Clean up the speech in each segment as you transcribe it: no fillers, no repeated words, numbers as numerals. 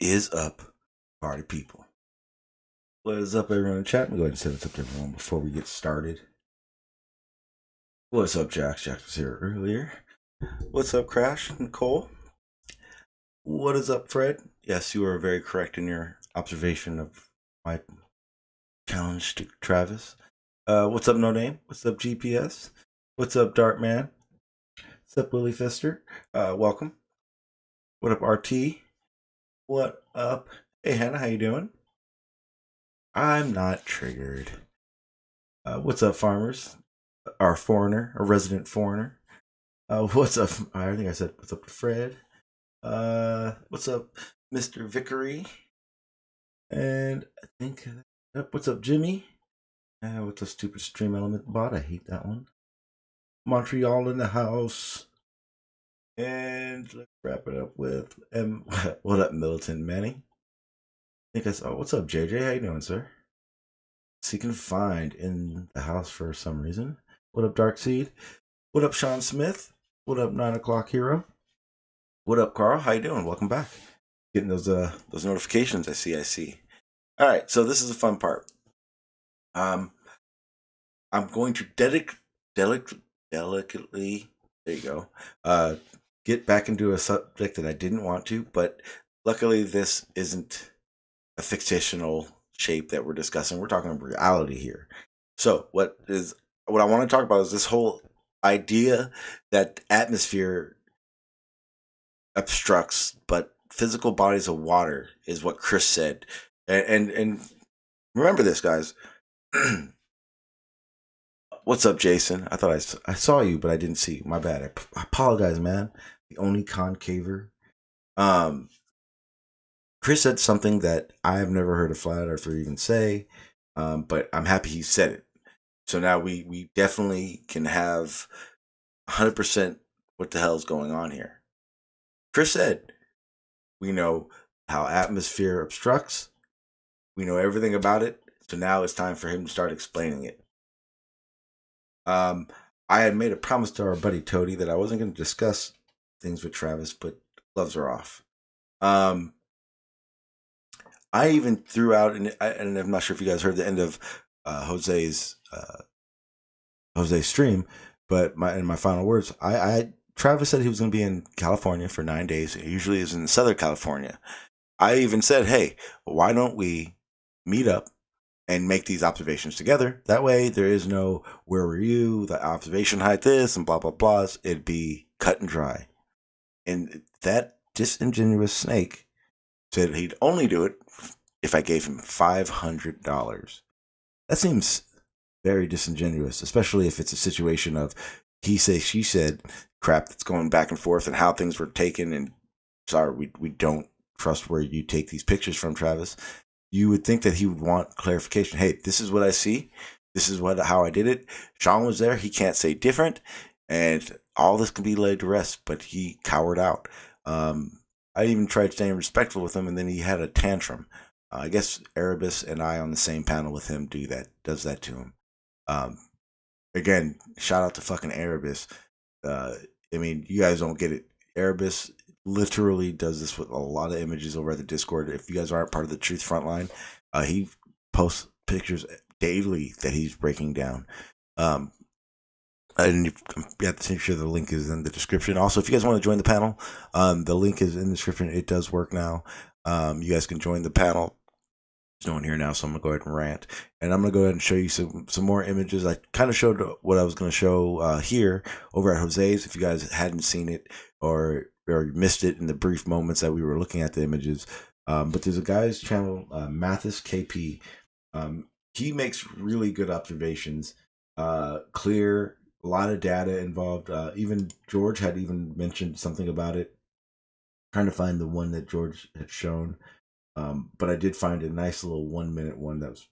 is up, party people? What is up, everyone in chat? I'm going to send it up to everyone before we get started. What's up, Jack? Jack was here earlier. What's up, Crash? Nicole? What is up, Fred? Yes, you are very correct in your observation of my challenge to Travis. What's up, No Name? What's up, GPS? What's up, Dartman? What's up, Willie Fister? Welcome. What up, RT? What up? Hey, Hannah, how you doing? I'm not triggered. What's up, farmers? Our foreigner, a resident foreigner. What's up? I think I said what's up to Fred. What's up, Mr. Vickery? And I think what's up, Jimmy? What's a stupid stream element bot? I hate that one. Montreal in the house. And let's wrap it up with what up, Militant Manny? I think I saw. What's up, JJ? How you doing, sir? Seeking find in the house for some reason. What up, Darkseed? What up, Sean Smith? What up, 9 o'clock hero? What up, Carl? How you doing? Welcome back. Getting those notifications. I see. All right, so this is the fun part. I'm going to delicately. There you go. Get back into a subject that I didn't want to, but luckily this isn't a fictional shape that we're discussing. We're talking about reality here. So what I want to talk about is this whole idea that atmosphere obstructs, but physical bodies of water is what Chris said. And remember this, guys. What's up, Jason? I thought I saw you, but I didn't see you. My bad. I apologize, man. The only concaver. Chris said something that I have never heard a flat earther even say, but I'm happy he said it. So now we definitely can have 100% what the hell's going on here. Chris said, we know how atmosphere obstructs. We know everything about it. So now it's time for him to start explaining it. I had made a promise to our buddy Toady that I wasn't going to discuss things with Travis, but gloves are off. I even threw out, and I'm not sure if you guys heard the end of Jose's stream, but in my final words, Travis said he was going to be in California for 9 days. He usually is in Southern California. I even said, hey, why don't we meet up and make these observations together? That way there is no, where were you, the observation height this, and blah, blah, blah. It'd be cut and dry. And that disingenuous snake said he'd only do it if I gave him $500. That seems very disingenuous, especially if it's a situation of he say, she said crap that's going back and forth and how things were taken. And sorry, we don't trust where you take these pictures from, Travis. You would think that he would want clarification. Hey, this is what I see. This is how I did it. Sean was there. He can't say different. And all this can be laid to rest, but he cowered out. I even tried staying respectful with him, and then he had a tantrum. I guess Erebus and I on the same panel with him does that to him. Again, shout out to fucking Erebus. I mean, you guys don't get it. Erebus literally does this with a lot of images over at the Discord. If you guys aren't part of the Truth Frontline, he posts pictures daily that he's breaking down. And you have to make sure the link is in the description. Also, if you guys want to join the panel, the link is in the description. It does work now. You guys can join the panel. There's no one here now, so I'm going to go ahead and rant. And I'm going to go ahead and show you some more images. I kind of showed what I was going to show here over at Jose's. If you guys hadn't seen it or missed it in the brief moments that we were looking at the images. But there's a guy's channel, Mathias Kp. He makes really good observations, clear, a lot of data involved. Even George had even mentioned something about it. Trying to find the one that George had shown. But I did find a nice little 1 minute one that was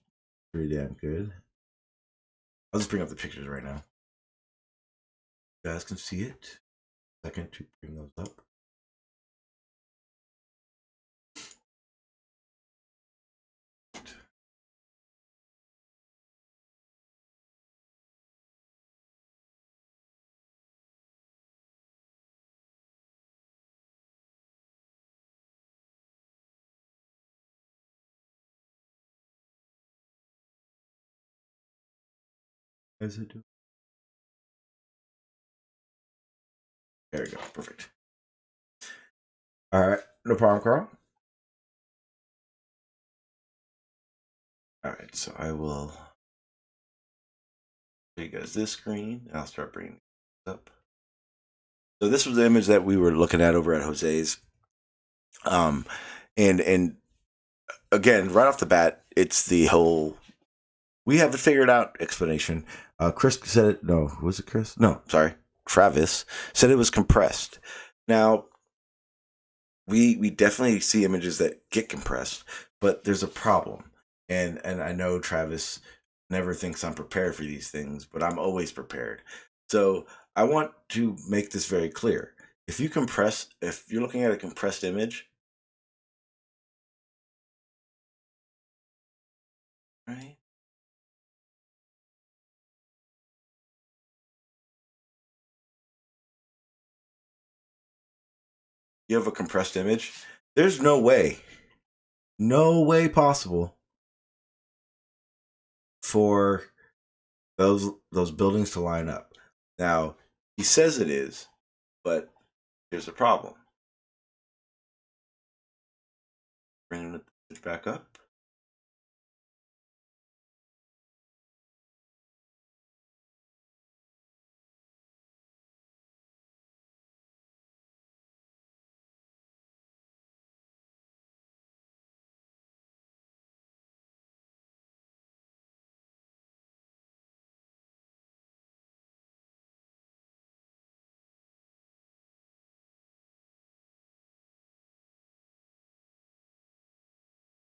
pretty damn good. I'll just bring up the pictures right now. You guys can see it. Second to bring those up. How's it do? There we go. Perfect. All right. No problem, Carl. All right. So I will show you guys this screen. And I'll start bringing it up. So this was the image that we were looking at over at Jose's. Um, and again, right off the bat, it's the whole we have it figured out explanation. Chris said it. No, was it Chris? No, sorry. Travis said it was compressed. Now, we definitely see images that get compressed, but there's a problem. And I know Travis never thinks I'm prepared for these things, but I'm always prepared. So I want to make this very clear. If you're looking at a compressed image, right? You have a compressed image, there's no way possible for those buildings to line up. Now, he says it is, but here's the problem. Bringing it back up.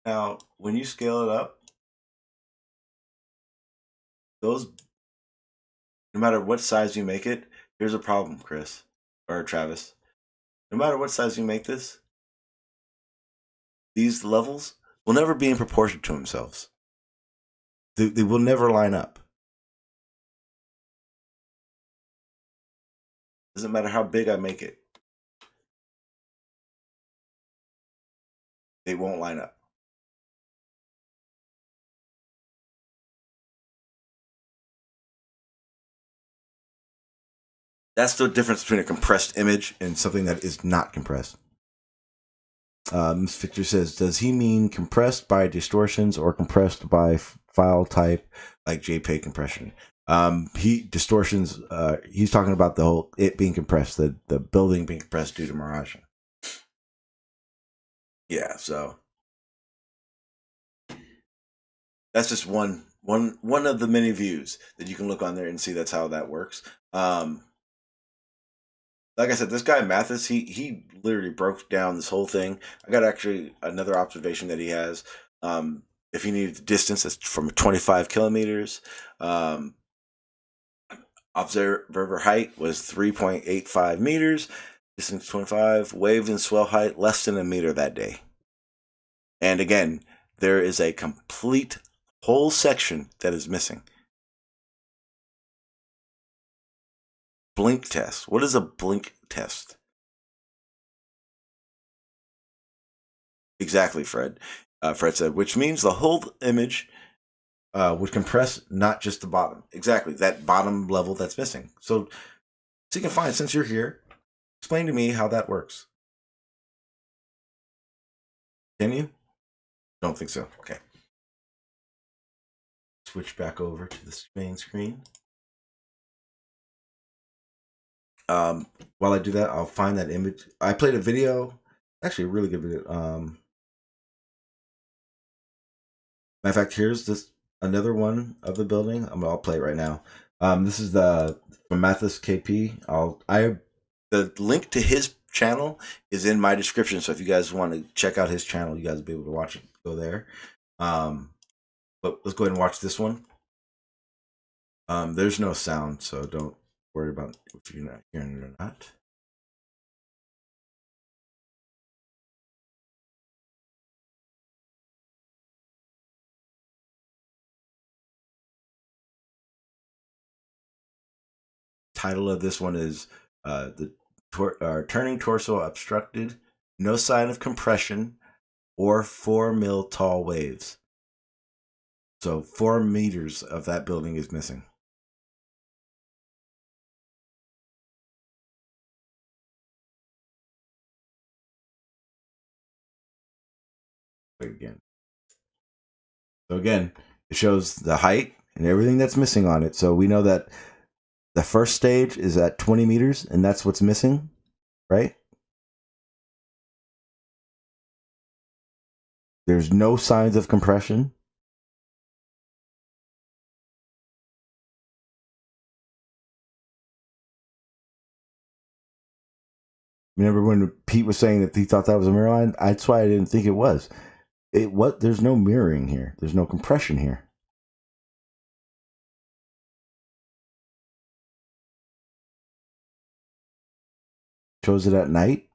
Now, when you scale it up, those, no matter what size you make it, here's a problem, Chris or Travis. No matter what size you make this, these levels will never be in proportion to themselves. They will never line up. Doesn't matter how big I make it, they won't line up. That's the difference between a compressed image and something that is not compressed. Ms. Victor says, does he mean compressed by distortions or compressed by file type like JPEG compression? He distortions. He's talking about the whole it being compressed, the building being compressed due to mirage. Yeah, so that's just one of the many views that you can look on there and see that's how that works. Like I said, this guy Mathias, he literally broke down this whole thing. I got actually another observation that he has. If you need the distance, it's from 25 kilometers. Observer height was 3.85 meters. Distance 25. Wave and swell height less than a meter that day. And again, there is a complete whole section that is missing. Blink test. What is a blink test? Exactly, Fred. Fred said, which means the whole image would compress, not just the bottom. Exactly, that bottom level that's missing. So you can find, since you're here, explain to me how that works. Can you? Don't think so. Okay. Switch back over to the main screen. While I do that, I'll find that image. I played a video, actually a really good video. Matter of fact, here's this another one of the building. I'll play it right now. This is the from Mathias Kp. The link to his channel is in my description. So if you guys want to check out his channel, you guys will be able to watch it. Go there. But let's go ahead and watch this one. There's no sound, so don't worry about if you're not hearing it or not. Title of this one is turning torso obstructed, no sign of compression, or 4 mil tall waves. So 4 meters of that building is missing. Again. So again, it shows the height and everything that's missing on it. So we know that the first stage is at 20 meters, and that's what's missing, right? There's no signs of compression. Remember when Pete was saying that he thought that was a mirror line? That's why I didn't think it was. There's no mirroring here. There's no compression here. Shows it at night,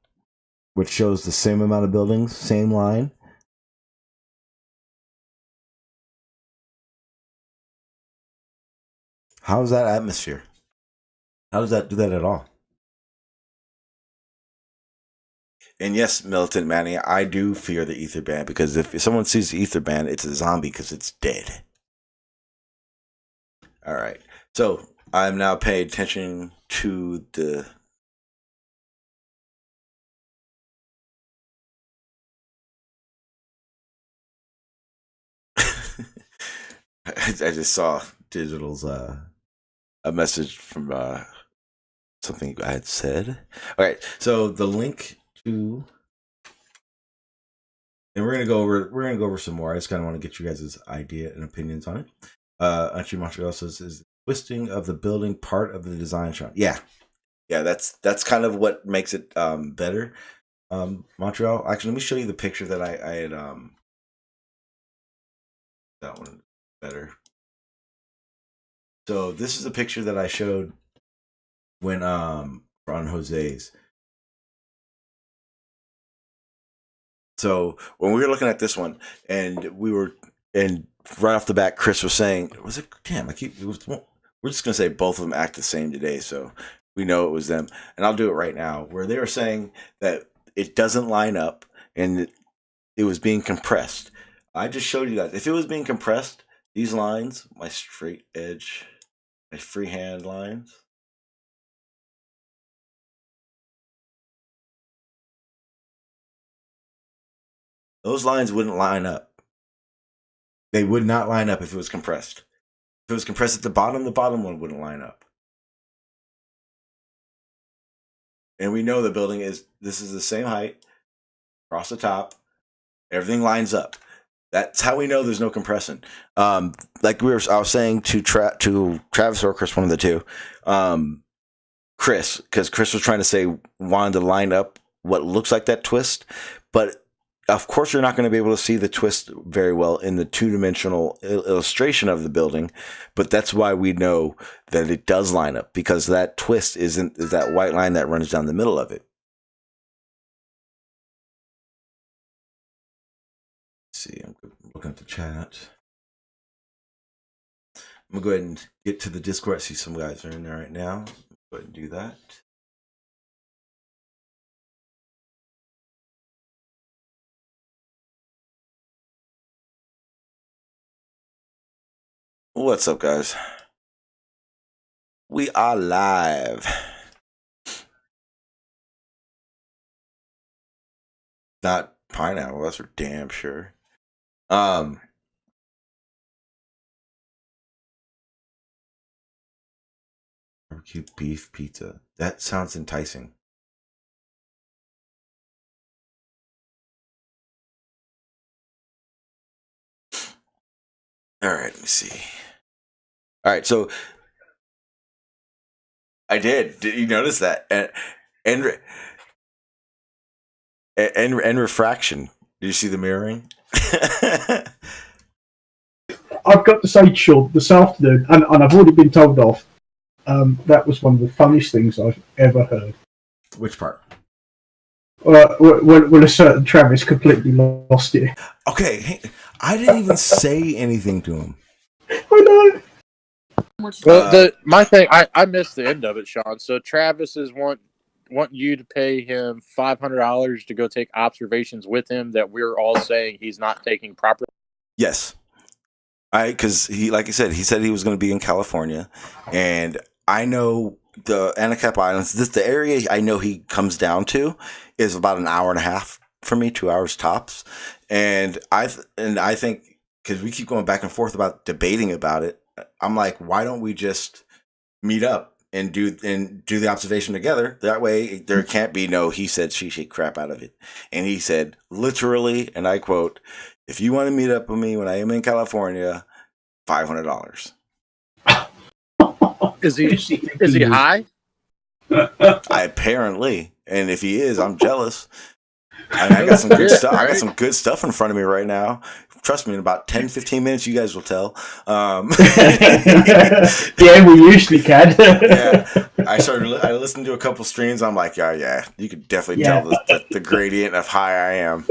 which shows the same amount of buildings, same line. How is that atmosphere? How does that do that at all? And yes, Militant Manny, I do fear the ether band, because if someone sees the ether band, it's a zombie because it's dead. All right. So I'm now paying attention to the. I just saw Digital's a message from something I had said. All right. So the link to. And we're gonna go over some more. I just kind of want to get you guys' idea and opinions on it. Auntie Montreal says, "Is the twisting of the building part of the design shot?" Yeah, that's kind of what makes it better. Montreal. Actually, let me show you the picture that I had. That one better. So this is a picture that I showed when on Jose's. So when we were looking at this one, and right off the bat, Chris was saying, "Was it? Damn, we're just gonna say both of them act the same today, so we know it was them." And I'll do it right now, where they were saying that it doesn't line up and it was being compressed. I just showed you guys. If it was being compressed, these lines, my straight edge, my freehand lines. Those lines wouldn't line up. They would not line up if it was compressed. If it was compressed at the bottom one wouldn't line up. And we know the building this is the same height across the top. Everything lines up. That's how we know there's no compression. Like I was saying to Travis or Chris, one of the two. Chris, because Chris was trying to say wanted to line up what looks like that twist, but of course you're not going to be able to see the twist very well in the two-dimensional illustration of the building, but that's why we know that it does line up, because that twist is that white line that runs down the middle of it. Let's see, I'm looking at the chat. I'm going to go ahead and get to the Discord. I see some guys are in there right now. Go ahead and do that. What's up, guys? We are live. Not pineapple, that's for damn sure. Barbecue beef pizza. That sounds enticing. All right, let me see. All right, so I did. Did you notice that? And refraction. Did you see the mirroring? I've got to say, Sean, this afternoon, and I've already been told off, that was one of the funniest things I've ever heard. Which part? When a certain Travis completely lost it. Okay, I didn't even say anything to him. I know. Well, my thing, I missed the end of it, Sean. So Travis is want you to pay him $500 to go take observations with him that we're all saying he's not taking properly. Yes, because like I said, he said he was going to be in California, and I know the Anacapa Islands. The area I know he comes down to is about an hour and a half for me, 2 hours tops. And I think because we keep going back and forth about debating about it, I'm like, why don't we just meet up and do the observation together? That way, there can't be no he said she said crap out of it. And he said literally, and I quote, "If you want to meet up with me when I am in California, $500." Is he high? Apparently, and if he is, I'm jealous. I got some good stuff. I got some good stuff in front of me right now. Trust me, in about 10, 15 minutes, you guys will tell. Yeah, we usually can. Yeah, I listened to a couple streams. I'm like, yeah, you could definitely tell the gradient of high I am.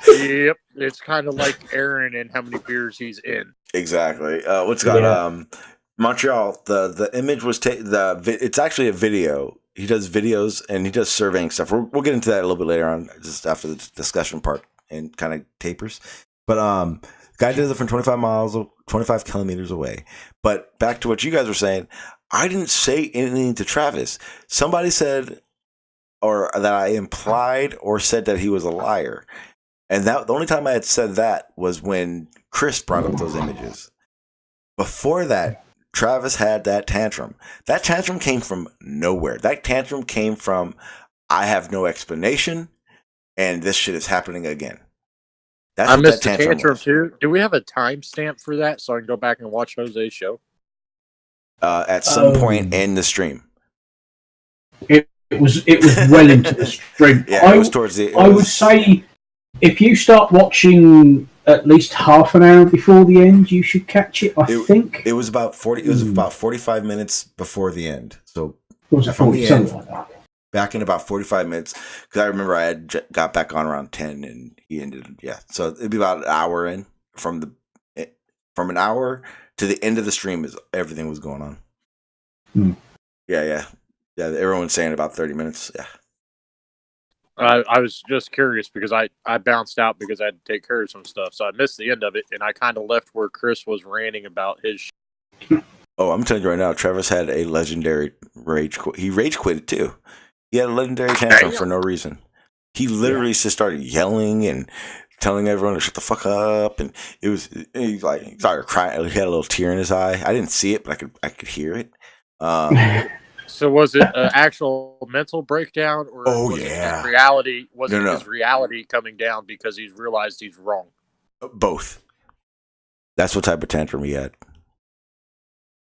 Yep, it's kind of like Aaron and how many beers he's in. Exactly. What's got Montreal? The image was it's actually a video. He does videos and he does surveying stuff. We'll get into that a little bit later on, just after the discussion part and kind of tapers. But guy did it from 25 kilometers away. But back to what you guys were saying, I didn't say anything to Travis. Somebody said, or that I implied or said that he was a liar. And that the only time I had said that was when Chris brought up those images. Before that, Travis had that tantrum. That tantrum came from nowhere. That tantrum came from, I have no explanation, and this shit is happening again. That's I missed the tantrum too. Do we have a timestamp for that so I can go back and watch Jose's show? At some point in the stream. It was well into the stream. Yeah, it was towards the. I would say if you start watching at least half an hour before the end, you should catch it. I think it was about 40. It was about 45 minutes before the end. So was it 40, something like that? Back in about 45 minutes, because I remember I had got back on around 10, and he ended. Yeah, so it'd be about an hour in from an hour to the end of the stream is everything was going on. Yeah. Everyone's saying about 30 minutes. Yeah. I was just curious because I bounced out because I had to take care of some stuff, so I missed the end of it, and I kind of left where Chris was ranting about his. Oh, I'm telling you right now, Travis had a legendary rage quit. He rage quitted too. He had a legendary tantrum for no reason. He literally just started yelling and telling everyone to shut the fuck up, and he started crying. He had a little tear in his eye. I didn't see it, but I could hear it. So was it an actual mental breakdown, or was it his reality? Was it his reality coming down because he's realized he's wrong? Both. That's what type of tantrum he had.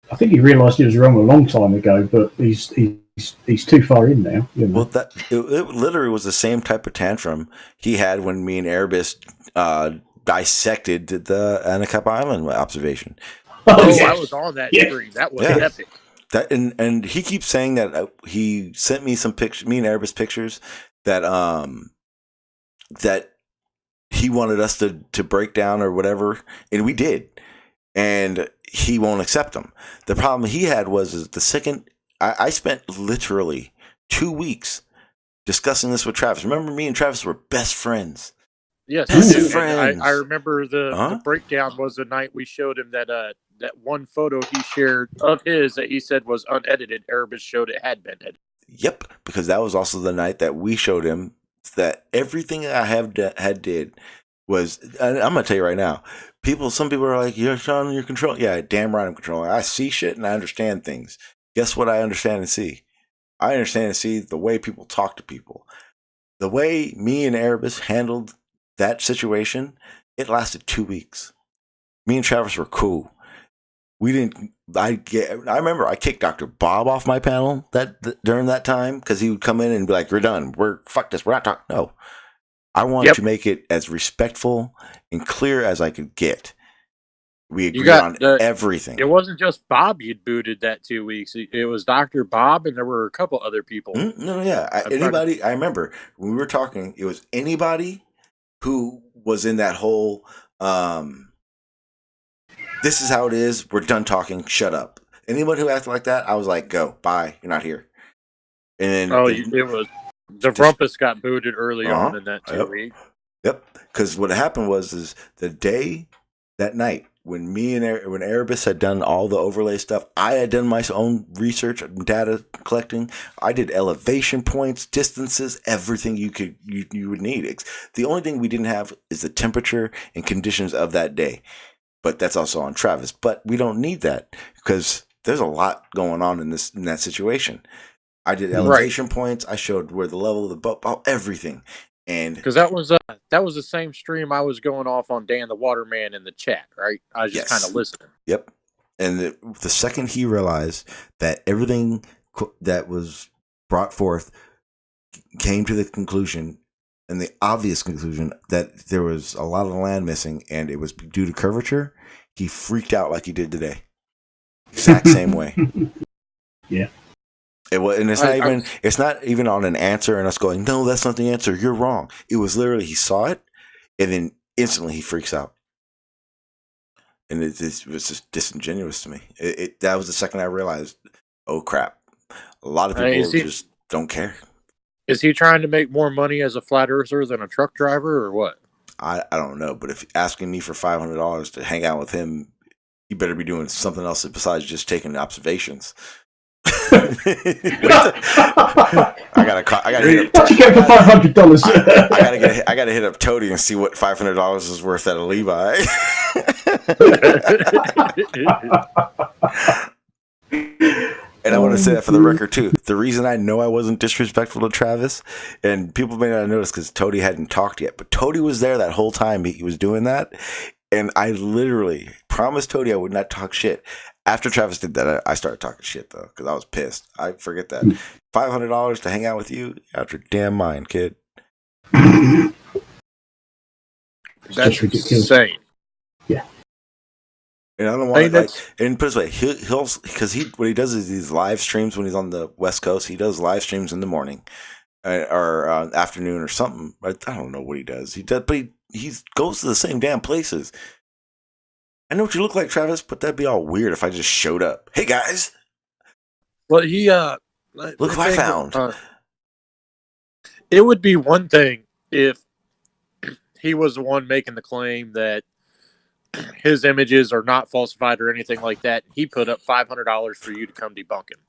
I think he realised he was wrong a long time ago, but he's too far in now. You know? Well, it literally was the same type of tantrum he had when me and Erebus dissected the Anacapa Island observation. I was on that stream. That was epic. That and he keeps saying that he sent me some pictures, me and Erebus pictures that that he wanted us to break down or whatever, and we did, and he won't accept them. The problem he had was the second I spent literally 2 weeks discussing this with Travis. Remember, me and Travis were best friends. Yes, best friends. I remember the breakdown was the night we showed him that that one photo he shared of his that he said was unedited. Erebus showed it had been edited. Yep, because that was also the night that we showed him that everything I had did was. And I'm gonna tell you right now, some people are like, "You're Sean, you're controlling." Yeah, damn right, I'm controlling. I see shit and I understand things. Guess what? I understand and see. I understand and see the way people talk to people. The way me and Erebus handled that situation, it lasted 2 weeks. Me and Travis were cool. We didn't. I remember I kicked Dr. Bob off my panel during that time because he would come in and be like, "We're done. Fuck this. We're not talking." No, I want to make it as respectful and clear as I could get. We agreed on everything. It wasn't just Bob you'd booted that 2 weeks. It was Dr. Bob, and there were a couple other people. Anybody. I remember when we were talking. It was anybody who was in that whole. This is how it is. We're done talking. Shut up. Anyone who acted like that, I was like, "Go, bye. You're not here." And then it was the Rumpus got booted early on in that 2 weeks. Yep. Because what happened was the day that night when Erebus had done all the overlay stuff, I had done my own research and data collecting. I did elevation points, distances, everything you would need. The only thing we didn't have is the temperature and conditions of that day. But that's also on Travis. But we don't need that because there's a lot going on in that situation. I did elevation points. I showed where the level of the boat, everything. And because that was the same stream I was going off on Dan the Waterman in the chat, right? I was just kind of listening. Yep. And the second he realized that everything that was brought forth came to the conclusion, and the obvious conclusion, that there was a lot of land missing and it was due to curvature, he freaked out like he did today. Exact same way. Yeah. And it's not even on an answer and us going, no, that's not the answer, you're wrong. It was literally, he saw it and then instantly he freaks out. And it was just disingenuous to me. That was the second I realized, oh crap, a lot of people just don't care. Is he trying to make more money as a flat earther than a truck driver or what? I don't know, but if you're asking me for $500 to hang out with him, you better be doing something else besides just taking observations. I gotta hit up. What you get for $500? I gotta hit up Toady and see what $500 is worth at a Levi. And I want to say that for the record too. The reason I know I wasn't disrespectful to Travis, and people may not notice because Toady hadn't talked yet, but Toady was there that whole time he was doing that, and I literally promised Toady I would not talk shit. After Travis did that, I started talking shit though because I was pissed. I forget that $500 to hang out with you, out your damn mind, kid. That's insane. Yeah. And I don't want to and put it this way, he'll because what he does is these live streams when he's on the West Coast. He does live streams in the morning or afternoon or something. I don't know what he does. But he goes to the same damn places. I know what you look like, Travis, but that'd be all weird if I just showed up. Hey guys. Well, he look what I found. It would be one thing if he was the one making the claim that his images are not falsified or anything like that. He put up $500 for you to come debunk him.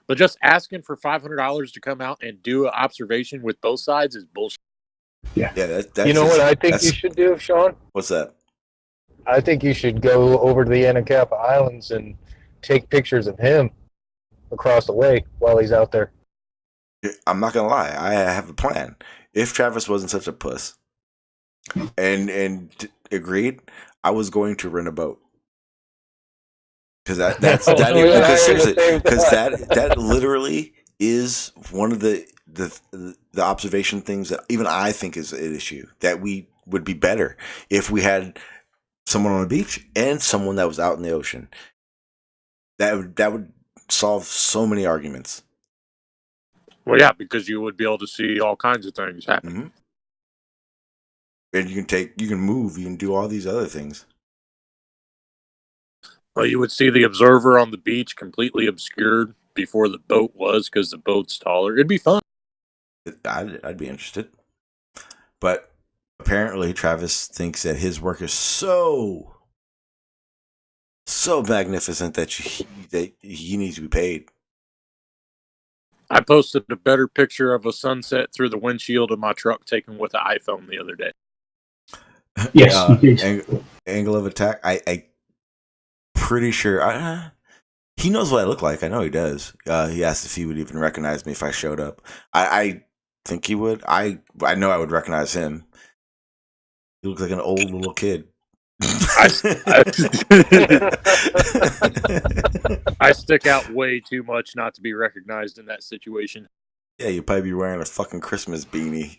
But just asking for $500 to come out and do an observation with both sides is bullshit. Yeah. That's you know what I think you should do, Sean? What's that? I think you should go over to the Anacapa Islands and take pictures of him across the lake while he's out there. I'm not going to lie. I have a plan. If Travis wasn't such a puss and agreed, I was going to rent a boat. Because that literally is one of the observation things that even I think is an issue, that we would be better if we had someone on the beach and someone that was out in the ocean. That would solve so many arguments. Well, yeah, because you would be able to see all kinds of things happen. Mm-hmm. And you can move, you can do all these other things. Well, you would see the observer on the beach completely obscured before the boat was because the boat's taller. It'd be fun. I'd be interested. But apparently Travis thinks that his work is so magnificent that he needs to be paid. I posted a better picture of a sunset through the windshield of my truck taken with an iPhone the other day. Yes, you did. Angle of attack. I pretty sure he knows what I look like. I know he does. He asked if he would even recognize me if I showed up. I think he would. I know I would recognize him. He looks like an old little kid. I stick out way too much not to be recognized in that situation. Yeah, you'd probably be wearing a fucking Christmas beanie.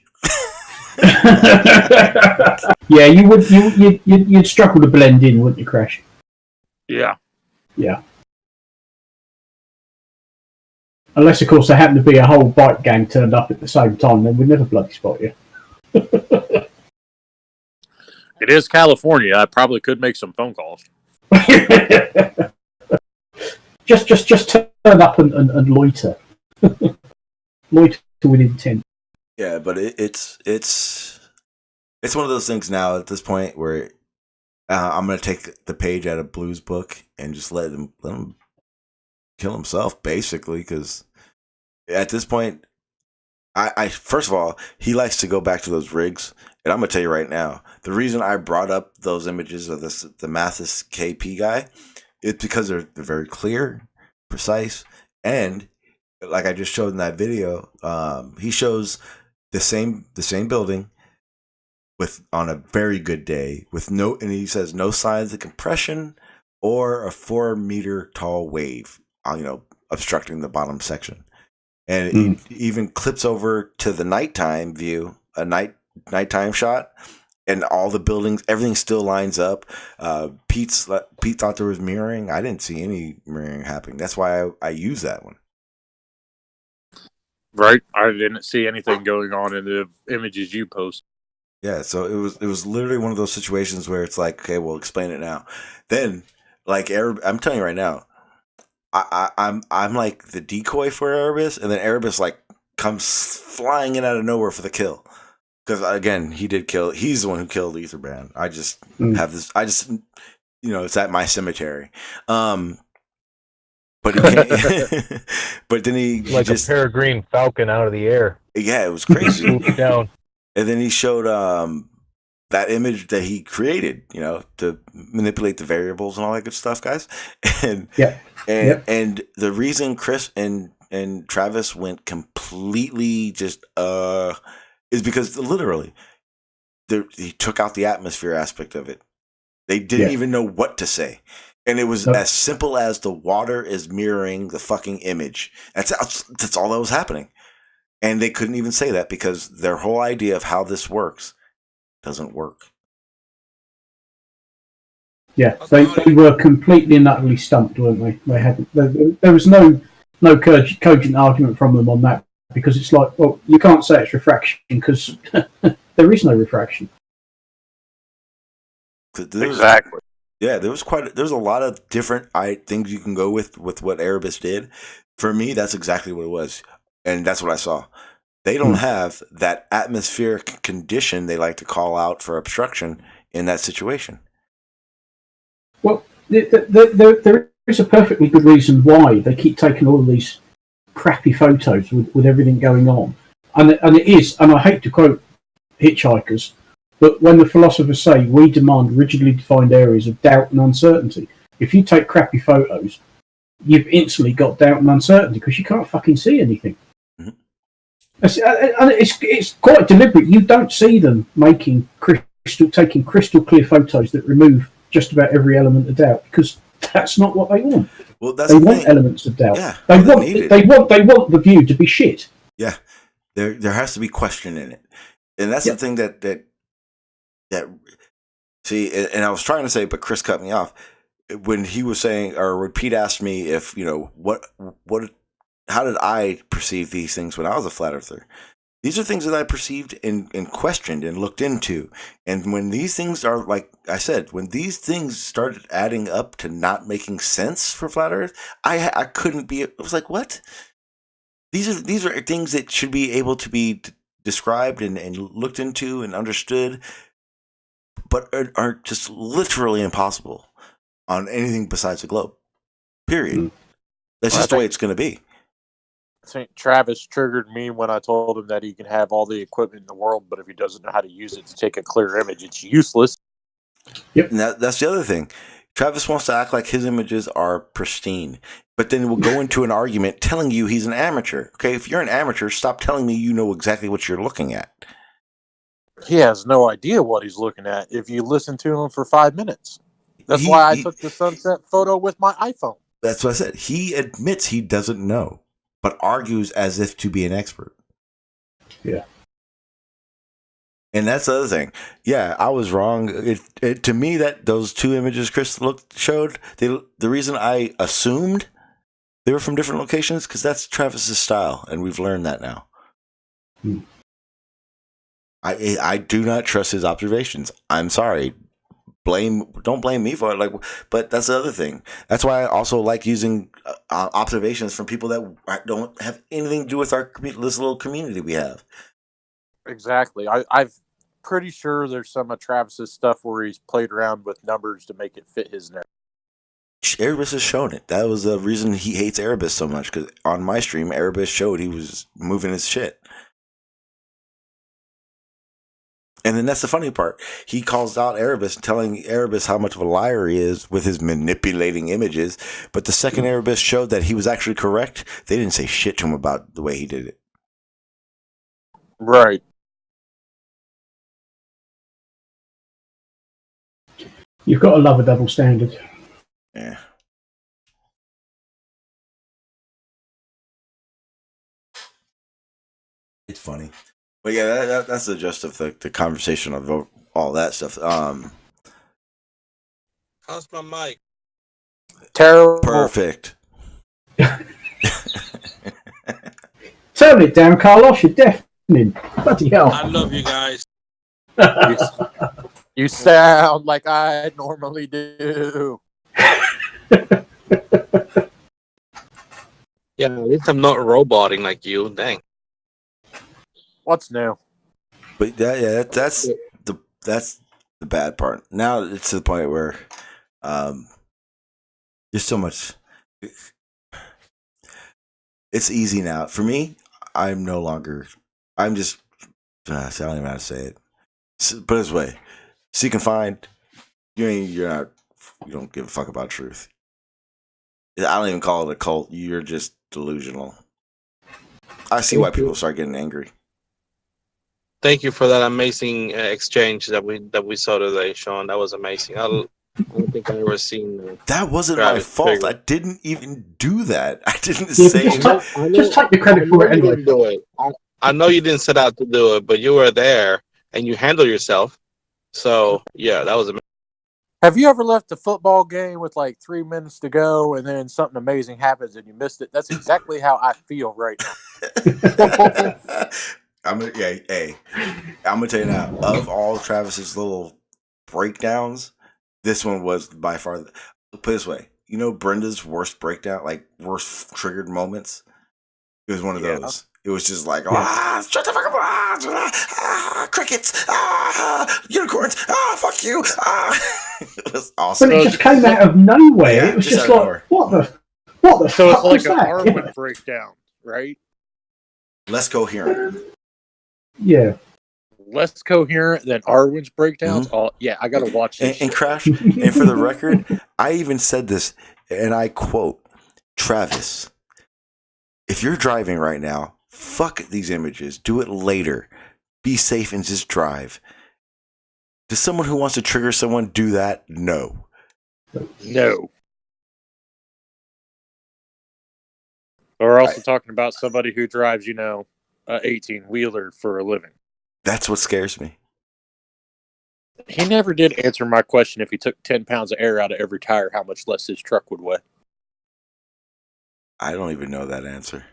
Yeah, you'd struggle to blend in, wouldn't you, Crash? Yeah. Yeah. Unless, of course, there happened to be a whole bike gang turned up at the same time, then we'd never bloody spot you. It is California. I probably could make some phone calls. just turn up and loiter. Loiter with intent. Yeah, but it's one of those things now at this point where I'm gonna take the page out of Blue's book and just let him kill himself, basically, because at this point, I first of all, he likes to go back to those rigs, and I'm gonna tell you right now, the reason I brought up those images of the Mathias Kp guy, it's because they're very clear, precise, and like I just showed in that video, he shows the same building with on a very good day with no, and he says no signs of compression or a 4-meter tall wave, obstructing the bottom section. And it even clips over to the nighttime view, a nighttime shot, and all the buildings, everything still lines up. Pete thought there was mirroring. I didn't see any mirroring happening. That's why I use that one. Right, I didn't see anything going on in the images you post. Yeah, so it was literally one of those situations where it's like, okay, well, explain it now. Then, like, I'm telling you right now, I'm like the decoy for Erebus, and then Erebus like comes flying in out of nowhere for the kill. Because again, he did kill. He's the one who killed Etherbrand. I just have this. I just, it's at my cemetery. But he can't. But then he like just a peregrine falcon out of the air. Yeah, it was crazy. Down. And then he showed that image that he created, to manipulate the variables and all that good stuff, guys. And and the reason Chris and Travis went completely just is because literally he took out the atmosphere aspect of it. They didn't even know what to say. And it was as simple as the water is mirroring the fucking image. That's all that was happening. And they couldn't even say that because their whole idea of how this works doesn't work. Yeah, they were completely and utterly stumped, weren't they? They had there was no cogent argument from them on that, because it's like, well, you can't say it's refraction because there is no refraction. Exactly. Yeah, there's a lot of different things you can go with what Erebus did. For me, that's exactly what it was. And that's what I saw. They don't have that atmospheric condition they like to call out for obstruction in that situation. Well, there is a perfectly good reason why they keep taking all of these crappy photos with everything going on. And it is, and I hate to quote Hitchhikers, but when the philosophers say we demand rigidly defined areas of doubt and uncertainty, if you take crappy photos, you've instantly got doubt and uncertainty because you can't fucking see anything. And it's quite deliberate. You don't see them taking crystal clear photos that remove just about every element of doubt, because that's not what they want. Well, they want elements of doubt. Yeah, they want the view to be shit. Yeah, there has to be question in it, and that's the thing that see. And I was trying to say, but Chris cut me off when he was saying, or when Pete asked me if how did I perceive these things when I was a flat earther? These are things that I perceived and questioned and looked into. And when these things are, like I said, when these things started adding up to not making sense for flat earth, I couldn't be, I was like, what? These are things that should be able to be described and looked into and understood, but are just literally impossible on anything besides the globe. Period. That's just the way it's going to be. I think Travis triggered me when I told him that he can have all the equipment in the world, but if he doesn't know how to use it to take a clear image, it's useless. Yep. And that's the other thing. Travis wants to act like his images are pristine, but then we'll go into an argument telling you he's an amateur. Okay, if you're an amateur, stop telling me you know exactly what you're looking at. He has no idea what he's looking at if you listen to him for 5 minutes. That's why I took the sunset photo with my iPhone. That's what I said. He admits he doesn't know, but argues as if to be an expert. Yeah. And that's the other thing. Yeah, I was wrong. To me, that those two images Chris showed, the reason I assumed they were from different locations, because that's Travis's style, and we've learned that now. I do not trust his observations. I'm sorry. Don't blame me for it. But that's the other thing. That's why I also like using observations from people that don't have anything to do with this little community we have. Exactly. I've pretty sure there's some of Travis's stuff where he's played around with numbers to make it fit his narrative. Erebus has shown it. That was the reason he hates Erebus so much, because on my stream, Erebus showed he was moving his shit. And then that's the funny part. He calls out Erebus, telling Erebus how much of a liar he is with his manipulating images. But the second Erebus showed that he was actually correct, they didn't say shit to him about the way he did it. Right. You've got to love a double standard. Yeah. It's funny. But yeah, that's the gist of the conversation of all that stuff. How's my mic? Terrible. Perfect. Turn it down, Carlos. You're deafening. Bloody hell. I love you guys. You sound like I normally do. Yeah, at least I'm not roboting like you. Dang. What's new? But that's the bad part. Now it's to the point where there's so much. It's easy now for me. I'm no longer. I'm just. I don't even know how to say it. Put it this way: seek and find. You're not. You don't give a fuck about truth. I don't even call it a cult. You're just delusional. I see why people start getting angry. Thank you for that amazing exchange that we saw today, Sean. That was amazing. I don't think I've ever seen. That wasn't my fault. figure. I didn't even do that. I didn't say. Just take the credit for it You anyway. didn't do it. I know you didn't set out to do it, but you were there and you handled yourself. So yeah, that was amazing. Have you ever left a football game with like 3 minutes to go and then something amazing happens and you missed it? That's exactly how I feel right now. I'm gonna tell you now. Of all Travis's little breakdowns, this one was by far. Put it this way, Brenda's worst breakdown, like worst triggered moments. It was one of those. It was just like, shut the fuck up, crickets, unicorns, fuck you. It was awesome. But it just came out of nowhere. Yeah, it was just just out of like, what the So fuck it's like was an that? Arwen breakdown, right? Less coherent. Yeah. Less coherent than Arwen's breakdowns. Mm-hmm. Oh, yeah, I got to watch this. And Crash, and for the record, I even said this, and I quote, Travis, if you're driving right now, fuck these images. Do it later. Be safe and just drive. Does someone who wants to trigger someone do that? No. No. We're also talking about somebody who drives, a 18-wheeler for a living. That's what scares me. He never did answer my question if he took 10 pounds of air out of every tire, how much less his truck would weigh. I don't even know that answer.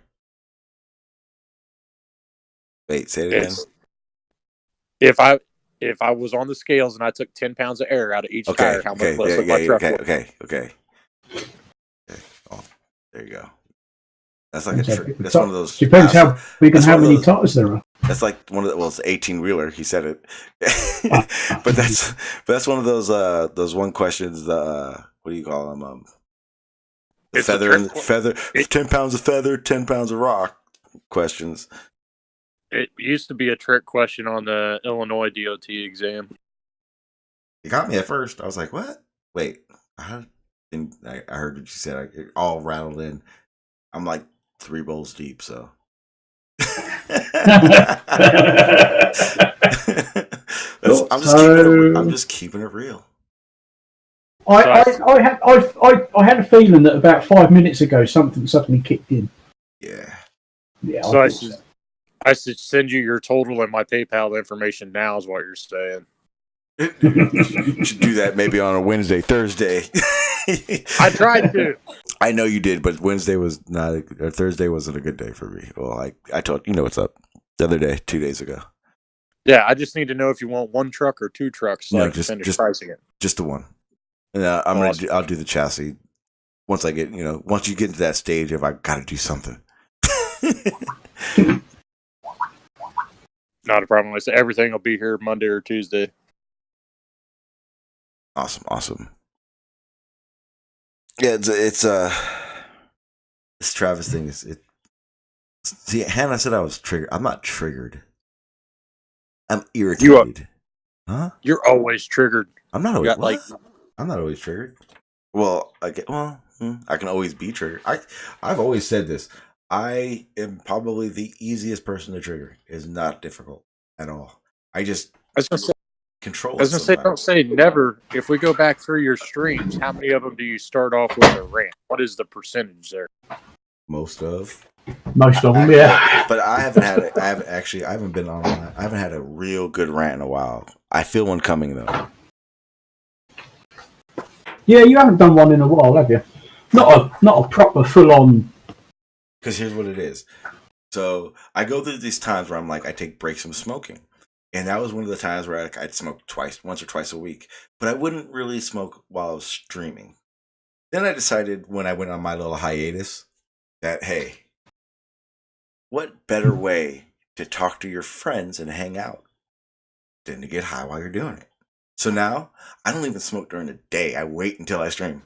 Wait, say it again. If I was on the scales and I took 10 pounds of air out of each tire, how much less would my truck weigh? Okay. Oh, there you go. That's like a trick. That's one of those. Depends how big and how many tires there are. That's like one of the. Well, it's 18-wheeler. He said it, but that's one of those one questions. What do you call them? The feather. 10 pounds of feather, 10 pounds of rock. Questions. It used to be a trick question on the Illinois DOT exam. It got me at first. I was like, "What? Wait." I heard what you said. It all rattled in. I'm like 3 bowls deep, so. I'm just keeping it real. I had a feeling that about 5 minutes ago something suddenly kicked in. Yeah. Yeah. So I should send you your total and my PayPal information now, is what you're saying. You should do that maybe on a Wednesday, Thursday. I tried to. I know you did, but Wednesday was not. Or Thursday wasn't a good day for me. Well, I told you know what's up. The other day, 2 days ago. Yeah, I just need to know if you want 1 truck or 2 trucks, so No, I can finish pricing it. Just the one. And I'll do the chassis once I get once you get into that stage of I got to do something. Not a problem. I said everything will be here Monday or Tuesday. Awesome. Yeah, it's this Travis thing is it. See, Hannah said I was triggered. I'm not triggered. I'm irritated. Huh? You're always triggered. I'm not always. got, like- I'm not always triggered. Well, I can always be triggered. I've always said this. I am probably the easiest person to trigger. It's not difficult at all. I was gonna say, control. I was gonna say, don't say never. If we go back through your streams, how many of them do you start off with a rant? What is the percentage there? Most of them, yeah. But I haven't had it. I haven't been online. I haven't had a real good rant in a while. I feel one coming though. Yeah, you haven't done one in a while, have you? Not a proper full on. Because here's what it is. So I go through these times where I'm like, I take breaks from smoking. And that was one of the times where I'd smoke once or twice a week. But I wouldn't really smoke while I was streaming. Then I decided when I went on my little hiatus that, hey, what better way to talk to your friends and hang out than to get high while you're doing it? So now I don't even smoke during the day. I wait until I stream.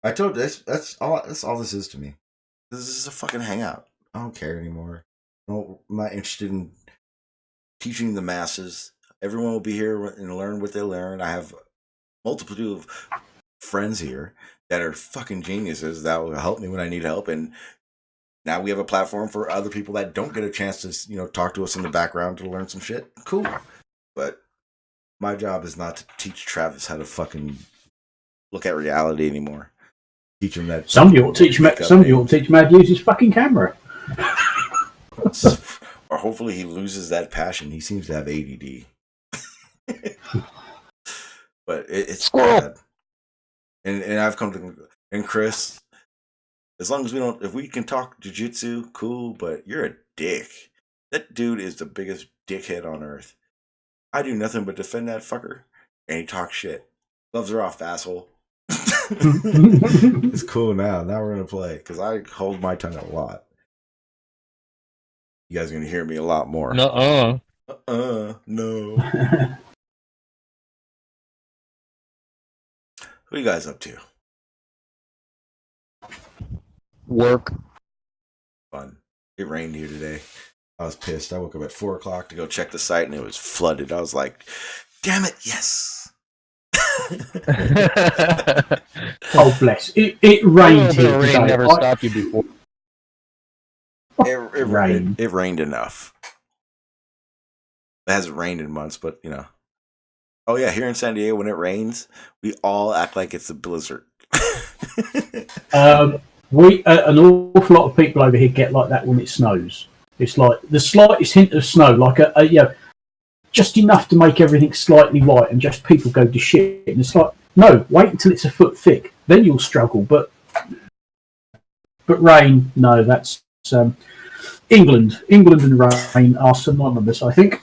I told you that's all this is to me. This is a fucking hangout. I don't care anymore. I'm not interested in teaching the masses. Everyone will be here and learn what they learn. I have multitude of friends here that are fucking geniuses that will help me when I need help. And now we have a platform for other people that don't get a chance to, talk to us in the background to learn some shit. Cool. But my job is not to teach Travis how to fucking look at reality anymore. Teach him that. Somebody ought to teach him how to use his fucking camera. Or hopefully he loses that passion. He seems to have ADD. But it's bad. And I've come to, and Chris, as long as if we can talk jiu-jitsu, cool, but you're a dick. That dude is the biggest dickhead on earth. I do nothing but defend that fucker, and he talks shit. Gloves are off, asshole. It's cool now. Now we're going to play, because I hold my tongue a lot. You guys are going to hear me a lot more. No. What are you guys up to? Work. Fun. It rained here today. I was pissed. I woke up at 4 o'clock to go check the site and it was flooded. I was like, damn it, yes. Oh, bless. It rained here today. Rain never stopped you before. It rained enough. It hasn't rained in months, but Oh yeah, here in San Diego, when it rains, we all act like it's a blizzard. An awful lot of people over here get like that when it snows. It's like the slightest hint of snow, like just enough to make everything slightly white, and just people go to shit. And it's like, no, wait until it's a foot thick, then you'll struggle. But rain, no, that's England. England and rain are synonymous, I think.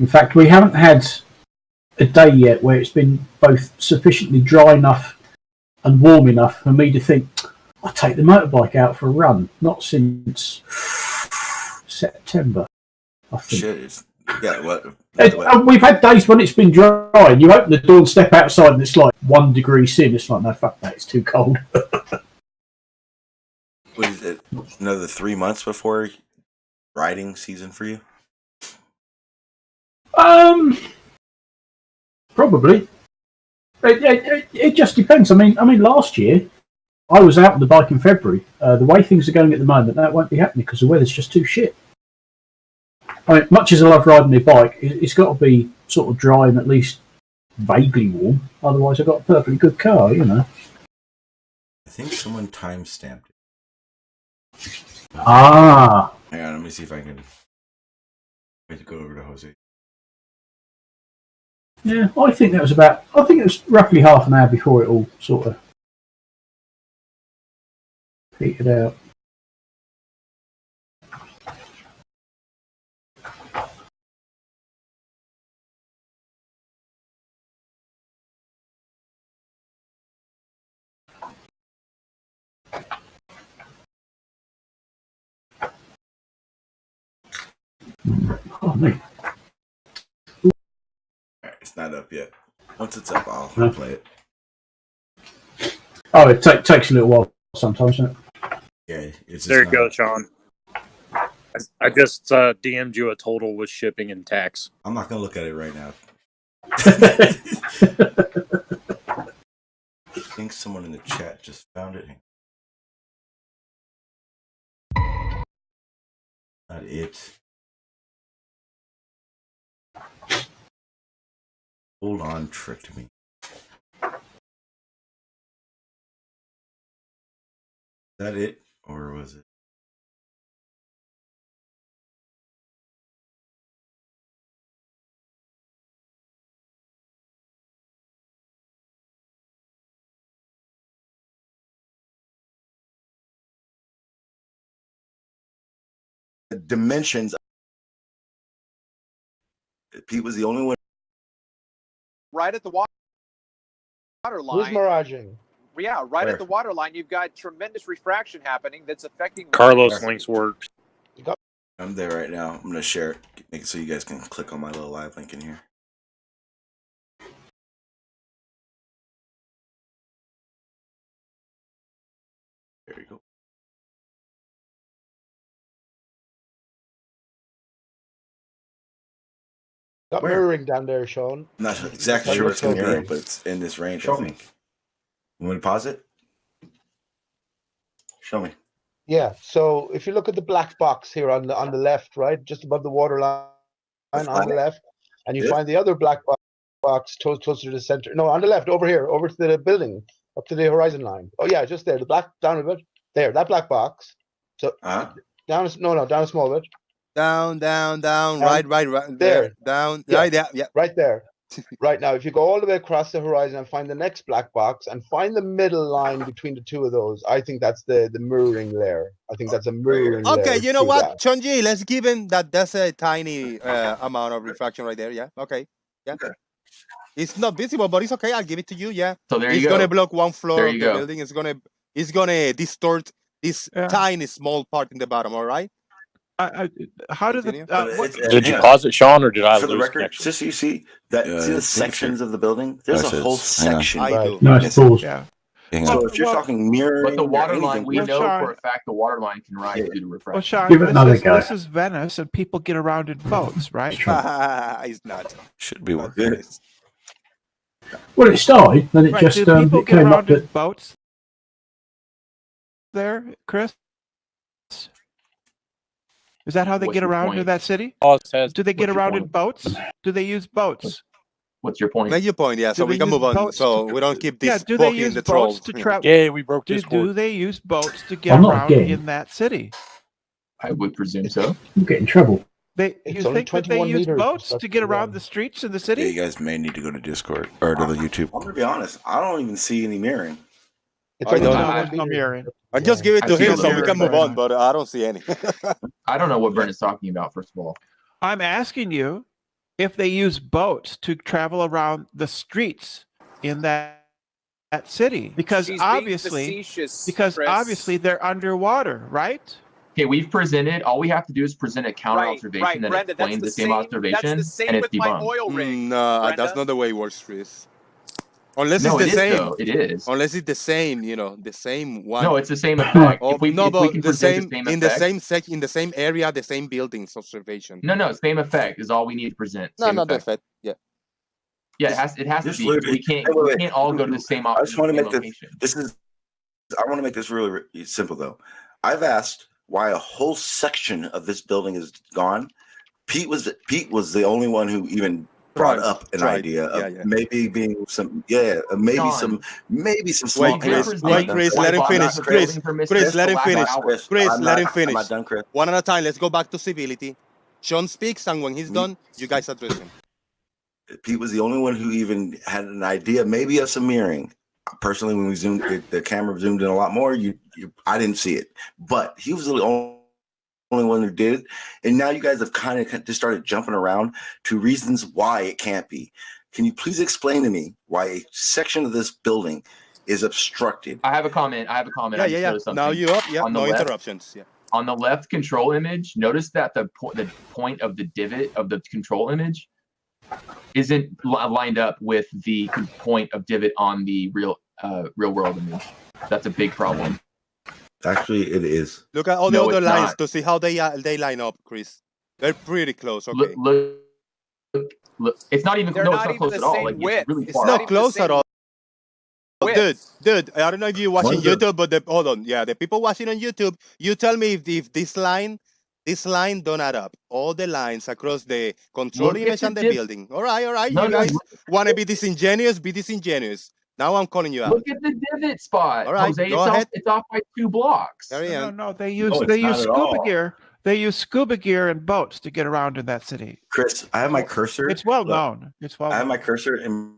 In fact, we haven't had a day yet where it's been both sufficiently dry enough and warm enough for me to think, I'll take the motorbike out for a run. Not since September, I think. Shit. Yeah, what? We've had days when it's been dry and you open the door and step outside and it's like 1 degree in. It's like, no, fuck that, it's too cold. What is it? Another 3 months before riding season for you? Probably. It just depends. I mean, last year I was out on the bike in February. The way things are going at the moment, that won't be happening because the weather's just too shit. I mean, much as I love riding my bike, it's got to be sort of dry and at least vaguely warm. Otherwise, I've got a perfectly good car, I think someone time-stamped it. Ah. Hang on, let me see if I can. Wait to go over to Jose. Yeah, I think it was roughly half an hour before it all sort of petered out. Oh, mate. All right, it's not up yet. Once it's up, I'll play it. Oh, it takes a little while sometimes, doesn't it? Yeah, it's just there you go, Sean. I just DM'd you a total with shipping and tax. I'm not gonna look at it right now. I think someone in the chat just found it. Not it. Hold on, tricked me. Is that it, or was it? The dimensions. Pete was the only one. Right at the water line. Who's miraging? Yeah, right Where? at the water line, you've got tremendous refraction happening that's affecting. Carlos links works. I'm there right now. I'm gonna share it, make it so you guys can click on my little live link in here. There you go. Got Where? mirroring down there, Sean. I'm not exactly sure what's gonna be, but it's in this range. Show I think. You want me to pause it? Show me. Yeah. So if you look at the black box here on the left, right, just above the water line on the left, and you find the other black box closer to the center. No, on the left, over here, over to the building, up to the horizon line. Oh yeah, just there. The black down a bit. There, that black box. So down a small bit. Down, right there, down, yeah, right there, yeah, right there. Right now, if you go all the way across the horizon and find the next black box and find the middle line between the two of those, I think that's the mirroring layer. I think that's a mirroring layer. Okay, you know what, that. Chonji, let's give him that. That's a tiny amount of refraction right there. Yeah, okay, yeah. Okay. It's not visible, but it's okay. I'll give it to you. Yeah. So there you go. It's gonna block one floor of the go. building. It's gonna distort this tiny small part in the bottom. All right. How did did you pause it, Sean, or did I for the lose record? connection? Just so you see that see the sections of the building. There's a whole section. I do. Nice pause. Yeah. So if you're talking mirroring, But the water or line, anything, we Well, know Sean- for a fact the water line can rise due to Well, refraction. Sean, Give it another go. this is Venice, and people get around in boats, right? It's not. should be one good. Well, it started, then it Right, just do people it get came up around in that boats there, Chris? Is that how they What's get your around point? in that city? Do they get What's your around in point? boats? Do they use boats? What's your point? Make your point, yeah. So Do we they can use move on. boats So to- we don't keep Yeah, this do they poking use the boats trolls. to travel? Yeah, we broke Do Discord. they use boats to get I'm not around gay. in that city? I would presume so. you get in trouble. You It's only think that they 21 use meters. boats That's to get the around one. the streets in the Yeah, city? you guys may need to go to Discord or to the YouTube. I'm gonna be honest. I don't even see any mirroring. It's I only don't- 21 No, there's no meters. mirroring. And just give it I to see him a so little we bit can move going on, but I don't see any. I don't know what Brent is talking about, first of all. I'm asking you if they use boats to travel around the streets in that city, because She's being obviously facetious, Chris. they're underwater, right? Okay, we've presented. All we have to do is present a counter observation right, that Brenda, explains the same observation, That's the same and it's with my debunked. oil rig. No, Brenda? that's not the way it works, Chris. Unless No, it's it the is same. though. It is. Unless it's the same, the same one. No, it's the same effect. Oh, if we no, if we but can the present same the same in the effect, in the same area, the same buildings observation. No, same effect is all we need to present. No, Same not the effect. effect. Yeah. Yeah, it has to Just be. literally- We can't Hey, wait, we wait. can't all go to the same I just want to make location. this. I want to make this really simple though. I've asked why a whole section of this building is gone. Pete was the only one who even brought up an idea of maybe being some maybe Sean. some small. Wait, Chris, let him finish. Chris, let him finish. Chris, let him finish. I'm not done, Chris. One at a time. Let's go back to civility. Sean speaks, and when he's done, you guys address him. Pete was the only one who even had an idea, maybe of some mirroring. Personally, when we zoomed, the camera zoomed in a lot more. I didn't see it, but he was the only one who did it. And now you guys have kind of just started jumping around to reasons why it can't be. Can you please explain to me why a section of this building is obstructed? I have a comment. Yeah. Now you up. Yeah. On the No left. interruptions. Yeah. On the left control image, notice that the point of the divot of the control image isn't lined up with the point of divot on the real world image. That's a big problem. Actually, it is. Look at all the other lines to see how they line up, Chris. They're pretty close. Okay. Look, it's not even. They're No, not it's not even close the at all. same Like width. it's really It's far not out. close at all. Dude, I don't know if you're watching Wonder- YouTube, but hold on. Yeah, the people watching on YouTube, you tell me if this line don't add up. All the lines across the control Look at image the and the div- building. All right. No, You no, guys want to be disingenuous? Be disingenuous. Now I'm calling you out. Look at the divot spot, All right, Jose. go ahead. It's off by 2 blocks. Carry on. No, they use No, it's not at scuba all. gear. They use scuba gear and boats to get around in that city. Chris, I have my cursor. It's well Look, known. It's well I have known. my cursor in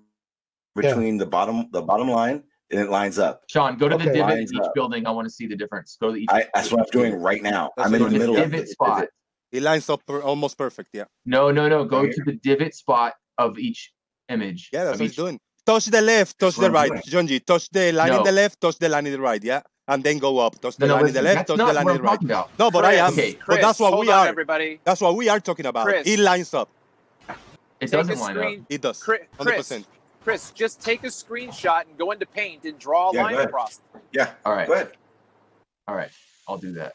between the bottom line, and it lines up. Sean, go to the Okay. divot in Lines each up. building. I want to see the difference. Go to each. That's what I'm doing right now. That's I'm in what the it middle is. of divot it. spot. It lines up almost perfect. Yeah. No. Go Right to the divot spot of each image. Yeah, that's of what each. he's doing. Touch the left, touch That's what the I'm right. doing. Jonji, touch the line in No. the left, touch the line in the right. Yeah. And then go up. Touch the No, line in the listen, left, that's touch the not line what in I'm the right. talking about. No, but I am. Okay, But that's what hold we on, are. everybody. That's what we are talking about. Chris. It lines up. It Take a doesn't line up. screen. It does. Chris, 100%. Chris, just take a screenshot and go into Paint and draw a Yeah, line go ahead. across. Yeah. All right. Go ahead. All right. I'll do that.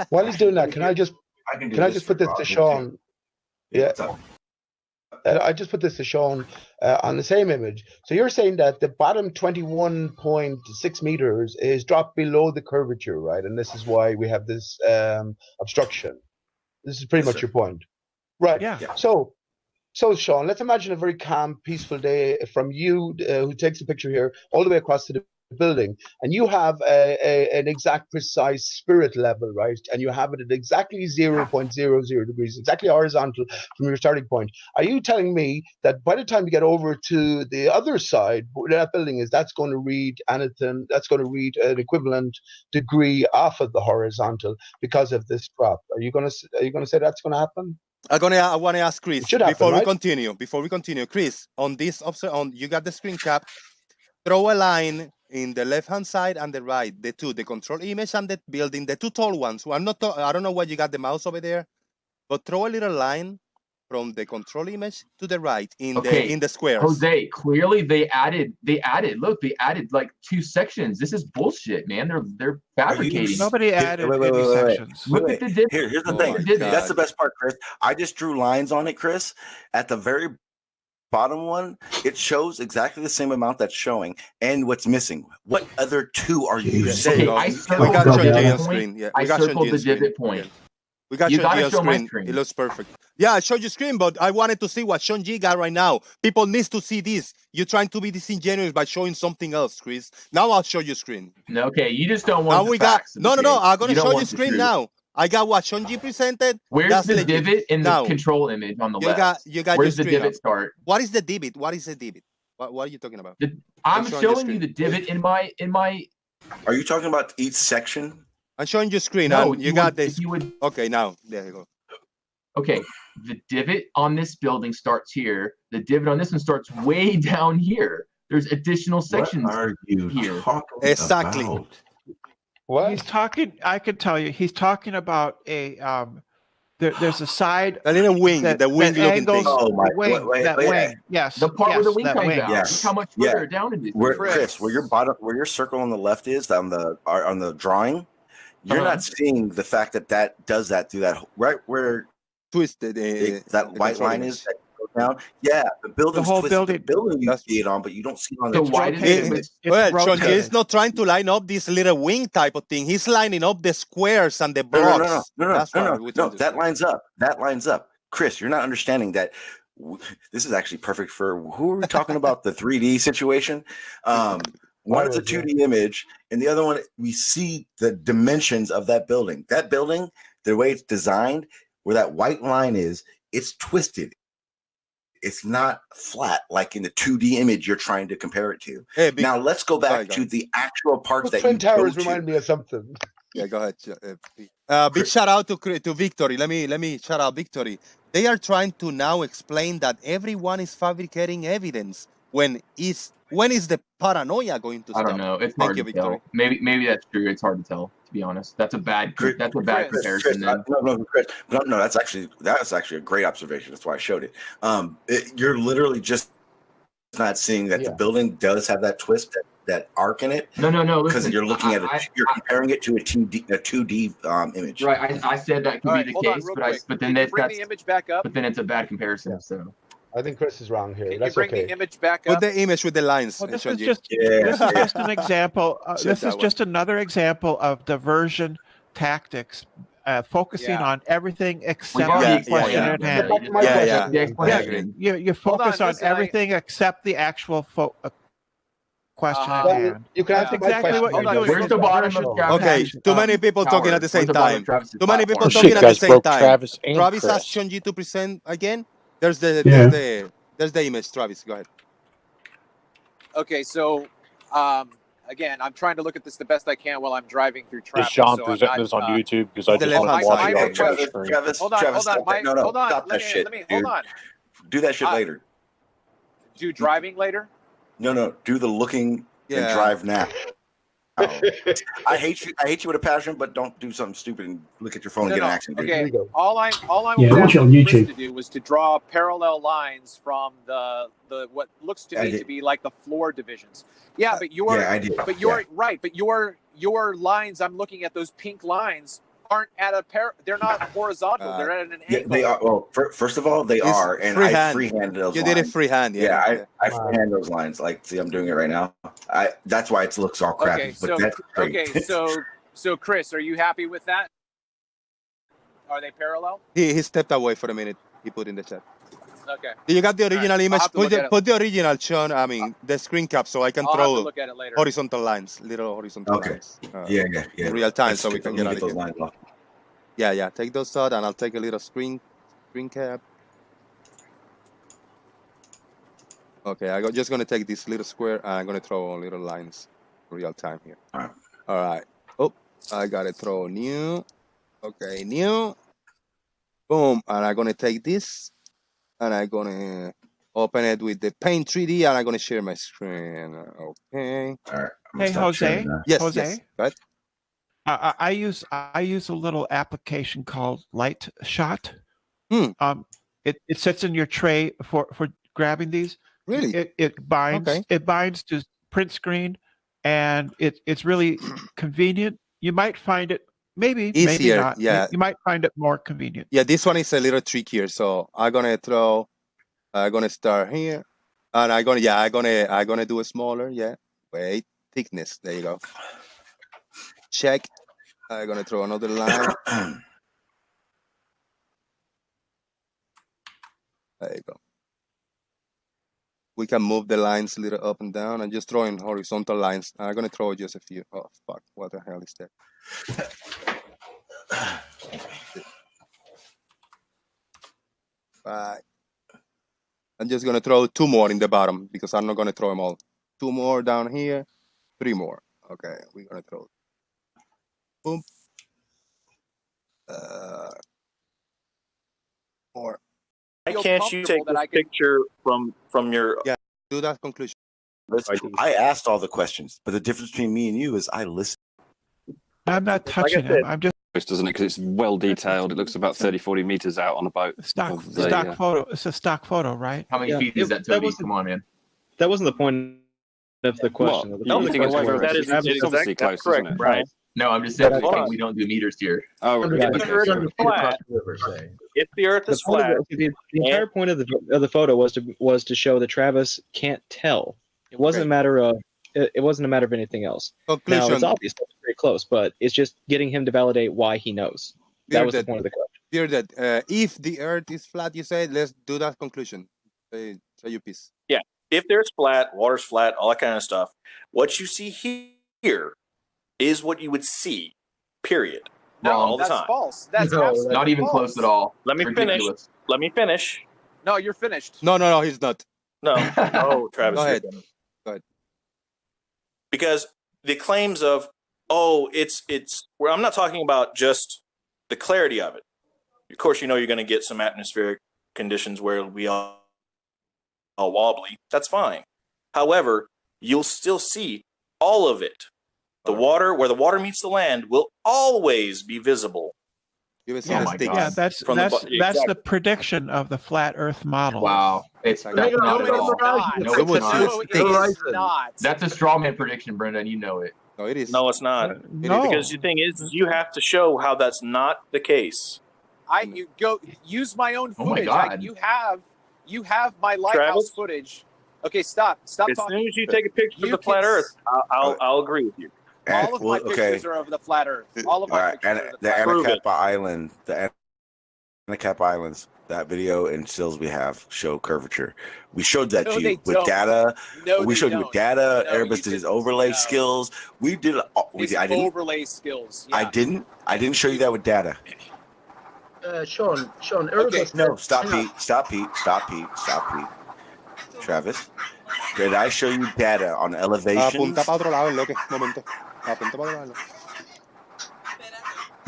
While he's doing that, can I just put this to Sean? Yeah. What's up? I just put this to Sean on the same image. So you're saying that the bottom 21.6 meters is dropped below the curvature, right? And this is why we have this obstruction. This is pretty Yes, much sir. your point, right? Yeah. So Sean, let's imagine a very calm, peaceful day from you, who takes a picture here, all the way across to the building, and you have an exact, precise spirit level, right? And you have it at exactly 0.00 degrees, exactly horizontal from your starting point. Are you telling me that by the time you get over to the other side, where that building is, that's going to read anything? That's going to read an equivalent degree off of the horizontal because of this drop? Are you going to say that's going to happen? I want to ask Chris It should happen, before we right? continue. Chris, on this you got the screen cap. Throw a line in the left-hand side and the right, the control image and the building, the two tall ones. I don't know why you got the mouse over there, but throw a little line from the control image to the right in the squares. Jose, clearly they added like 2 sections. This is bullshit, man. They're fabricating. Nobody added wait, any wait. sections. Look at the divot. Here's the Oh thing. my That's the God. best part, Chris. I just drew lines on it, Chris. At the very bottom one, it shows exactly the same amount that's showing. And what's missing? What other 2 are you There saying? you go. I We circled got the Sean J on divot screen. Yeah, I we got Sean circled J the on screen. divot point. Yeah. We got You Sean G gotta on show my screen. screen. It looks perfect. Yeah, I showed you screen, but I wanted to see what Sean G got right now. People needs to see this. You're trying to be disingenuous by showing something else, Chris. Now I'll show you screen. No, okay, you just don't Now want we the facts. got no. I'm gonna You don't show you want the screen truth. now. I got what Sean G presented. Where's That's the legit. divot in the Now, control image on the you left? got Where's your the screen divot up. start? What is the divot? What is the divot? What are you talking about? I'm showing showing the you the divot in my. Are you talking about each section? I'm showing you screen. No, and you got this. If you would. Okay, now there you go. Okay, the divot on this building starts here. The divot on this one starts way down here. There's additional sections What are you here. talking Exactly. about? What? He's talking. I could tell you. He's talking about a. There's a side. A little wing, that, the wing that looking angles thing. Oh, my- the wing. wait, that wait, wing. Yes. The part where the wing that comes wing. out. Yes. Look how much Yeah. further down it is. Chris, where your circle on the left is on the drawing, you're Uh-huh. not seeing the fact that does that through that right where Twisted. that white control line image. is that goes down. Yeah, the building's whole twisted. building- The building you That's- see it on, but you don't see it on So the why drawing. does it? It's Well, Sean G rotated. is not trying to line up this little wing type of thing. He's lining up the squares and the No, blocks. no, That's what no. we're trying to That say. lines up. That lines up. Chris, you're not understanding that. This is actually perfect for who are we talking about? The 3D situation. One is a 2D image, and the other one we see the dimensions of that building. That building, the way it's designed, where that white line is, it's twisted. It's not flat like in the 2D image you're trying to compare it to. Hey, Now let's go back Sorry, go to ahead. the actual parts Those that Twin you Towers go to. remind me of something. Yeah, go ahead. Big shout out to Victory. Let me shout out Victory. They are trying to now explain that everyone is fabricating evidence. when is the paranoia going to I stop? don't know. It's Thank hard you, to Victory. tell. Maybe that's true. It's hard to tell, to be honest. That's a bad Chris, comparison. Then. Chris, no, that's actually a great observation. That's why I showed it. You're literally just not seeing that the building does have that twist, that arc in it. No. Because Listen, you're looking at it, you're comparing it to a 2D image. Right. I said that could be the case, but then bring the image back up. But then it's a bad comparison. So. I think Chris is wrong here. Can That's you bring okay. the image back Put up? the image with the lines. Well, this Sean is G. just an example. This is one. just another example of diversion tactics, focusing on everything except the question at hand. You focus on everything except the actual question at hand. You can That's exactly what you're doing. Where's the bottom of Okay, too many people talking at the same time. Too many people Shit, talking at the guys same broke time. Travis and Travis Chris. asked Sean G to present again. There's the image, Travis. Go ahead. Okay, so again, I'm trying to look at this the best I can while I'm driving through traffic. Is Sean so presenting this on YouTube? Because I just want to watch it on the screen. Travis, hold on. hold on. Stop that shit. Hold on. Do that shit later. Do driving later? No. Do the looking and drive now. I hate you with a passion, but don't do something stupid and look at your phone and get an accident. Okay. All I watch was it on asking YouTube. Chris to do was to draw parallel lines from the what looks to me to be like the floor divisions. Yeah, but your lines, I'm looking at those pink lines, aren't at a they're not horizontal, they're at an angle. They are. Well, first of all, they are, and I freehand those. You lines. did it freehand, I freehand those lines. Like, see, I'm doing it right now. That's why it looks all crappy. Okay, but that's great. so Chris, are you happy with that? Are they parallel? He stepped away for a minute. He put in the chat. Okay. You got the original image? Put the original, Sean. I mean, the screen cap, so I can I'll have throw to look at it later. horizontal lines, little horizontal lines. Yeah. In real time, so we can get those lines off. Yeah. Take those out, and I'll take a little screen cap. Okay, I'm just gonna take this little square, and I'm gonna throw little lines, real time here. All right. Oh, I gotta throw new. Okay, new. Boom, and I'm gonna take this, and I'm gonna open it with the Paint 3D, and I'm gonna share my screen. Okay. All right. Hey, Jose. Yes. Jose. Yes. Go ahead. I use a little application called Light Shot. It sits in your tray for grabbing these. Really? It binds to print screen, and it's really convenient. You might find it maybe Easier, not. yeah. You might find it more convenient. Yeah, this one is a little trickier. So I'm gonna start here, and I'm gonna do a smaller. Yeah. Wait, thickness. There you go. Check. I'm gonna throw another line. There you go. We can move the lines a little up and down. I'm just throwing horizontal lines. I'm gonna throw just a few. Oh fuck! What the hell is that? Right. I'm just gonna throw 2 more in the bottom because I'm not gonna throw them all. 2 more down here. 3 more. Okay, we're gonna throw. Boom. More. Why can't you take this picture from your? Yeah, do that conclusion. I asked all the questions, but the difference between me and you is I listen. I'm not touching them. I'm just. Doesn't it? Because it's well detailed. It looks about 30, 40 meters out on a boat. Stock photo. It's a stock photo, right? How many feet is that, Toby? Come on, man. That wasn't the point of the question. That is obviously close, isn't it? Right. No, I'm just saying we don't do meters here. Oh, If the Earth is flat, the entire point of the photo was to show that Travis can't tell. It wasn't a matter of anything else. Conclusion. Now it's obvious that's very close, but it's just getting him to validate why he knows. That was the point of the question. Dear that, if the Earth is flat, you say, let's do that conclusion. Say your piece. Yeah. If there's flat, water's flat, all that kind of stuff, what you see here is what you would see, period. No, all the that's time. false. That's not even close at all. Let me finish. Let me finish. No, you're finished. No, he's not. No. Oh, Travis. Go ahead. Go ahead. Because the claims of, it's where I'm not talking about just the clarity of it. Of course, you're going to get some atmospheric conditions where we all wobbly. That's fine. However, you'll still see all of it. The water, where the water meets the land, will always be visible. Yeah, that's the prediction of the flat Earth model. Wow, it's not at all. No, it's not. That's a straw man prediction, Brendan. You know it. No, it is. No, it's not. No. Because the thing is, you have to show how that's not the case. You go use my own Oh my footage. God. You have my lighthouse Travis? footage. Okay, stop As talking. soon as you take a picture of You the flat can Earth, I'll agree with you. All of my pictures are of the flat Earth. All of my pictures are of the the flat Earth. Anacapa Island, the Anacapa Islands, that video and stills we have show curvature. We showed that No, to they you with don't. data. No, We they showed you with don't. data. No, Airbus did his overlay skills. We did. His I didn't. overlay skills. Yeah. I didn't show you that with data. Sean, Okay. Airbus. No, stop, Pete. Travis, did I show you data on elevations? Apunta para otro lado, Loque. Momento. Apunta para otro lado.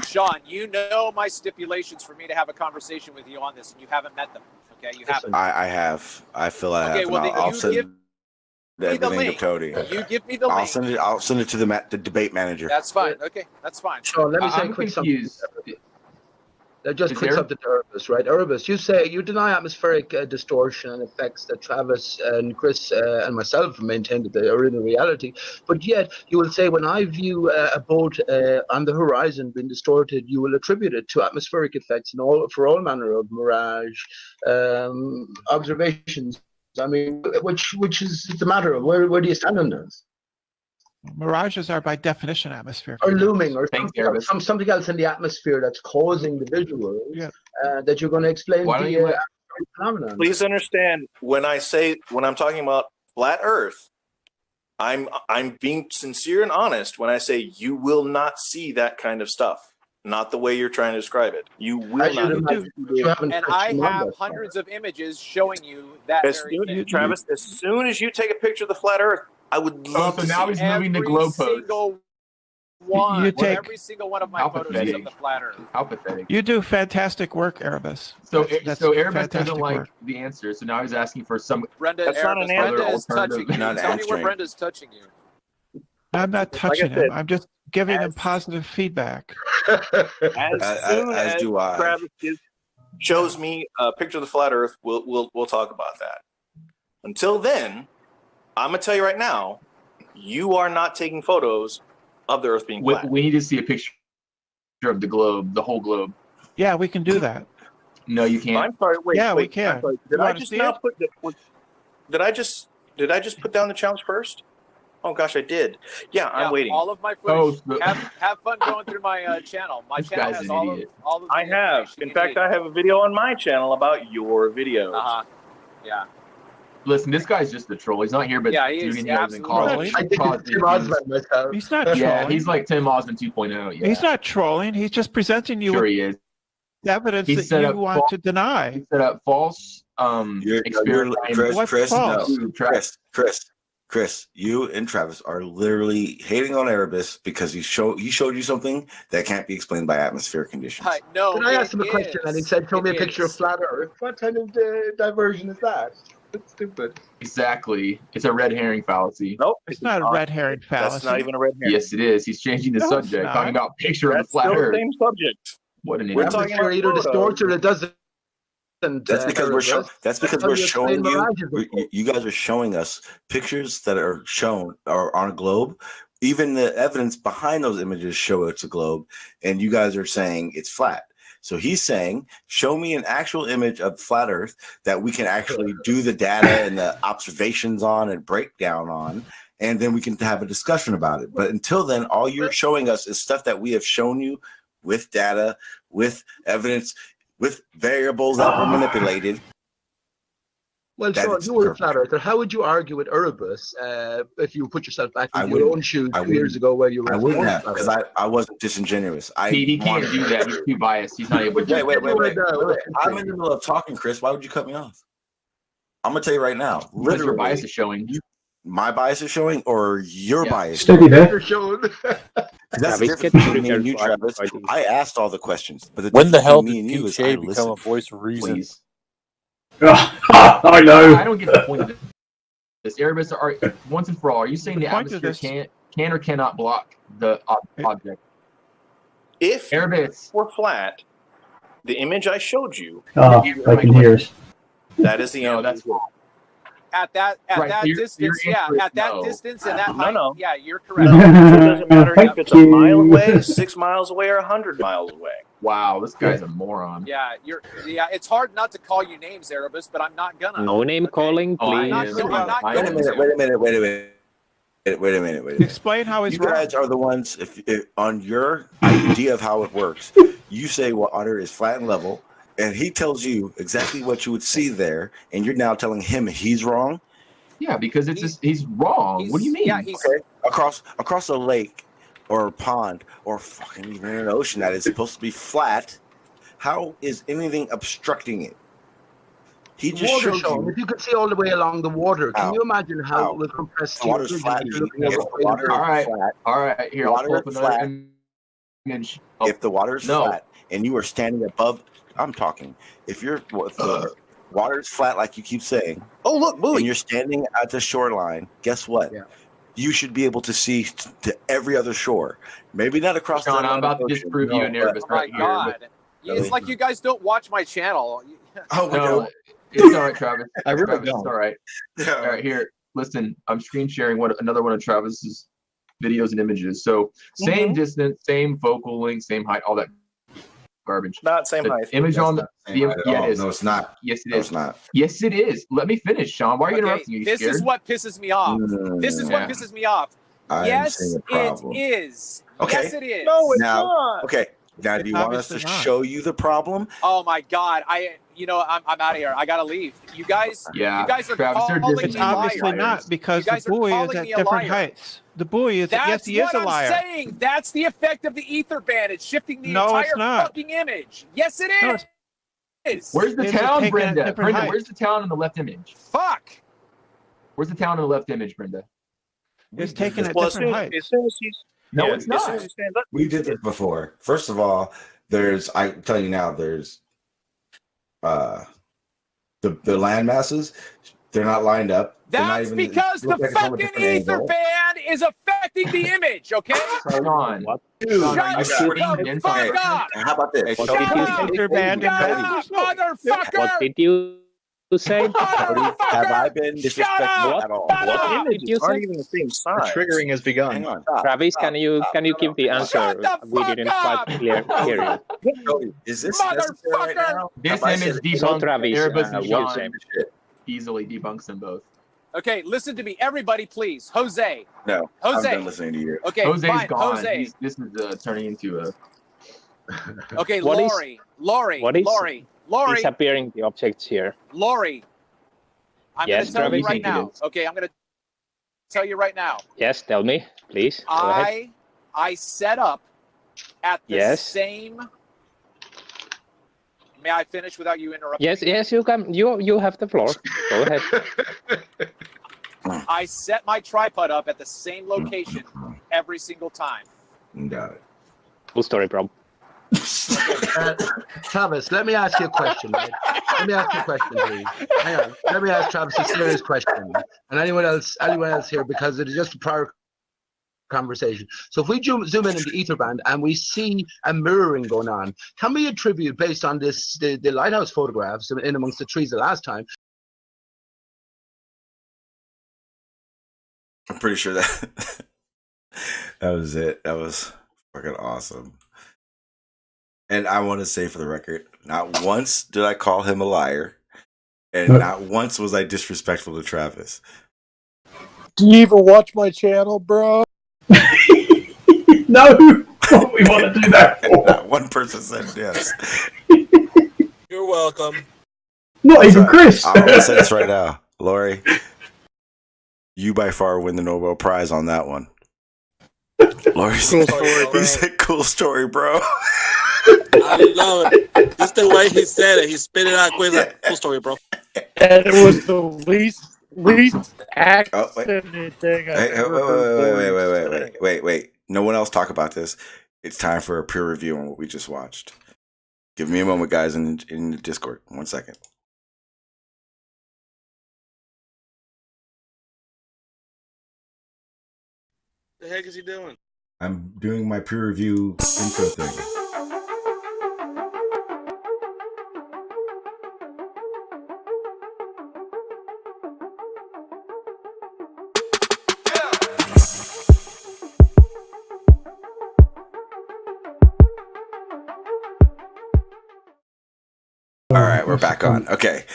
Sean, you know my stipulations for me to have a conversation with you on this, and you haven't met them. Okay, you haven't. I have. I feel I have. Okay, And well, then I'll you send give me the everything link. to Cody. You give me the link. I'll send it to the debate manager. That's fine. Okay, that's fine. Sean, let me say I'm quick confused. something. Just Is quick there- something to Erebus, right? Erebus, you deny atmospheric distortion and effects that Travis and Chris and myself maintain that they are in reality, but yet you will say when I view a boat on the horizon being distorted, you will attribute it to atmospheric effects and for all manner of mirage observations. I mean, which is the matter of where do you stand on this? Mirages are by definition atmospheric. Or looming, or Thanks, something else in the atmosphere that's causing the visuals that you're going to explain Why don't the you phenomenon. Please understand when I'm talking about flat Earth, I'm being sincere and honest when I say you will not see that kind of stuff. Not the way you're trying to describe it. You will not. And I have hundreds of images showing you that very thing. Travis, as soon as you take a picture of the flat Earth, I would love to now see he's moving the globe post. Every single one of my photos is of the flat Earth. How pathetic. You do fantastic work, Erebus. So That's Erebus fantastic doesn't like work. the answer, so now he's asking for some. Brenda, That's not an answer. Brenda is touching you. Not Tell me where answering. Brenda's touching you. I'm not touching said, him. I'm just giving him positive feedback. As do I. Travis shows me a picture of the flat Earth, we'll talk about that. Until then, I'm gonna tell you right now, you are not taking photos of the Earth being flat. We need to see a picture of the globe, the whole globe. Yeah, we can do that. No, you can't. I'm sorry. Wait. Yeah, we wait, can. I'm sorry. You Did I wanna just see now it? put? Did I just put down the challenge first? Oh gosh, I did. Yeah, I'm waiting. All of my footage. Have fun going through my channel. My channel guy's has an all of idiot. the I have. information In you fact, need. I have a video on my channel about your videos. Yeah. Listen, this guy's just a troll. He's not here, but Yeah, he is. doing Yeah, videos and absolutely. causing. I think it's Tim Osmond myself. He's not trolling. Yeah, he's like Tim Osmond 2.0. Yeah, He's not trolling. He's just presenting you sure with he is. evidence He that set you up want to deny. He set up false experiment. Chris, you and Travis are literally hating on Erebus because he showed you something that can't be explained by atmospheric conditions. No, But I asked him a question and he said, "Show me a picture of flat Earth." What kind of diversion is that? That's stupid. Exactly. It's a red herring fallacy. Nope. It's not a red herring fallacy. That's not even a red herring. Yes, it is. He's changing the No, it's subject, not. talking about picture of the That's flat still Earth. the same subject. What an We're idiot. talking about either distorts or it doesn't. That's because we're showing you. You guys are showing us pictures that are shown or on a globe. Even the evidence behind those images show it's a globe, and you guys are saying it's flat. So he's saying, show me an actual image of flat Earth that we can actually do the data and the observations on and breakdown on, and then we can have a discussion about it. But until then, all you're showing us is stuff that we have shown you with data, with evidence, with variables that were manipulated. Well, Sean, you were a flat earther. How would you argue with Erebus if you put yourself back in your own shoes 2 years ago where you were? I wouldn't have, because I wasn't disingenuous. He can't do that. He's too biased. He's not able to. Wait. I'm in the middle of talking, Chris. Why would you cut me off? I'm gonna tell you right now. Literally, your bias is showing. My bias is showing, or your bias? Steady there. That's the difference between me and you, Travis. I asked all the questions, but When the hell me and did you is PJ I become listened. a voice of reason? I know. I don't get the point of it. Erebus, are once and for all, are you saying the atmosphere can or cannot block the object? If Erebus were flat, the image I showed you. I can hear us. That is the answer. No, that's wrong. At that distance, your answer is at that no. distance and that No, height, no. yeah, you're correct. No, it doesn't matter if it's a mile away, 6 miles away, or 100 miles away. Wow, this guy's a moron. Yeah, it's hard not to call you names, Erebus, but I'm not gonna. No name calling, please. Wait a minute. Explain how it's You guys are the ones, if on your idea of how it works, you say water is flat and level, and he tells you exactly what you would see there, and you're now telling him he's wrong? Yeah, because he's wrong. What do you mean? Yeah, okay. Across a lake or a pond or fucking even an ocean that is supposed to be flat, how is anything obstructing it? He just showed you. If you could see all the way along the water, can you imagine how it will compress the water's flat? All right. Here, I'll pull up another image. If the water's flat and you are standing above, I'm talking. If the water's flat, like you keep saying, oh look, buoy, and you're standing at the shoreline, guess what? Yeah. You should be able to see to every other shore. Maybe not across. Sean, I'm about to disprove you and Erebus right here. God. It's like you guys don't watch my channel. Oh no, it's all right, Travis. I really Travis, don't. It's all right. Yeah. All right, here. Listen, I'm screen sharing another one of Travis's videos and images. So same distance, same focal length, same height, all that garbage. Not same height. Image on the it is. No, it's not. Yes, it is. No, it's not. Yes, it is. Let me finish, Sean. Why are you interrupting me? This is what pisses me off. This is what pisses me off. Yes, it is. Okay. Yes, it is. No, it's not. Okay. Now, do you want us to show you the problem? Oh my God! I'm out of here. I gotta leave. You guys. Yeah. You guys are Travis, calling me It's obviously liars. not because the buoy is at different heights. The buoy is yes, he is a liar. That's what I'm saying. That's the effect of the ether band. It's shifting the No, it's entire not. fucking image. Yes, it is. Where's the It's town, taken at Brenda? different heights. Where's the town in the left image? Fuck. Where's the town in the left image, Brenda? It's taken at different heights. No, it's not. We did this before. First of all, I tell you now, there's the land masses. They're not lined up. That's because the fucking ether band is affecting the image, okay? Sean, Shut the fuck up! How about this? Shut up, motherfucker! What did you say? Have I been disrespectful at all? What image you Aren't say? even the same The size. triggering has begun. Hang on. Travis, can you give the answer? Shut the We didn't fuck quite hear you. Is this necessary right now? this Have I image said- So debunks Travis, Erebus and what's Sean. it? Easily debunks them both. Okay, listen to me, everybody, please. Jose. No, Jose. I'm done listening to you. Okay, Jose's fine. gone. Jose. This is turning into a. Okay, What is- Lori. what is- Lori. Disappearing the objects here. Lori. I'm Yes, going to tell you Travis. right now. Okay, I'm going to tell you right now. Yes, tell me, please. Go ahead. I set up at the same. May I finish without you interrupting? Yes, you can. You have the floor. Go ahead. I set my tripod up at the same location every single time. Got it. Full story, bro. Travis, let me ask you a question. Right? Let me ask you a question, please. Hang on. Let me ask Travis a serious question, and anyone else here, because it is just a prior conversation. So if we zoom in the ether band and we see a mirroring going on, can we attribute, based on this, the lighthouse photographs in amongst the trees the last time? I'm pretty sure that that was it. That was fucking awesome. And I want to say for the record, not once did I call him a liar, and not once was I disrespectful to Travis. Do you even watch my channel, bro? No, what we want to do that for? Not one person said yes. You're welcome. Not even Chris. I'm gonna say this right now, Lori. You by far win the Nobel Prize on that one. Lori said, he said, "Cool story, bro." I love it. Just the way he said it. He spit it out quick. Like, cool story, bro. And it was the least accident thing I ever Wait. No one else talk about this. It's time for a peer review on what we just watched. Give me a moment, guys, in the Discord. 1 second. The heck is he doing? I'm doing my peer review intro thing. All right, we're back on. Okay.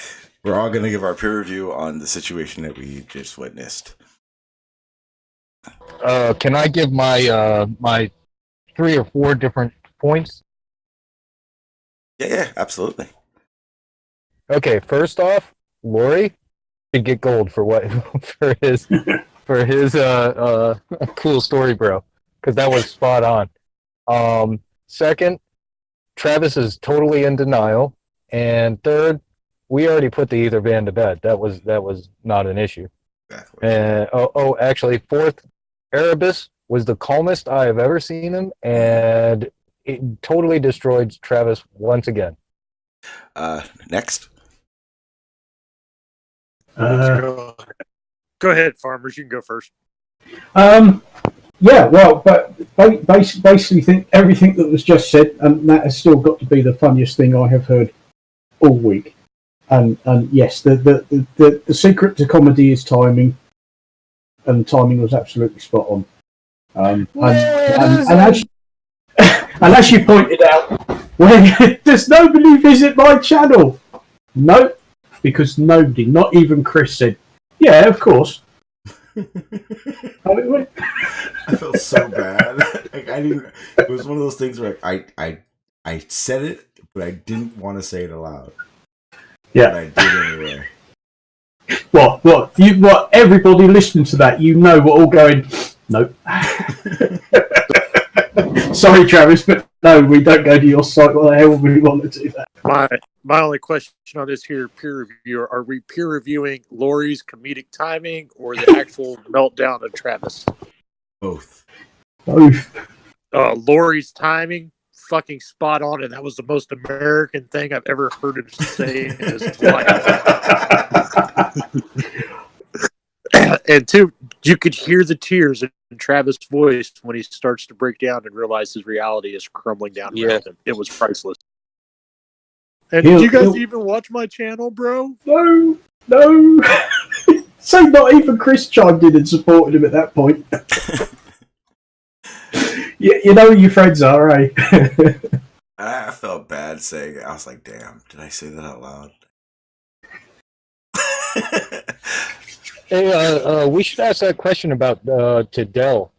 We're all going to give our peer review on the situation that we just witnessed. Can I give my my 3 or 4 different points? Yeah, absolutely. Okay, first off, Lori should get gold for what for his cool story, bro, because that was spot on. Second, Travis is totally in denial, and third, we already put the either van to bed. That was not an issue. Exactly. And actually, fourth, Erebus was the calmest I have ever seen him, and it totally destroyed Travis once again. Next. Go ahead, Farmers. You can go first. Yeah, well, but basically, think everything that was just said, and that has still got to be the funniest thing I have heard all week. And yes, the secret to comedy is timing, and timing was absolutely spot on. And as you pointed out, does nobody visit my channel? No, because nobody, not even Chris, said, "Yeah, of course." I felt so bad. Like, I didn't. It was one of those things where I said it, but I didn't want to say it aloud. Yeah, but I did anyway. What? Everybody listening to that, we're all going, nope. Sorry, Travis, but no, we don't go to your site. Why the hell would we want to do that? My only question on this here peer review: are we peer reviewing Lori's comedic timing or the actual meltdown of Travis? Both. Lori's timing, fucking spot on, and that was the most American thing I've ever heard him say in his life. And two, you could hear the tears in Travis' voice when he starts to break down and realize his reality is crumbling down around him. It was priceless. And did you guys even watch my channel, bro? No. So not even Chris chimed in and supported him at that point. You know who your friends are, eh? I felt bad saying it. I was like, damn, did I say that out loud? Hey, we should ask that question about to Dell.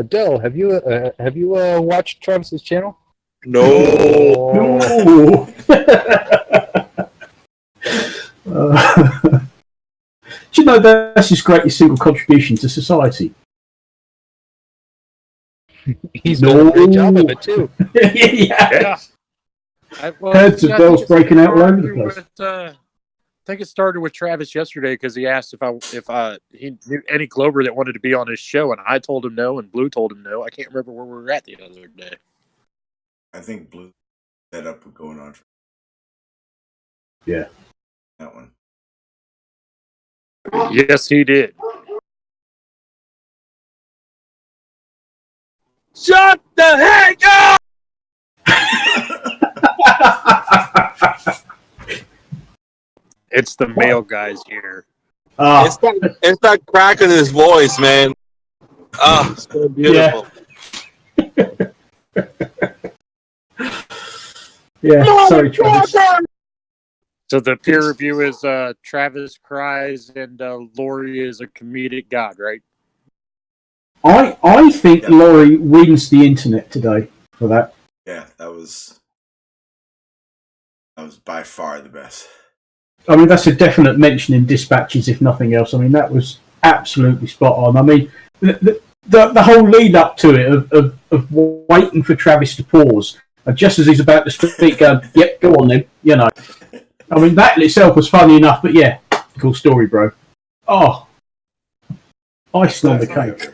Dell, have you watched Travis's channel? No. Do you know that's his greatest single contribution to society? He's doing a great job of it too. Yeah. Heads of Dell's breaking out all over the place. I think it started with Travis yesterday because he asked if he knew any Glober that wanted to be on his show, and I told him no, and Blue told him no. I can't remember where we were at the other day. I think Blue set up going on. Yeah. That one. Yes, he did. Shut the heck up! It's the male guys here. It's that crack in his voice, man. Oh, it's so beautiful. Yeah, sorry, Travis. So the peer review is Travis cries and Lori is a comedic god, right? I think Lori wins the internet today for that. Yeah, that was by far the best. I mean, that's a definite mention in dispatches, if nothing else. I mean, that was absolutely spot on. I mean, the whole lead up to it of waiting for Travis to pause, and just as he's about to speak, going, "Yep, go on then." You know, I mean, that in itself was funny enough. But yeah, cool story, bro. Oh, icing on the cake.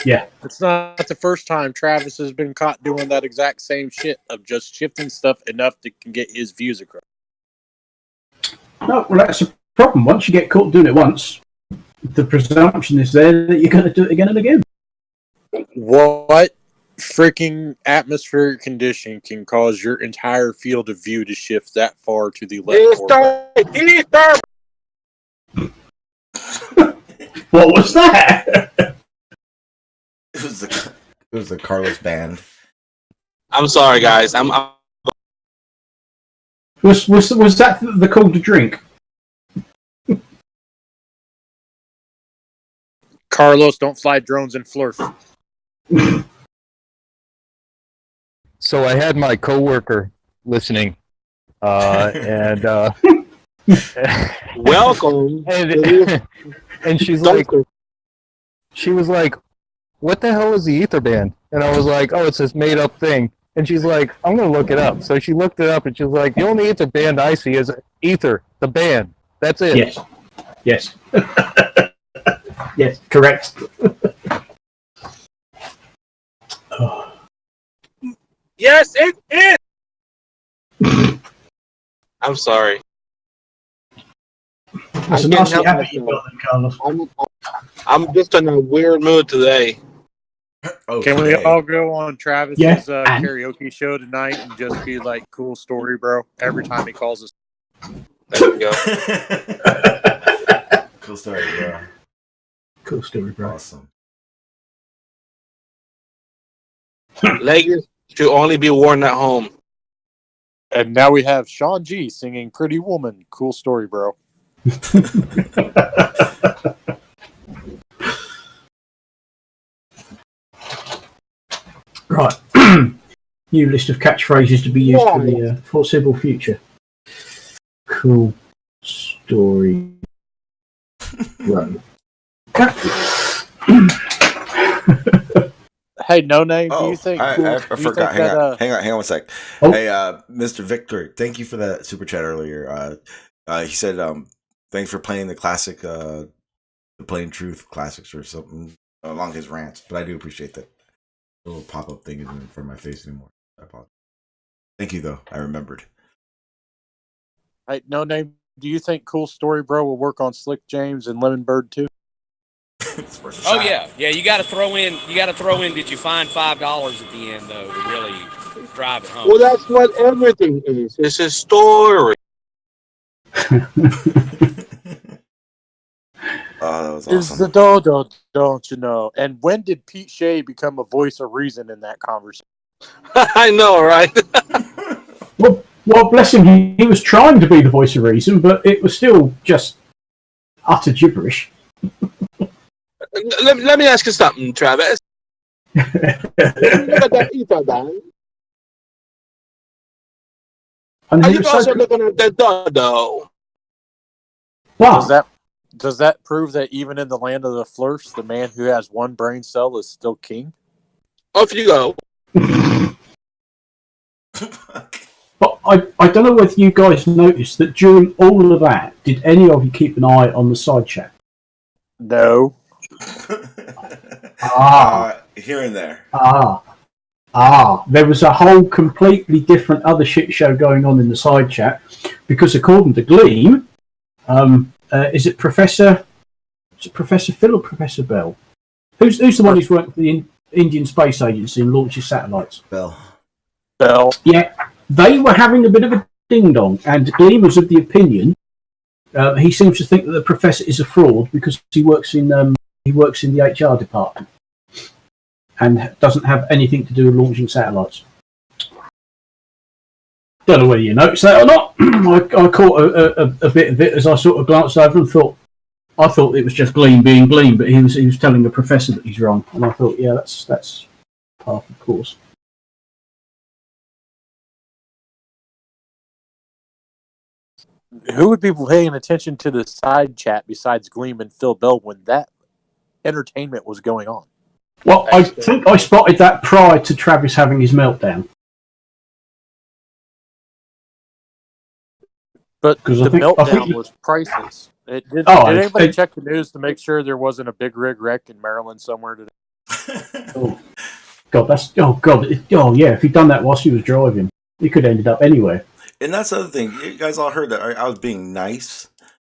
Yeah, it's not the first time Travis has been caught doing that exact same shit of just shifting stuff enough to get his views across. No, well, that's a problem. Once you get caught doing it once, the presumption is there that you're going to do it again and again. What freaking atmospheric condition can cause your entire field of view to shift that far to the left or right? What was that? It was the Carlos band. I'm sorry, guys. Was that the call to drink? Carlos, don't fly drones in Florf. So I had my coworker listening, and welcome. And she was like, "What the hell is the ether band?" And I was like, "Oh, it's this made up thing." And she's like, "I'm gonna look it up." So she looked it up, and she was like, "The only ether band I see is ether, the band. That's it." Yes. Yes, correct. Yes, it is. I'm sorry. That's a nasty habit you've got then, Carlos. I'm just in a weird mood today. Can we all go on Travis's Yeah. karaoke show tonight and just be like, "Cool story, bro"? Every time he calls us. There we go. Cool story, bro. Cool story, bro. Awesome. Leggings should only be worn at home. And now we have Sean G singing "Pretty Woman." Cool story, bro. Right. New list of catchphrases to be used for the foreseeable future. Cool story, bro. Hey, No Name, do you think... I forgot. Hang on 1 sec. Oh. Hey, Mr. Victor, thank you for that super chat earlier. He said, thanks for playing the classic, the Plain Truth classics or something along his rants. But I do appreciate that. The little pop-up thing isn't in front of my face anymore. I apologize. Thank you, though. I remembered. Hey, No Name, do you think Cool Story Bro will work on Slick James and Lemon Bird too? Oh yeah. You got to throw in. Did you find $5 at the end though to really drive it home? Well, that's what everything is. It's a story. Oh, that was Is awesome. the dodo, don't you know? And when did Pete Shea become a voice of reason in that conversation? I know, right? Well, bless him. He was trying to be the voice of reason, but it was still just utter gibberish. Let me ask you something, Travis. Look at that ether band. And Are he you was also looking at the dodo? Does that prove that even in the land of the Flirts, the man who has one brain cell is still king? Off you go. But I don't know whether you guys noticed that during all of that, did any of you keep an eye on the side chat? No. Here and there. There was a whole completely different other shit show going on in the side chat because according to Gleam, is it Professor Phil or Professor Bell? Who's the one who's working for the Indian Space Agency and launches satellites? Bell. Yeah, they were having a bit of a ding dong, and Gleam was of the opinion he seems to think that the professor is a fraud because he works in the HR department and doesn't have anything to do with launching satellites. Don't know whether you noticed that or not. I caught a bit of it as I sort of glanced over and thought it was just Gleam being Gleam, but he was telling the professor that he's wrong, and I thought, yeah, that's par for the course. Who would be paying attention to the side chat besides Gleam and Phil Bell when that entertainment was going on? Well, I think I spotted that prior to Travis having his meltdown. But the meltdown was priceless. Did anybody check the news to make sure there wasn't a big rig wreck in Maryland somewhere today? Yeah, if he'd done that whilst he was driving, he could have ended up anywhere. And that's the other thing. You guys all heard that I was being nice.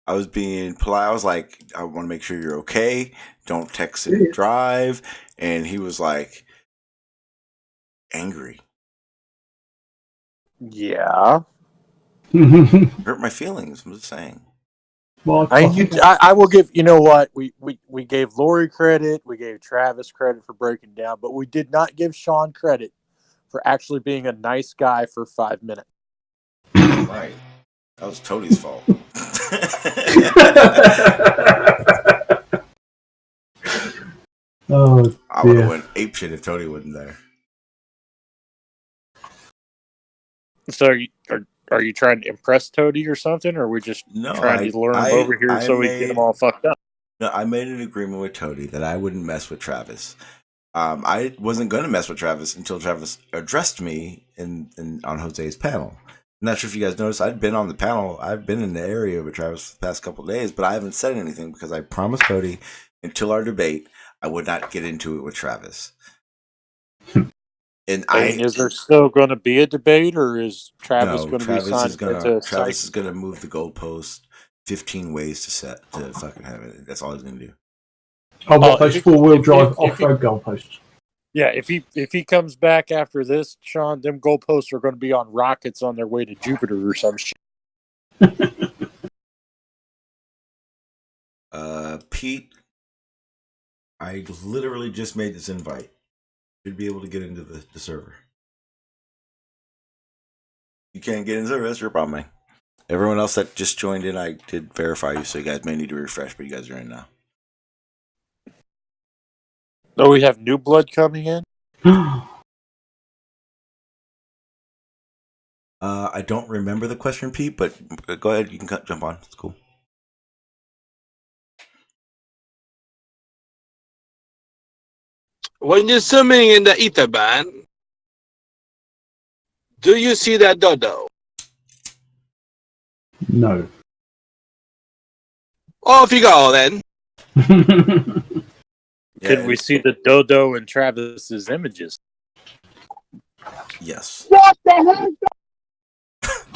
I was being polite. I was like, I want to make sure you're okay. Don't text and drive. And he was like, angry. Yeah. Hurt my feelings. I'm just saying. Well, I will give, you know what, we gave Lori credit, we gave Travis credit for breaking down, but we did not give Sean credit for actually being a nice guy for 5 minutes. Right. That was Toadie's fault. Oh, I would have went apeshit if Toadie wasn't there. So are you trying to impress Toadie or something, or are we just trying to lure him over here so we get him all fucked up? No, I made an agreement with Toadie that I wouldn't mess with Travis. I wasn't going to mess with Travis until Travis addressed me on Jose's panel. I'm not sure if you guys noticed, I'd been on the panel. I've been in the area with Travis for the past couple of days, but I haven't said anything because I promised Toadie until our debate, I would not get into it with Travis. And is there still going to be a debate, or is Travis going to be signed Travis is going to move the goalpost 15 ways to fucking have it. That's all he's going to do. Oh, what, those 4-wheel drive off-road goalposts? Yeah, if he comes back after this, Sean, them goalposts are going to be on rockets on their way to Jupiter or some shit. Pete, I literally just made this invite. Should be able to get into the server. You can't get into the server, that's your problem, man. Everyone else that just joined in, I did verify you, so you guys may need to refresh, but you guys are in now. Oh, we have new blood coming in? I don't remember the question, Pete, but go ahead, you can jump on. It's cool. When you're swimming in the ether band, do you see that dodo? No. Off you go then. Could we see the dodo in Travis's images? Yes. What the hell?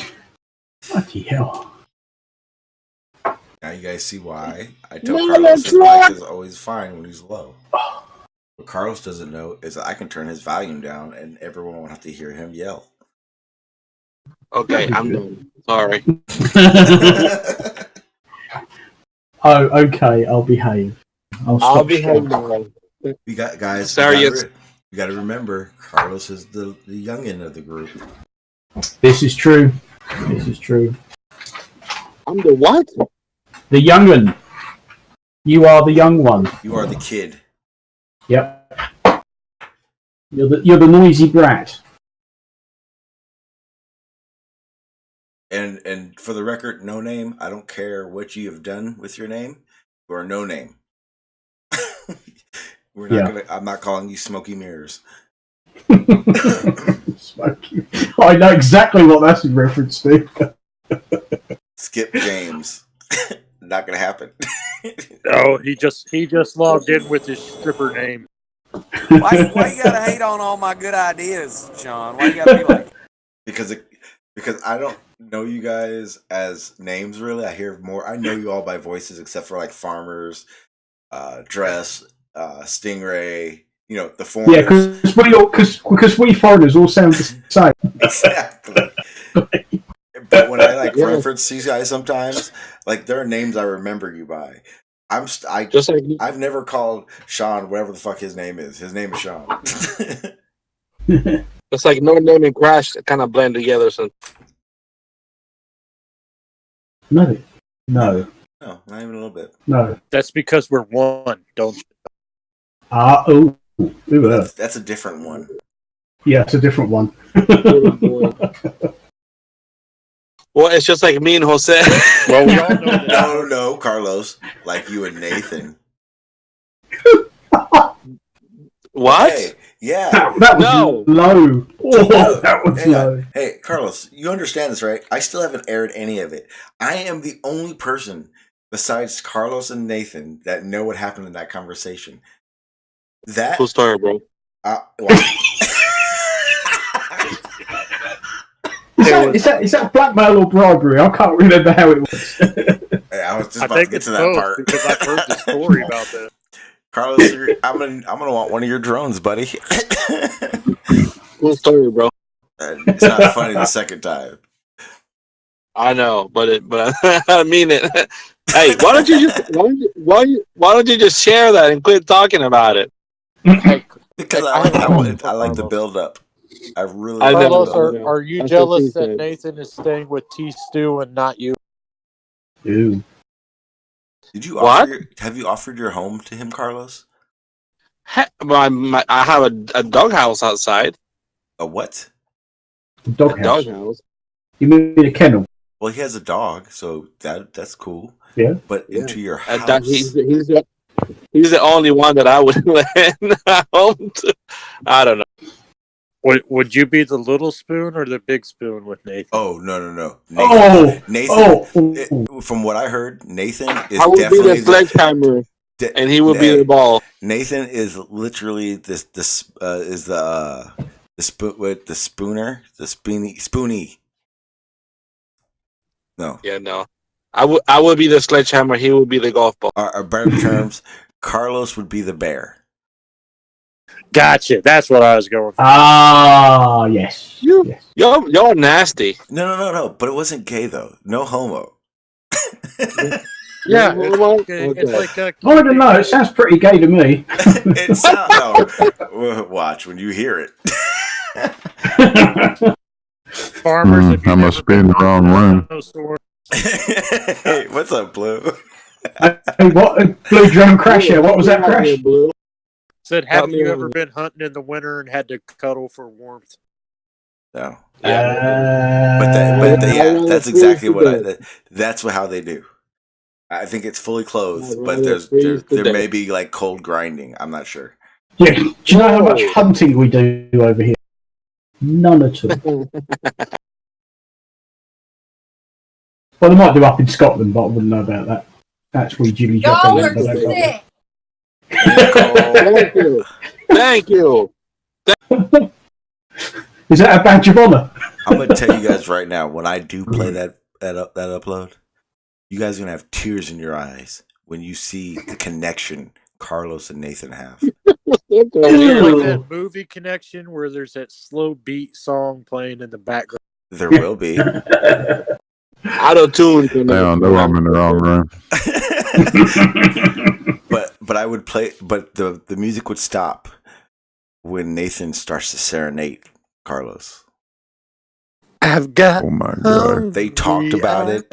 Bloody hell. Now you guys see why I tell Carlos his mic is always fine when he's low. What Carlos doesn't know is that I can turn his volume down and everyone won't have to hear him yell. Okay, I'm done. Sorry. Oh, okay, I'll behave. I'll behave now. We got guys. Serious. You got to remember, Carlos is the youngin of the group. This is true. This is true. I'm the what? The youngin. You are the young one. You are the kid. Yep. You're the noisy brat. And for the record, no name. I don't care what you have done with your name. You are no name. We're not gonna. I'm not calling you Smoky Mirrors. Smoky. I know exactly what that's in reference to. Skip James. Not gonna happen. Oh, he just logged in with his stripper name. Why you gotta hate on all my good ideas, Sean? Why you gotta be like? Because I don't know you guys as names really. I hear more. I know you all by voices, except for like Farmers, Dress, Stingray. You know the foreigners. Yeah, because we foreigners all sound the same. Exactly. But when I reference these guys sometimes, like there are names I remember you by. I've never called Sean whatever the fuck his name is. His name is Sean. It's like no name and Crash kind of blend together. So No, not even a little bit. No, that's because we're one. Don't. That's a different one. Yeah, it's a different one. Well, it's just like me and Jose. Well, we all know that. No, Carlos, like you and Nathan. What? Hey, yeah. That was low. Oh, that was low. Hey, Carlos, you understand this, right? I still haven't aired any of it. I am the only person besides Carlos and Nathan that know what happened in that conversation. That cool story, bro. Is that blackmail or bribery? I can't remember how it was. I was just about to get to that part because I've heard the story about that. Carlos, I'm gonna want one of your drones, buddy. Cool story, bro. It's not funny the second time. I know, but I mean it. Hey, why don't you just share that and quit talking about it? Because I like the build up. I really like Carlos, the build up. are you jealous that Nathan is staying with T Stew and not you? Ew. Did you have you offered your home to him, Carlos? I have a doghouse outside. A what? Doghouse. You mean a kennel? Well, he has a dog, so that's cool. Yeah. But into your house. He's the only one that I would let home to. I don't know. Would you be the little spoon or the big spoon with Nathan? Oh no. Nathan, from what I heard, Nathan is I would definitely be the sledgehammer, and he would be the ball. Nathan is literally the spooner, the spoony. No. Yeah, no. I would be the sledgehammer. He would be the golf ball. Our better terms, Carlos would be the bear. Gotcha. That's what I was going for. Ah, yes. You're nasty. No. But it wasn't gay though. No homo. Yeah, it's like I don't know. It sounds pretty gay to me. It sounds. No. Watch when you hear it. Farmers. I must be in the wrong room. Hey, what's up, Blue? Hey, what? Blue Drum Crasher. What was that crash? Blue. Said, have you ever been hunting in the winter and had to cuddle for warmth? No. Yeah. That's exactly what that's how they do. I think it's fully clothed, but there may be like cold grinding. I'm not sure. Yeah. Do you know how much hunting we do over here? None at all. Well, they might do up in Scotland, but I wouldn't know about that. That's where Jimmy Y'all are sick. Thank you. Is that a badge of honor? I'm gonna tell you guys right now. When I do play that upload, you guys are gonna have tears in your eyes when you see the connection Carlos and Nathan have. Like that movie connection where there's that slow beat song playing in the background. There will be. Auto tune. They don't know I'm in the wrong room. But I would play. But the music would stop when Nathan starts to serenade Carlos. I've got. Oh my god! They talked about it.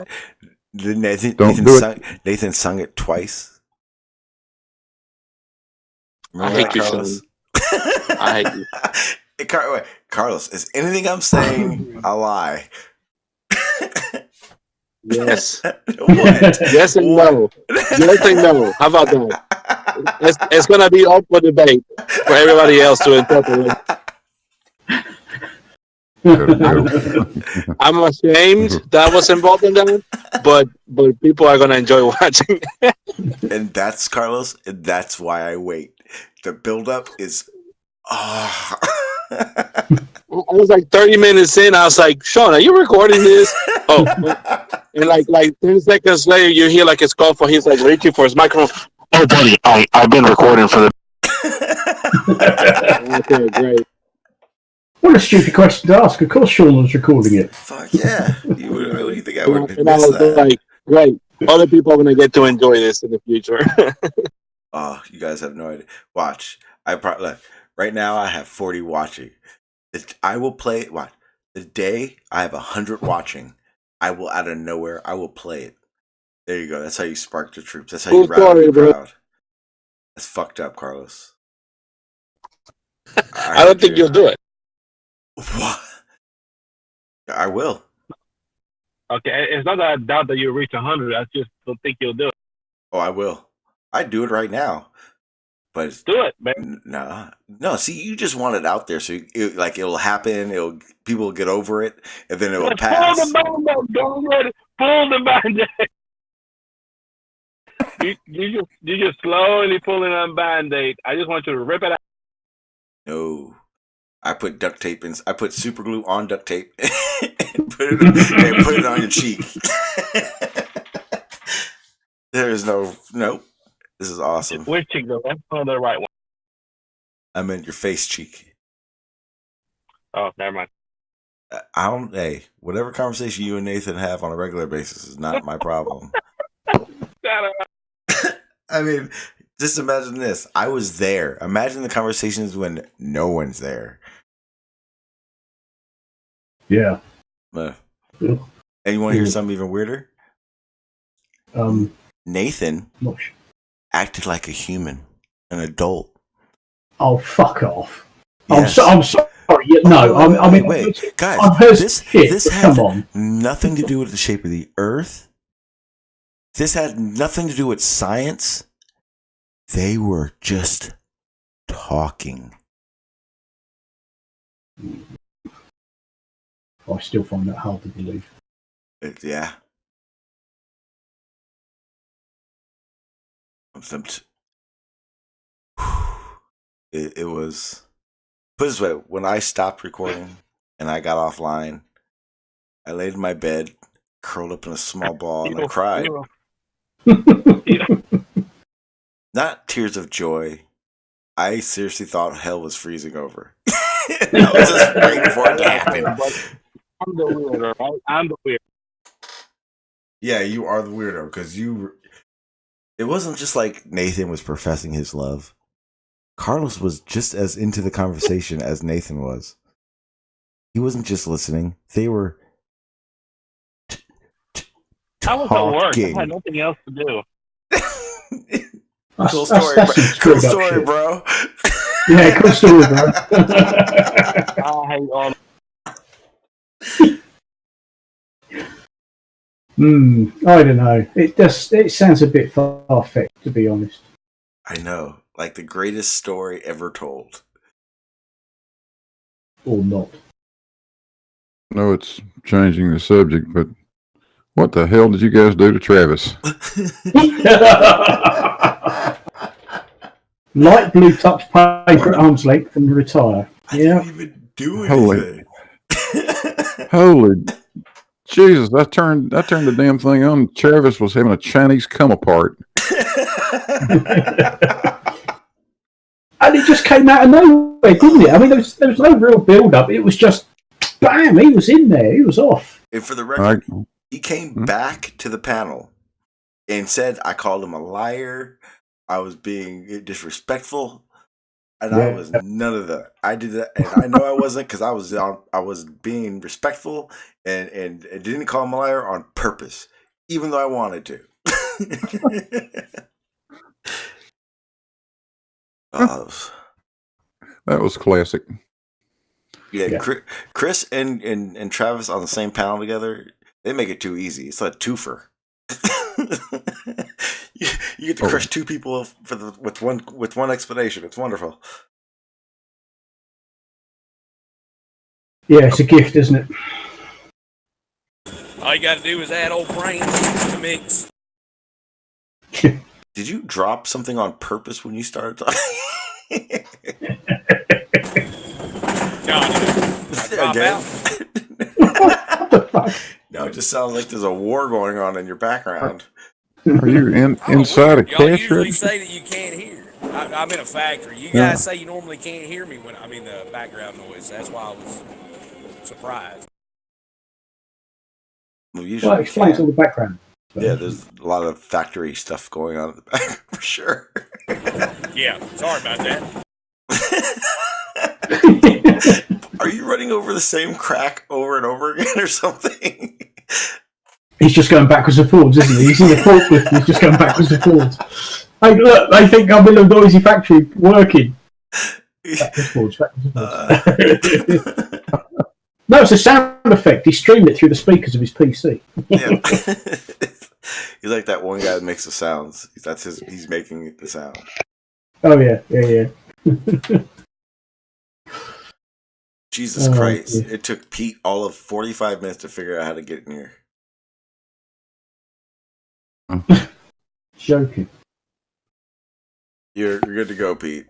Nathan sung it twice. Remember I hate you, Carlos? I hate you. Hey, Carlos, is anything I'm saying a lie? Yes. Yes and no. Yes and no. How about that? It's going to be up for debate for everybody else to interpret. I'm ashamed that I was involved in that, but people are going to enjoy watching. And that's Carlos, and that's why I wait. The build-up is... I was like 30 minutes in. I was like, Sean, are you recording this? Oh, and like 10 seconds later, you hear like his call for. He's like reaching for his microphone. Oh, buddy, I've been recording for the. Okay, great. What a stupid question to ask. Of course, Sean was recording it. Fuck yeah! What do you think I would and I was that? Like, great. Other people are gonna get to enjoy this in the future. Oh, you guys have no idea. Watch. Right now I have 40 watching. I will play. Watch. The day I have 100 watching, I will out of nowhere. I will play it. There you go. That's how you spark the troops. That's how you rally the crowd. That's fucked up, Carlos. I don't think you'll do it. What? I will. Okay, it's not that I doubt that you'll reach 100. I just don't think you'll do it. Oh, I will. I'd do it right now. But do it, man. No. See, you just want it out there, so it'll happen. People will get over it, and then it will pass. Pull the Band-Aid. You just slowly pulling on Band-Aid. I just want you to rip it out. No, I put duct tape in. I put super glue on duct tape and put it on your cheek. There is no. Nope. This is awesome. Which cheek, the left one or the right one? I meant your face cheek. Oh, never mind. I don't. Hey, whatever conversation you and Nathan have on a regular basis is not my problem. I mean, just imagine this. I was there. Imagine the conversations when no one's there. Yeah. And you want to hear something even weirder? Nathan acted like a human, an adult. Oh, fuck off! Yes. I'm sorry. No, I mean, wait, guys. I've heard This come had on. nothing to do with the shape of the Earth. This had nothing to do with science. They were just talking. I still find that hard to believe. Yeah. It was. Put it this way: when I stopped recording and I got offline, I laid in my bed, curled up in a small ball, and I cried. Not tears of joy. I seriously thought hell was freezing over. I was just waiting for it to happen. I'm the weirdo, right? I'm the weirdo. Yeah, you are the weirdo because it wasn't just like Nathan was professing his love. Carlos was just as into the conversation as Nathan was. He wasn't just listening. They were I was at work. I had nothing else to do. Cool story, bro. Cool story, bro. Yeah, cool story, bro. I hate all. I don't know. It sounds a bit far-fetched, to be honest. I know, like the greatest story ever told, or not. No, it's changing the subject, but what the hell did you guys do to Travis? Light blue touch paper at arm's length and retire. Yeah. Didn't even do anything. Holy Jesus! I turned the damn thing on. Travis was having a Chinese come apart. And it just came out of nowhere, didn't it? I mean, there was no real build-up. It was just, bam, he was in there. He was off. And for the record, he came back to the panel and said, I called him a liar. I was being disrespectful. And I was none of that. I did that, and I know I wasn't because I was being respectful and didn't call him a liar on purpose, even though I wanted to. That was classic. Yeah. Chris and Travis on the same panel together, they make it too easy. It's a twofer. You get to crush two people with one explanation. It's wonderful. Yeah, it's a gift, isn't it? All you got to do is add old brains to the mix. Did you drop something on purpose when you started talking? Again? No, it just sounds like there's a war going on in your background. Are you inside a cash Y'all usually register? say that you can't hear. I'm in a factory. You guys say you normally can't hear me when I'm in the background noise. That's why I was surprised. Well, It explains all the background. Yeah, there's a lot of factory stuff going on in the back for sure. Yeah, sorry about that. Are you running over the same crack over and over again or something? He's just going backwards and forwards, isn't he? He's in the forklift. He's just going backwards and forwards. Hey, look! They think I'm in a noisy factory working. Backwards and forwards. No, it's a sound effect. He streamed it through the speakers of his PC. Yeah. He's like that one guy that makes the sounds. He's making the sound. Oh yeah. Jesus Christ! Yeah. It took Pete all of 45 minutes to figure out how to get in here. Joking. You're good to go, Pete.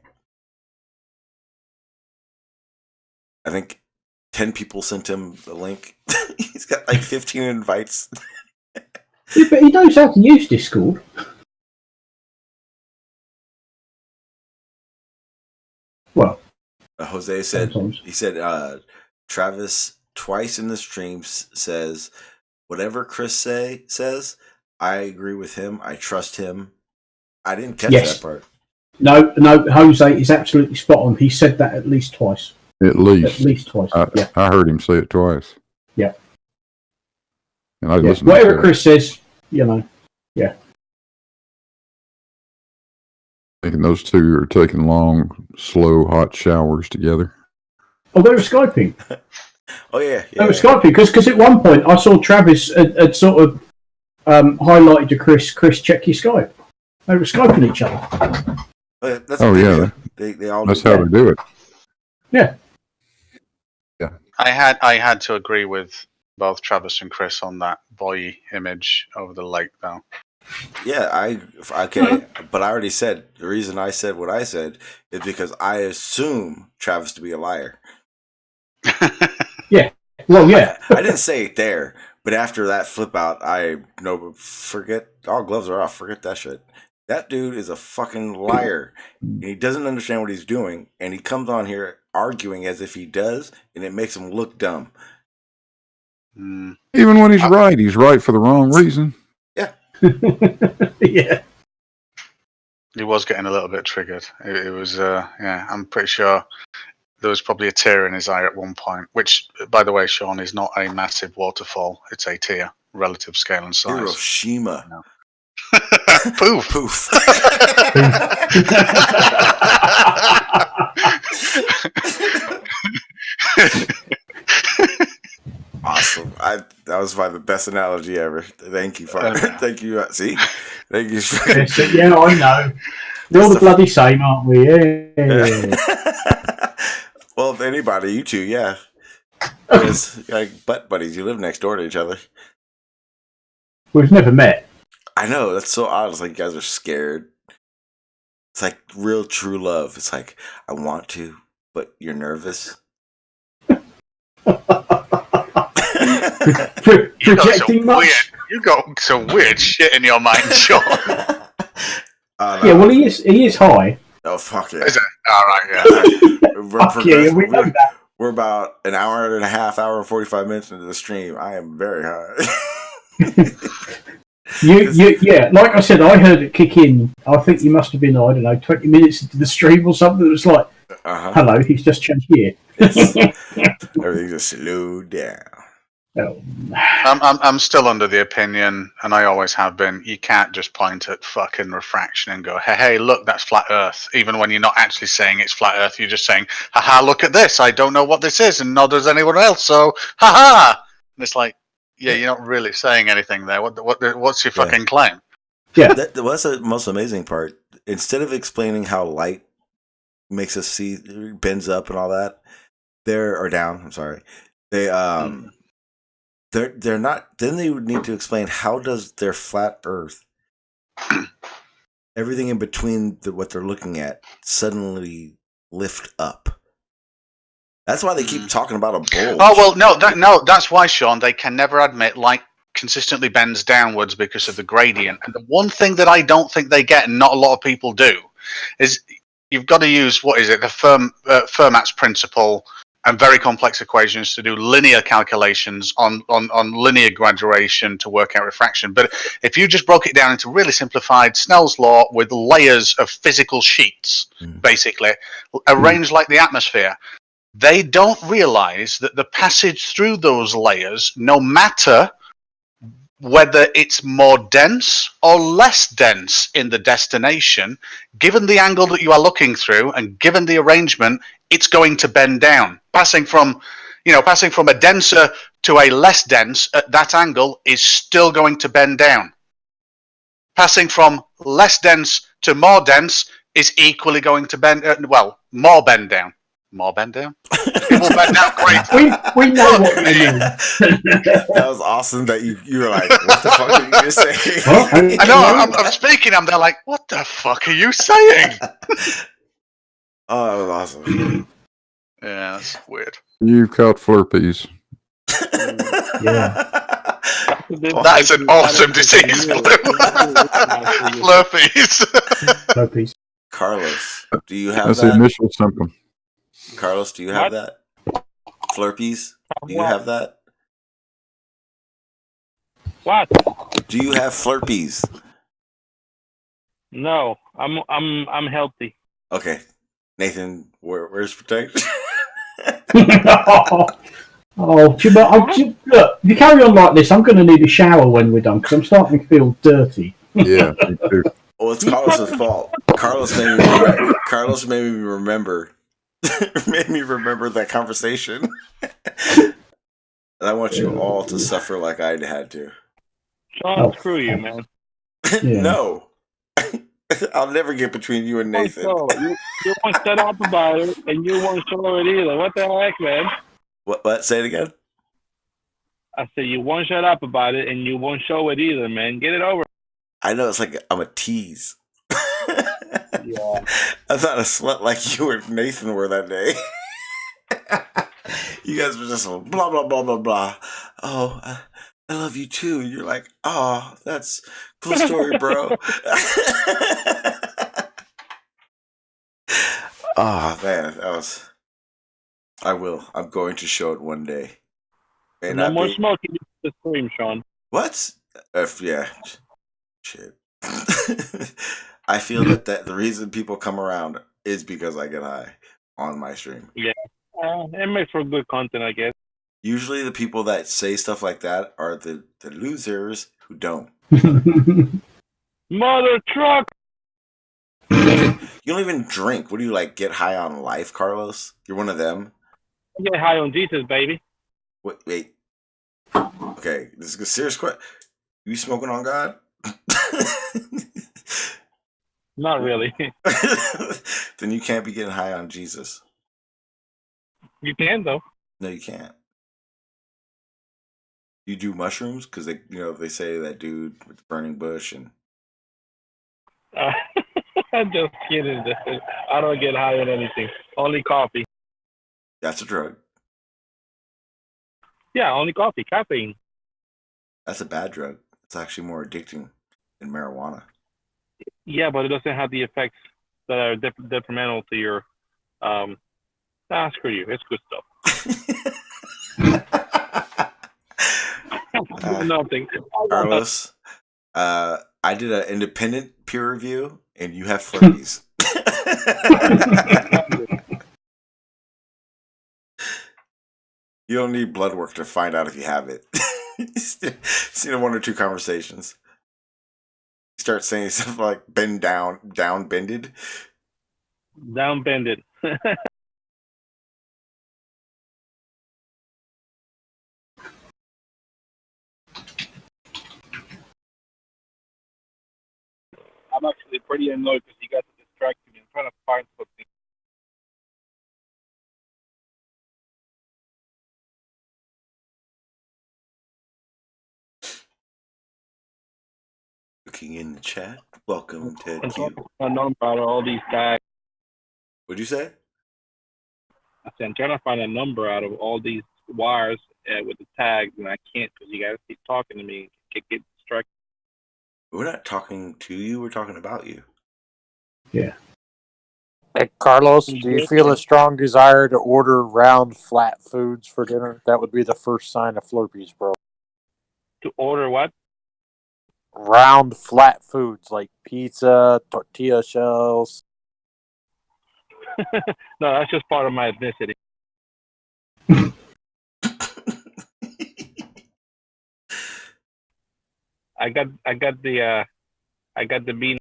I think 10 people sent him the link. He's got like 15 invites. Yeah, but he knows how to use Discord. Well, Jose said sometimes. he said Travis twice in the stream says whatever Chris says. I agree with him. I trust him. I didn't catch that part. No, Jose is absolutely spot on. He said that at least twice. At least twice. I heard him say it twice. Yeah. And I listened. Whatever Chris says, yeah. Thinking those two are taking long, slow, hot showers together. Oh, they were Skyping. Oh, yeah. They were Skyping because at one point I saw Travis had sort of highlighted to Chris, check your Skype. They were Skyping each other. That's they all. That's how they do it. Yeah. Yeah. I had to agree with both Travis and Chris on that buoy image over the lake, though. Yeah, but I already said the reason I said what I said is because I assume Travis to be a liar. Yeah. Well, yeah. I didn't say it there, but after that flip out, forget all gloves are off. Forget that shit. That dude is a fucking liar. And he doesn't understand what he's doing, and he comes on here arguing as if he does, and it makes him look dumb. Even when he's right for the wrong reason. Yeah. Yeah. He was getting a little bit triggered. It was, I'm pretty sure there was probably a tear in his eye at one point, which, by the way, Sean, is not a massive waterfall. It's a tear, relative scale and size. Hiroshima. No. Poof. Poof. Awesome. That was probably the best analogy ever. Thank you, Father. Thank you. See? Thank you. Yeah, I know. We're all the bloody same, aren't we? Yeah. Well, if anybody, you two, yeah. Because like butt buddies, you live next door to each other. We've never met. I know, that's so odd. It's like you guys are scared. It's like real true love. It's like, I want to, but you're nervous. Projecting much? You got some weird shit in your mind, Sean. No. Yeah, well, he is high. Oh, fuck yeah. Is it? All right, yeah. We know that. We're about an hour and a half, hour and 45 minutes into the stream. I am very high. Yeah, like I said, I heard it kick in. I think you must have been, I don't know, 20 minutes into the stream or something. It was like, hello, he's just changed gear. Everything just slowed down. Oh. I'm still under the opinion, and I always have been, you can't just point at fucking refraction and go, hey, look, that's flat Earth. Even when you're not actually saying it's flat Earth, you're just saying, haha, look at this. I don't know what this is, and nor does anyone else, so haha. And it's like, yeah, you're not really saying anything there. What's your fucking claim? Yeah. That's the most amazing part. Instead of explaining how light makes us see, bends up and all that, or down, I'm sorry. They're not. Then they would need to explain how does their flat Earth, everything in between what they're looking at, suddenly lift up. That's why they keep talking about a bulge. Oh well, no, that's why, Sean. They can never admit light consistently bends downwards because of the gradient. And the one thing that I don't think they get, and not a lot of people do, is you've got to use the Fermat's principle and very complex equations to do linear calculations on linear graduation to work out refraction. But if you just broke it down into really simplified Snell's law with layers of physical sheets, basically, arranged like the atmosphere, they don't realize that the passage through those layers, no matter whether it's more dense or less dense in the destination, given the angle that you are looking through and given the arrangement, it's going to bend down. Passing from a denser to a less dense at that angle is still going to bend down. Passing from less dense to more dense is equally going to bend, more bend down. More bend down? It will bend down great. We know what you mean. That was awesome that you were like, what the fuck are you just saying? I know, I'm speaking, I'm there like, what the fuck are you saying? Oh, that was awesome. Yeah, that's weird. You've caught flurpies. Yeah. That is an awesome disease, Flurpies. Flurpies. Carlos, do you have That's that? the initial symptom. Carlos, do you have that? Flurpies? Do you have that? What? Do you have Flurpies? No, I'm healthy. Okay, Nathan, where's protection? Look, if you carry on like this, I'm going to need a shower when we're done because I'm starting to feel dirty. Yeah, me too. Well, it's Carlos's fault. Carlos made me remember. Made me remember that conversation. And I want you all to suffer like I had to. Sean, screw you, man. No. I'll never get between you and Nathan. You won't shut up about it, and you won't show it either. What the heck, man? What? Say it again? I said you won't shut up about it, and you won't show it either, man. Get it over. I know, it's like I'm a tease. Yeah. I'm not a slut like you and Nathan were that day. You guys were just blah, blah, blah, blah, blah. Oh, I love you too. And you're like, oh, that's cool story, bro. Oh, man, that was... I'm going to show it one day. No more smoking in the stream, Sean. What? Yeah. Shit. I feel that the reason people come around is because I get high on my stream. Yeah. It makes for good content, I guess. Usually the people that say stuff like that are the losers who don't. Mother truck! You don't even drink. What do you, like, get high on life, Carlos? You're one of them? I get high on Jesus, baby. Wait. Okay, this is a serious question. You smoking on God? Not really. Then you can't be getting high on Jesus. You can, though. No, you can't. You do mushrooms? Because they say that dude with the burning bush and... I'm just kidding. I don't get high on anything. Only coffee. That's a drug. Yeah, only coffee. Caffeine. That's a bad drug. It's actually more addicting than marijuana. Yeah, but it doesn't have the effects that are detrimental to your... screw you. It's good stuff. Nothing. Carlos, I did an independent peer review, and you have Flurpies. You don't need blood work to find out if you have it. Seen one or two conversations. You start saying stuff like bend down bended. Down bended. I'm actually pretty annoyed because you guys are distracting me. I'm trying to find something. Looking in the chat. Welcome, Ted Q. I know about all these tags. What'd you say? I said, I'm trying to find a number out of all these wires with the tags, and I can't because you guys keep talking to me. Get distracted. We're not talking to you. We're talking about you. Yeah. Hey, Carlos, do you feel a strong desire to order round, flat foods for dinner? That would be the first sign of Flurpies, bro. To order what? Round, flat foods like pizza, tortilla shells. No, that's just part of my ethnicity. I got the bean.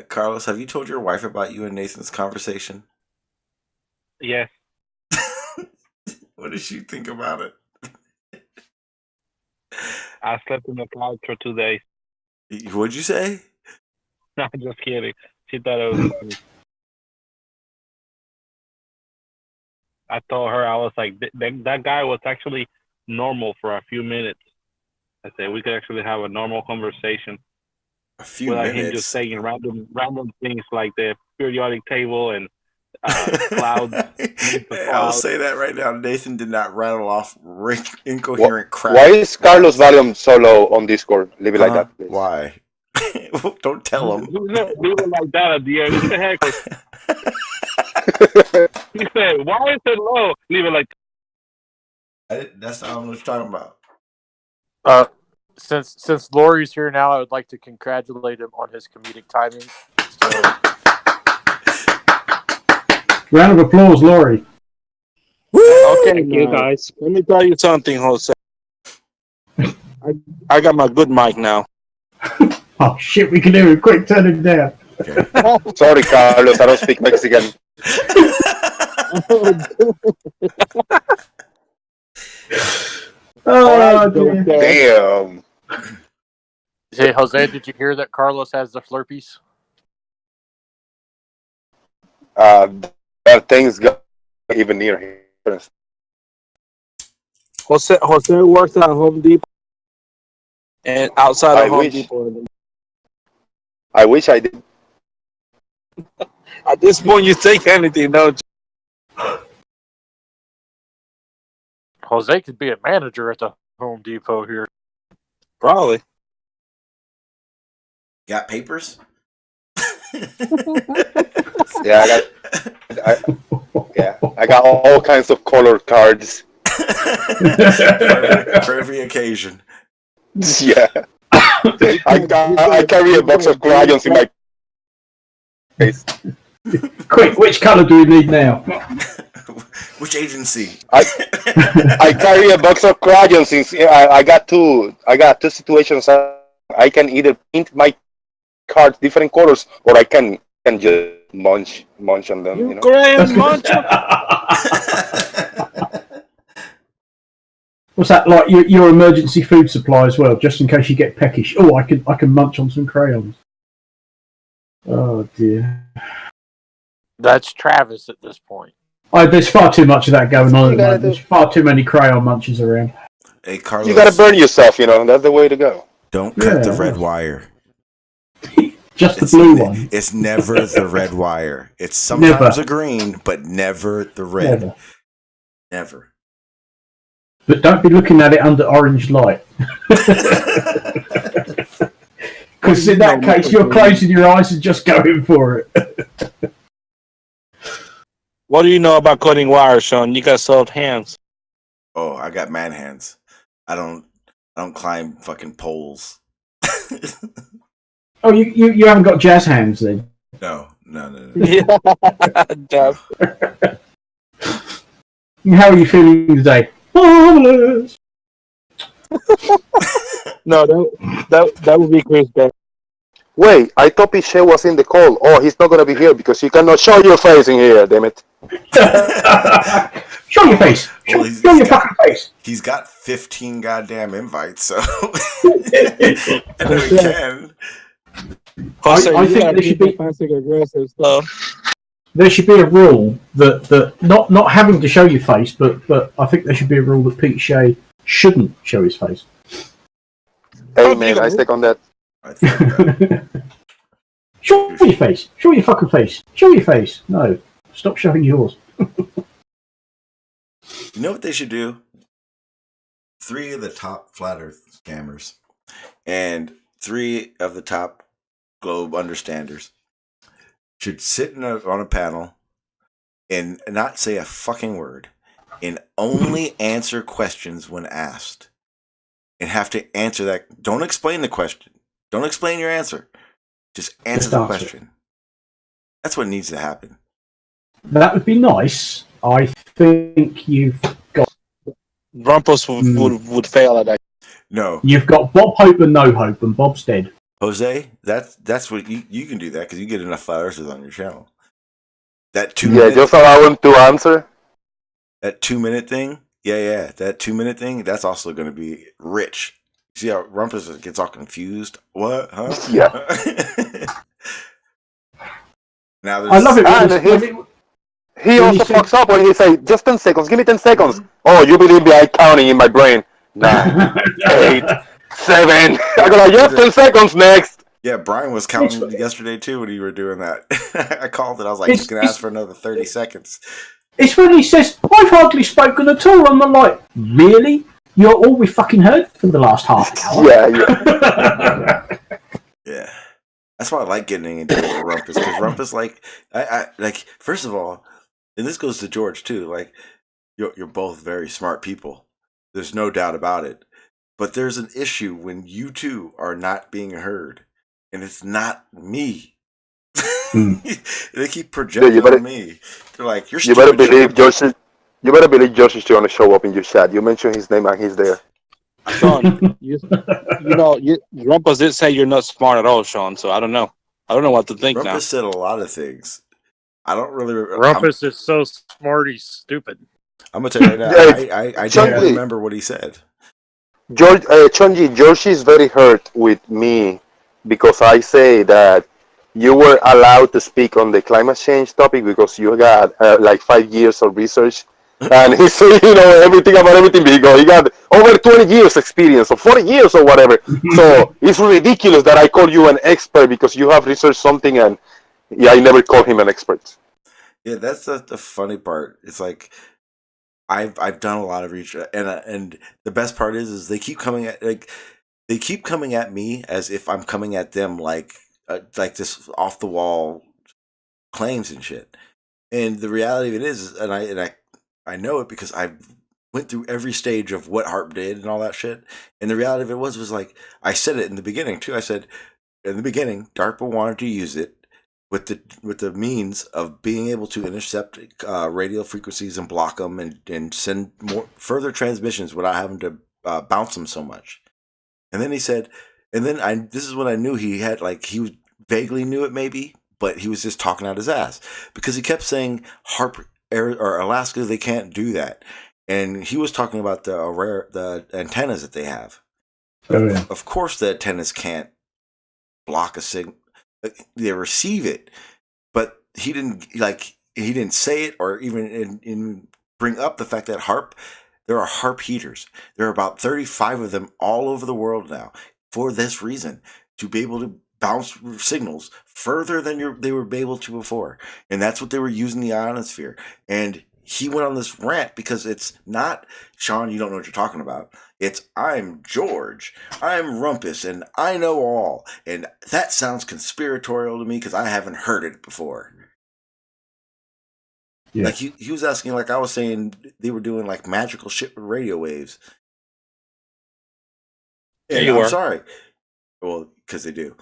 Carlos, have you told your wife about you and Nathan's conversation? Yes. What does she think about it? I slept in the couch for 2 days. What'd you say? No, I'm just kidding. She thought it was funny. I told her, I was like, that guy was actually normal for a few minutes. I said, we could actually have a normal conversation. A few without minutes? him just saying random things like the periodic table and clouds. I'll say that right now. Nathan did not rattle off incoherent crap. Why is Carlos volume so low on Discord? Leave it like that, please. Why? Don't tell him. Leave it like that at the end. What the heck? he said, "Why is it low? Leave it like." That's not what I was talking about. Since Lori's here now, I would like to congratulate him on his comedic timing. So, round of applause, Laurie. Okay, Thank you, guys. Let me tell you something, Jose. I got my good mic now. Oh shit, we can hear him. Quick, turn it down. Okay. Sorry, Carlos, I don't speak Mexican. Oh, dear. Damn. hey, Jose, did you hear that Carlos has the Slurpees? That thing's got even near here. Jose works at Home Depot and outside I of Home wish. Depot. I wish I did. At this point, you take anything, don't you? Jose could be a manager at the Home Depot here. Probably. Got papers? Yeah, I got all kinds of color cards. for every occasion. Yeah. I carry a box of crayons in my face. Quick, which colour do we need now? Which agency? I carry a box of crayons. Since I got two situations. I can either paint my cards different colors, or I can just munch on them. You know? Crayon munch. What's that like? Your emergency food supply as well, just in case you get peckish. Oh, I can munch on some crayons. Oh dear. That's Travis at this point. There's far too much of that going on at the moment. There's far too many crayon munches around. Hey, Carlos. You gotta burn yourself, you know. That's the way to go. Don't cut the red wire. Just the blue one. It's never the red wire. It's sometimes a green, but never the red. Never. But don't be looking at it under orange light. Because in that case, you're closing your eyes and just going for it. What do you know about cutting wire, Sean? You got soft hands. Oh, I got man hands. I don't climb fucking poles. Oh, you haven't got jazz hands then? No. Yeah. How are you feeling today? Marvelous. No, that would be Chris Beck. Wait, I thought Piché was in the call. Oh, he's not gonna be here because you cannot show your face in here, damn it. Show your face. Show your fucking face. He's got 15 goddamn invites, so I know he can. I think there should be aggressive stuff. There should be a rule that not having to show your face, but I think there should be a rule that Pete Shea shouldn't show his face. Hey man, I stick on that. Show your face. Show your fucking face. Show your face. No, stop showing yours. You know what they should do? 3 of the top flat Earth scammers and 3 of the top globe understanders should sit on a panel and not say a fucking word and only answer questions when asked and have to answer that. Don't explain the question. Don't explain your answer. Just answer the question. That's what needs to happen. That would be nice. I think you've got... Rumpus would fail at that. No. You've got Bob Hope and No Hope, and Bob's dead. Jose, that's what you can do that because you get enough flat earthers on your channel. That 2 Yeah, minute, just allow him to answer. That 2 minute thing, yeah, that 2 minute thing, that's also going to be rich. See how Rumpus gets all confused? What? Huh? Yeah. Now I love it. He also fucks up when he say, just 10 seconds, give me 10 seconds. Oh, you believe me, I'm counting in my brain. 9, 8, 7. I go like, yes, 10 seconds next. Yeah, Brian was counting yesterday too when you were doing that. I called it. I was like, he's going to ask for another 30 seconds. It's when he says, I've hardly spoken at all. And I'm like, really? You're all we fucking heard for the last half hour? Yeah. Yeah. That's why I like getting into it with Rumpus, because Rumpus, like, I first of all, and this goes to George too. Like, you're both very smart people. There's no doubt about it. But there's an issue when you two are not being heard, and it's not me. They keep projecting on me. They're like, "You're You stupid." better believe George. You better believe George is going to show up in your chat. You mention his name and he's there. Sean, you know, Rumpus did say you're not smart at all, Sean. So I don't know. I don't know what to think now. Rumpus said a lot of things. I don't really. Rumpus is so smart, he's stupid. I'm gonna tell you right now. I don't remember what he said. George, Chonji, George is very hurt with me because I say that you were allowed to speak on the climate change topic because you got like 5 years of research. And he said, everything about everything. Because he got over 20 years experience or 40 years or whatever. So it's ridiculous that I call you an expert because you have researched something and I never call him an expert. Yeah, that's the funny part. It's like I've done a lot of research, and the best part is they keep coming at me as if I'm coming at them like this off the wall claims and shit. And the reality of it is, and I know it because I went through every stage of what HARP did and all that shit. And the reality of it was like I said it in the beginning too. I said in the beginning, DARPA wanted to use it with the means of being able to intercept radio frequencies and block them and send more further transmissions without having to bounce them so much. And then he said, and then this is when I knew he had he vaguely knew it maybe, but he was just talking out his ass because he kept saying HARP or Alaska, they can't do that. And he was talking about the antennas that they have. Oh, yeah. Of course the antennas can't block a signal. They receive it, but he didn't say it or even in bring up the fact that HARP, there are HARP heaters. There are about 35 of them all over the world now for this reason, to be able to bounce signals further than they were able to before. And that's what they were using the ionosphere. And he went on this rant because it's not, Sean, you don't know what you're talking about. It's, I'm George, I'm Rumpus, and I know all. And that sounds conspiratorial to me because I haven't heard it before. Yeah. Like he was asking, like I was saying, they were doing like magical shit with radio waves. And I'm sorry. Well, because they do.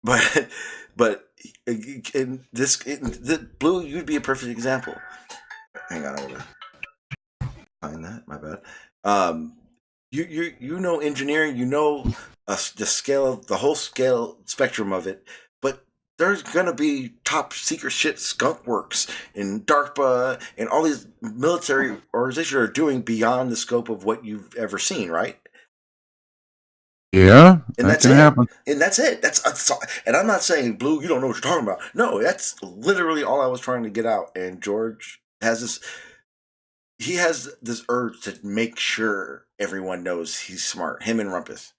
But in this, Blue, you'd be a perfect example. Hang on, I'm gonna find that. My bad. You know engineering, you know the scale of the whole scale spectrum of it, but there's gonna be top secret shit skunk works and DARPA and all these military organizations are doing beyond the scope of what you've ever seen, right? Yeah, and that can happen. And that's it. And I'm not saying, Blue, you don't know what you're talking about. No, that's literally all I was trying to get out. And George has this. He has this urge to make sure everyone knows he's smart. Him and Rumpus.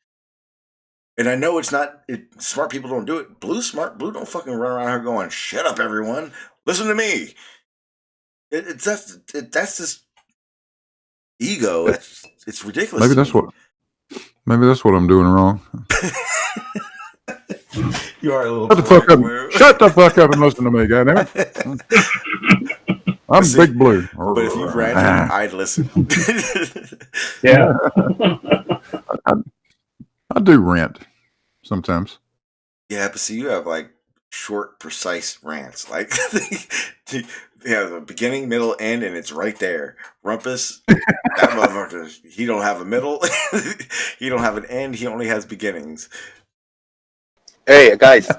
And I know it's not. Smart people don't do it. Blue's smart. Blue don't fucking run around here going, "Shut up, everyone. Listen to me." That's this ego. It's ridiculous. Maybe that's what I'm doing wrong. You are a little. Shut the fuck up! Shut the fuck up and listen to me, goddammit. I'm Big Blue. But if you ran him, I'd listen. Yeah. I do rant sometimes. Yeah, but see, you have like short, precise rants. Like you have a beginning, middle, end, and it's right there. Rumpus, that motherfucker, he don't have a middle. He don't have an end. He only has beginnings. Hey guys,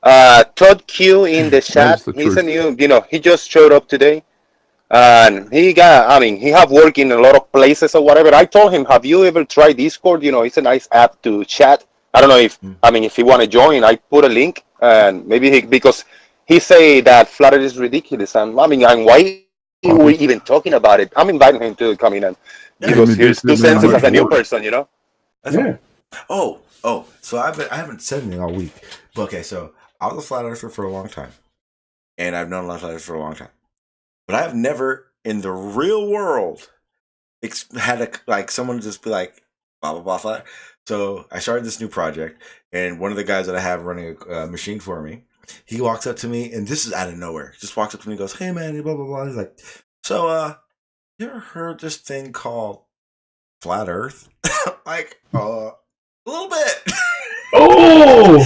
Todd Q in the chat. He's a new, he just showed up today. And he have work in a lot of places or whatever. I told him, have you ever tried Discord? it's a nice app to chat. I don't know if he want to join, I put a link and maybe because he say that Flutter is ridiculous. And and why are we even talking about it? I'm inviting him to come in and give us his 2 cents as a new person, Yeah. Oh, so I haven't said anything all week. But okay, so I was a flat earther for a long time. And I've known a lot of flat earthers for a long time. But I've never in the real world had someone just be like, blah, blah, blah, blah. So I started this new project, and one of the guys that I have running a machine for me, he walks up to me, and this is out of nowhere. Just walks up to me and goes, "Hey, man," blah, blah, blah. He's like, "So, you ever heard this thing called flat Earth?" Like, a little bit. Oh!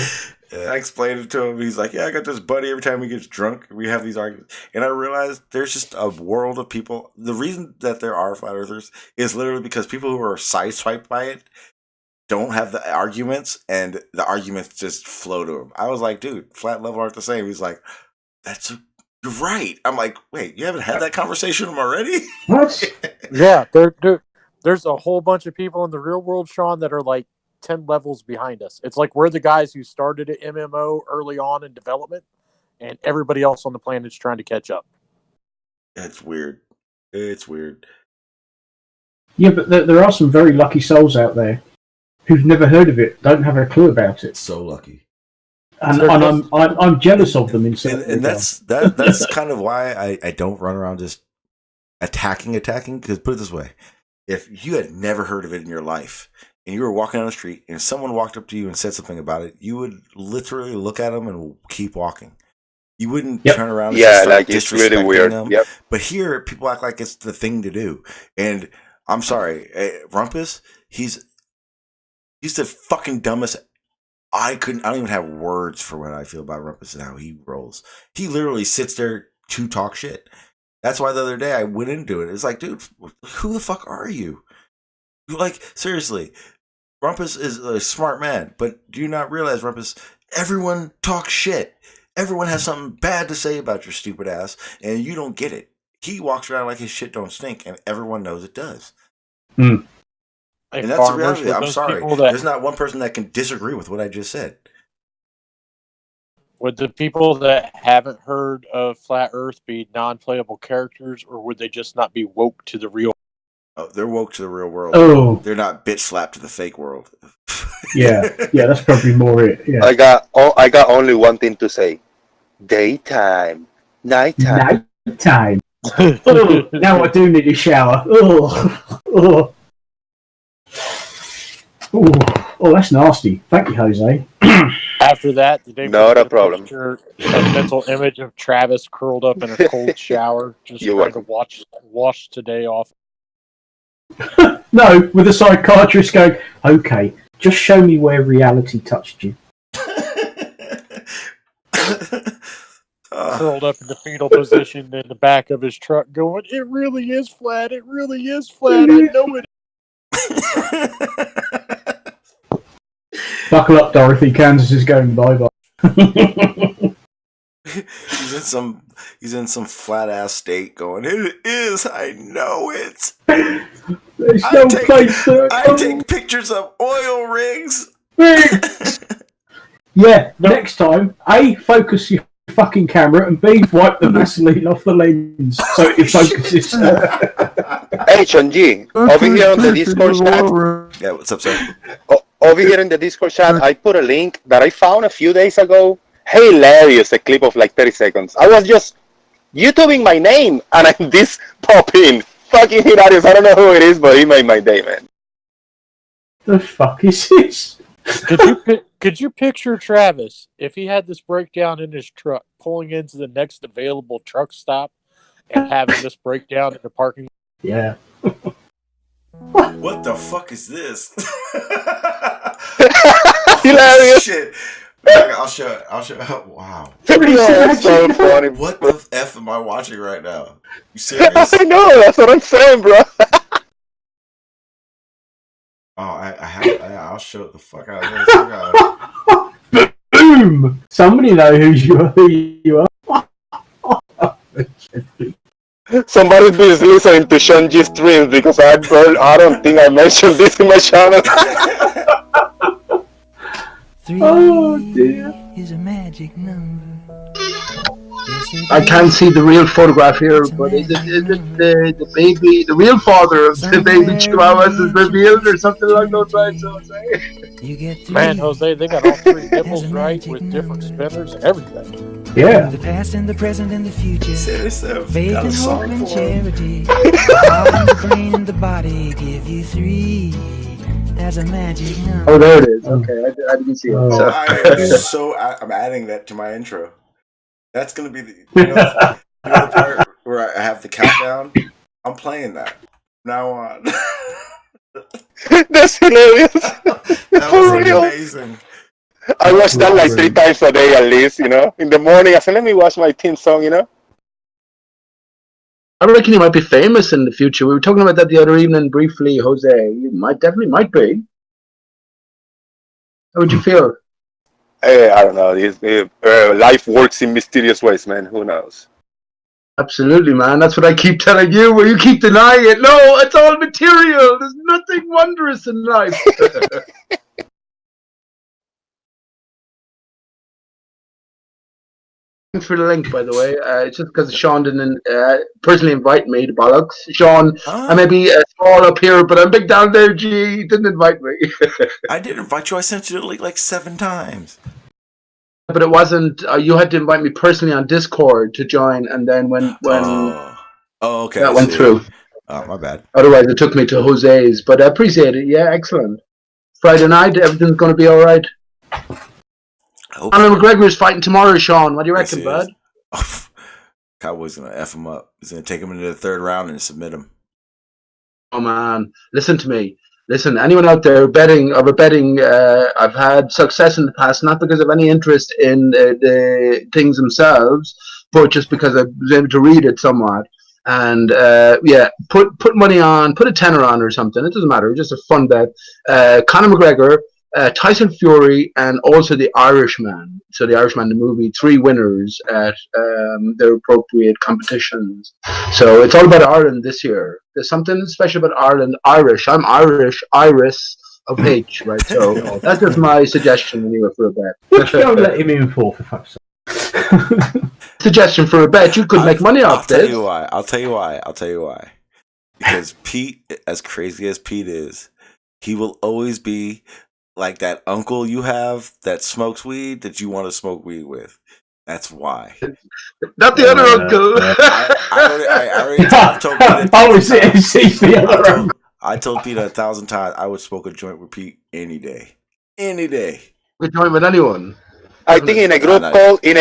I explained it to him. He's like, "Yeah, I got this buddy. Every time he gets drunk, we have these arguments." And I realized there's just a world of people. The reason that there are flat earthers is literally because people who are sideswiped by it don't have the arguments, and the arguments just flow to them. I was like, "Dude, flat level aren't the same." He's like, "You're right." I'm like, "Wait, you haven't had that conversation with him already?" What? Yeah, there's a whole bunch of people in the real world, Sean, that are like 10 levels behind us. It's like we're the guys who started at MMO early on in development, and everybody else on the planet's trying to catch up. It's weird. It's weird. Yeah, but there are some very lucky souls out there who've never heard of it, don't have a clue about it. So lucky. And I'm jealous of them in certain and that's kind of why I don't run around just attacking. Because put it this way, if you had never heard of it in your life, and you were walking down the street and someone walked up to you and said something about it, you would literally look at them and keep walking. You wouldn't turn around and yeah, start like it's really weird. them. Yep. But here, people act like it's the thing to do. And I'm sorry, Rumpus, he's the fucking dumbest. I don't even have words for what I feel about Rumpus and how he rolls. He literally sits there to talk shit. That's why the other day I went into it. It's like, dude, who the fuck are you? Like, seriously, Rumpus is a smart man, but do you not realize, Rumpus, everyone talks shit. Everyone has something bad to say about your stupid ass, and you don't get it. He walks around like his shit don't stink, and everyone knows it does. Mm. And that's the reality. I'm sorry. There's not one person that can disagree with what I just said. Would the people that haven't heard of Flat Earth be non-playable characters, or would they just not be woke to the real? Oh, they're woke to the real world. Oh. They're not bitch slapped to the fake world. yeah, that's probably more it. Yeah. I got only one thing to say: daytime, nighttime. Nighttime. Now I do need a shower. Oh, that's nasty. Thank you, Jose. After that, did they not a problem. A mental image of Travis curled up in a cold shower, just trying to wash today off. No, with a psychiatrist going, "Okay, just show me where reality touched you." Curled up in the fetal position in the back of his truck, going, "It really is flat. It really is flat. I know it." Buckle up, Dorothy. Kansas is going bye-bye. He's in some flat ass state going, "It is, I know it." There's no place there. I take pictures of oil rigs. Yeah, next time, A, focus your fucking camera, and B, wipe the Vaseline off the lens so it focuses. H and G, over here on the Discord chat. Yeah, what's up, sir? Over here in the Discord chat, I put a link that I found a few days ago. Hilarious, a clip of like 30 seconds. I was just YouTubing my name, and this pop in. Fucking hilarious. I don't know who it is, but he made my day, man. The fuck is this? Could you picture Travis if he had this breakdown in his truck, pulling into the next available truck stop and having this breakdown in the parking lot? Yeah. What the fuck is this? Hilarious. Shit. I'll show it. Wow. That's so funny. What the F am I watching right now? You serious? I know, that's what I'm saying, bro. I'll show it the fuck out of this. Boom! Somebody know who you are. Somebody's been listening to Sean streams because I don't think I mentioned this in my channel. Oh dear. Is a magic number. I can't see the real photograph here, but is it the baby, the real father of the baby chihuahuas is revealed or something along those lines, Jose? Man, Jose, they got all three nipples right with different spinners and everything. Yeah. The past and the present and the future. Seriously, Faith and hope and charity. The heart and the brain and the body give you three. There's a magic number. Oh, there it is. is. Okay, I didn't see it. I'm adding that to my intro. That's gonna be the part where I have the countdown. I'm playing that from now on. That's hilarious. That was amazing. I watch that like 3 times a day at least, In the morning, I said, let me watch my theme song, I reckon he might be famous in the future. We were talking about that the other evening briefly, Jose. You definitely might be. How would you feel? I don't know. Life works in mysterious ways, man. Who knows? Absolutely, man. That's what I keep telling you, where you keep denying it. No, it's all material. There's nothing wondrous in life. Thanks for the link, by the way. It's just because Sean didn't personally invite me to bollocks. Sean, I may be small up here, but I'm big down there. Gee, he didn't invite me. I did invite you. I sent you the link like 7 times. But it wasn't. You had to invite me personally on Discord to join, and then when okay, that went through. Oh, my bad. Otherwise, it took me to Jose's. But I appreciate it. Yeah, excellent. Friday night, everything's going to be all right. Conor McGregor's fighting tomorrow, Sean. What do you reckon, bud? Cowboy's gonna F him up. He's gonna take him into the 3rd round and submit him. Oh man, listen to me. Listen, anyone out there betting? I've had success in the past, not because of any interest in the things themselves, but just because I was able to read it somewhat. And put money on, put a tenner on or something. It doesn't matter. Just a fun bet. Conor McGregor, Tyson Fury, and also the Irishman. So the Irishman, the movie, 3 winners at their appropriate competitions. So it's all about Ireland this year. There's something special about Ireland. Irish. I'm Irish. Iris of H. Right. So that's just my suggestion anyway for a bet. Which don't let him in for fuck's sake. Suggestion for a bet. You could make money off this. I'll tell you why. Because Pete, as crazy as Pete is, he will always be like that uncle you have that smokes weed that you want to smoke weed with. That's why. Not the other uncle. I told Pete 1,000 times I would smoke a joint with Pete any day. Any day. A joint with anyone. I think in a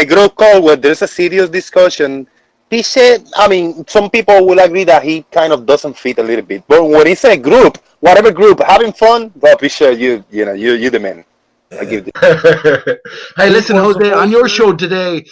group call where there's a serious discussion, he said, some people will agree that he kind of doesn't fit a little bit. But when it's a group, whatever group, having fun, but be sure you're the man. I give it. Hey, listen, Jose, on your show today,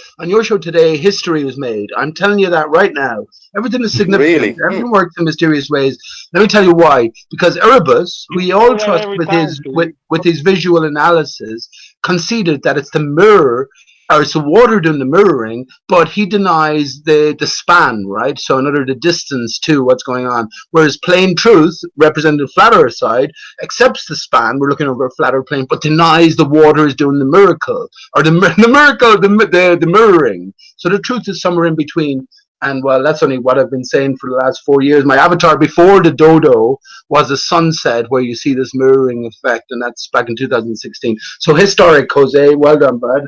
history was made. I'm telling you that right now. Everything is significant. Really? Everything works in mysterious ways. Let me tell you why. Because Erebus, who we all trust with his visual analysis, conceded that it's the mirror, or it's the water doing the mirroring, but he denies the span, right? So another the distance to what's going on. Whereas plain truth, represented the flat earth side, accepts the span, we're looking over a flat earth plane, but denies the water is doing the miracle, or the miracle, the mirroring. So the truth is somewhere in between. And well, that's only what I've been saying for the last 4 years. My avatar before the dodo was a sunset where you see this mirroring effect, and that's back in 2016. So historic, Jose. Well done, bud.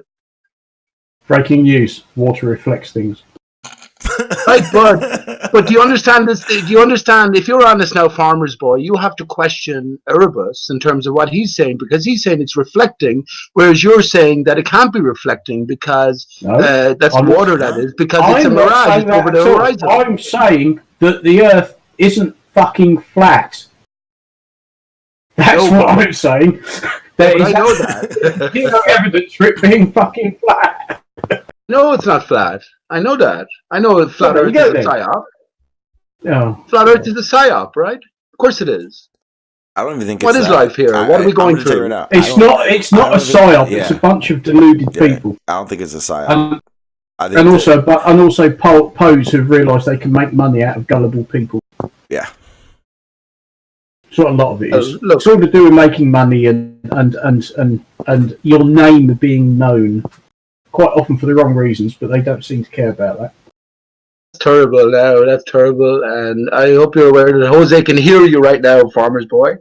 Breaking news: water reflects things. Right, but do you understand this? Do you understand? If you're honest now, farmer's boy, you have to question Erebus in terms of what he's saying, because he's saying it's reflecting, whereas you're saying that it can't be reflecting because that's water. That is because it's a mirage over the horizon. I'm saying that the Earth isn't fucking flat. That's what I'm saying. I know that. There's no evidence for it being fucking flat. No, it's not flat. I know that. I know flat Earth is a psyop. No. Flat Earth is a psyop, right? Of course it is. I don't even think. What is life here? What are we going through? It's not a psyop. It's a bunch of deluded people. I don't think it's a psyop. And also Poes who've realised they can make money out of gullible people. Yeah. That's what a lot of it is. It's all to do with making money and your name being known. Quite often for the wrong reasons, but they don't seem to care about that. That's terrible now. That's terrible. And I hope you're aware that Jose can hear you right now, farmer's boy.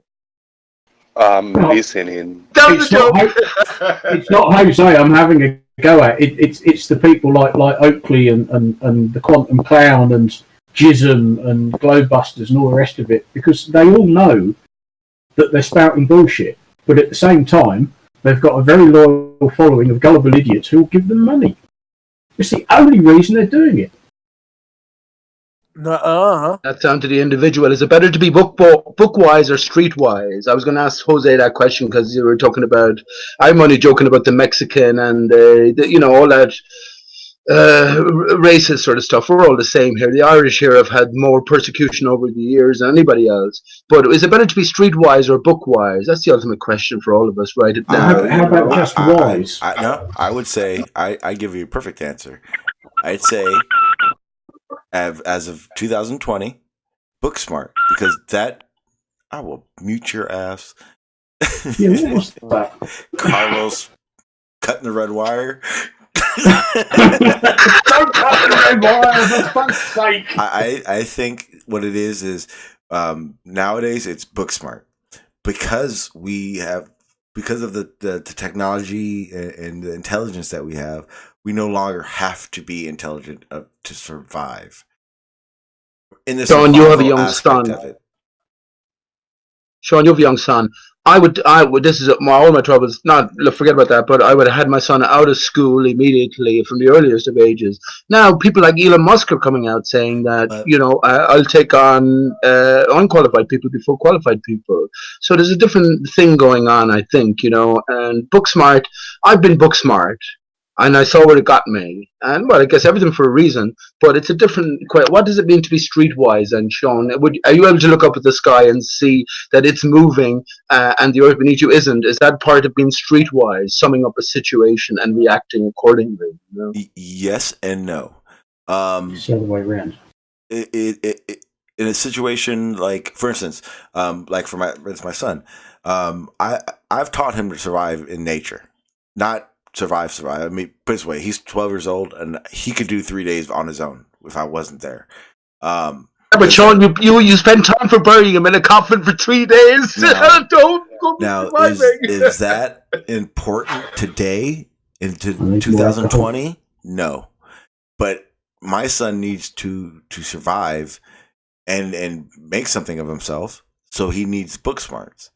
Listening. It's not Jose I'm having a go at. It's the people like Oakley and the Quantum Clown and Jism and Globebusters and all the rest of it, because they all know that they're spouting bullshit. But at the same time, they've got a very loyal following of gullible idiots who will give them money. It's the only reason they're doing it. That's down to the individual. Is it better to be book-wise or street-wise? I was going to ask Jose that question because you were talking about. I'm only joking about the Mexican and all that racist sort of stuff. We're all the same here. The Irish here have had more persecution over the years than anybody else. But is it better to be street-wise or book-wise? That's the ultimate question for all of us, right? How about just wise? No, I would say I give you a perfect answer. I'd say, as of 2020, book smart, because that I will mute your ass. Yeah, what was that? Carlos cutting the red wire. Don't cut the red wire, for fuck's sake. I think what it is nowadays it's book smart because of the technology and the intelligence that we have. We no longer have to be intelligent to survive. Sean, you have a young son. Sean, you have a young son. I would. This is all my troubles. Forget about that. But I would have had my son out of school immediately from the earliest of ages. Now, people like Elon Musk are coming out saying that I'll take on unqualified people before qualified people. So there's a different thing going on, I think. And book smart. I've been book smart. And I saw where it got me. And, well, I guess everything for a reason. But it's a different question. What does it mean to be streetwise? And, Sean, are you able to look up at the sky and see that it's moving and the earth beneath you isn't? Is that part of being streetwise, summing up a situation and reacting accordingly? Yes and no. It's the other way around. In a situation like, for instance, like for my son, I've taught him to survive in nature. Not survive. I mean, put it this way, he's 12 years old and he could do 3 days on his own if I wasn't there. But Sean, you spend time for burying him in a coffin for 3 days. Don't go. Now, is that important today into 2020? No, but my son needs to survive and make something of himself, so he needs book smarts.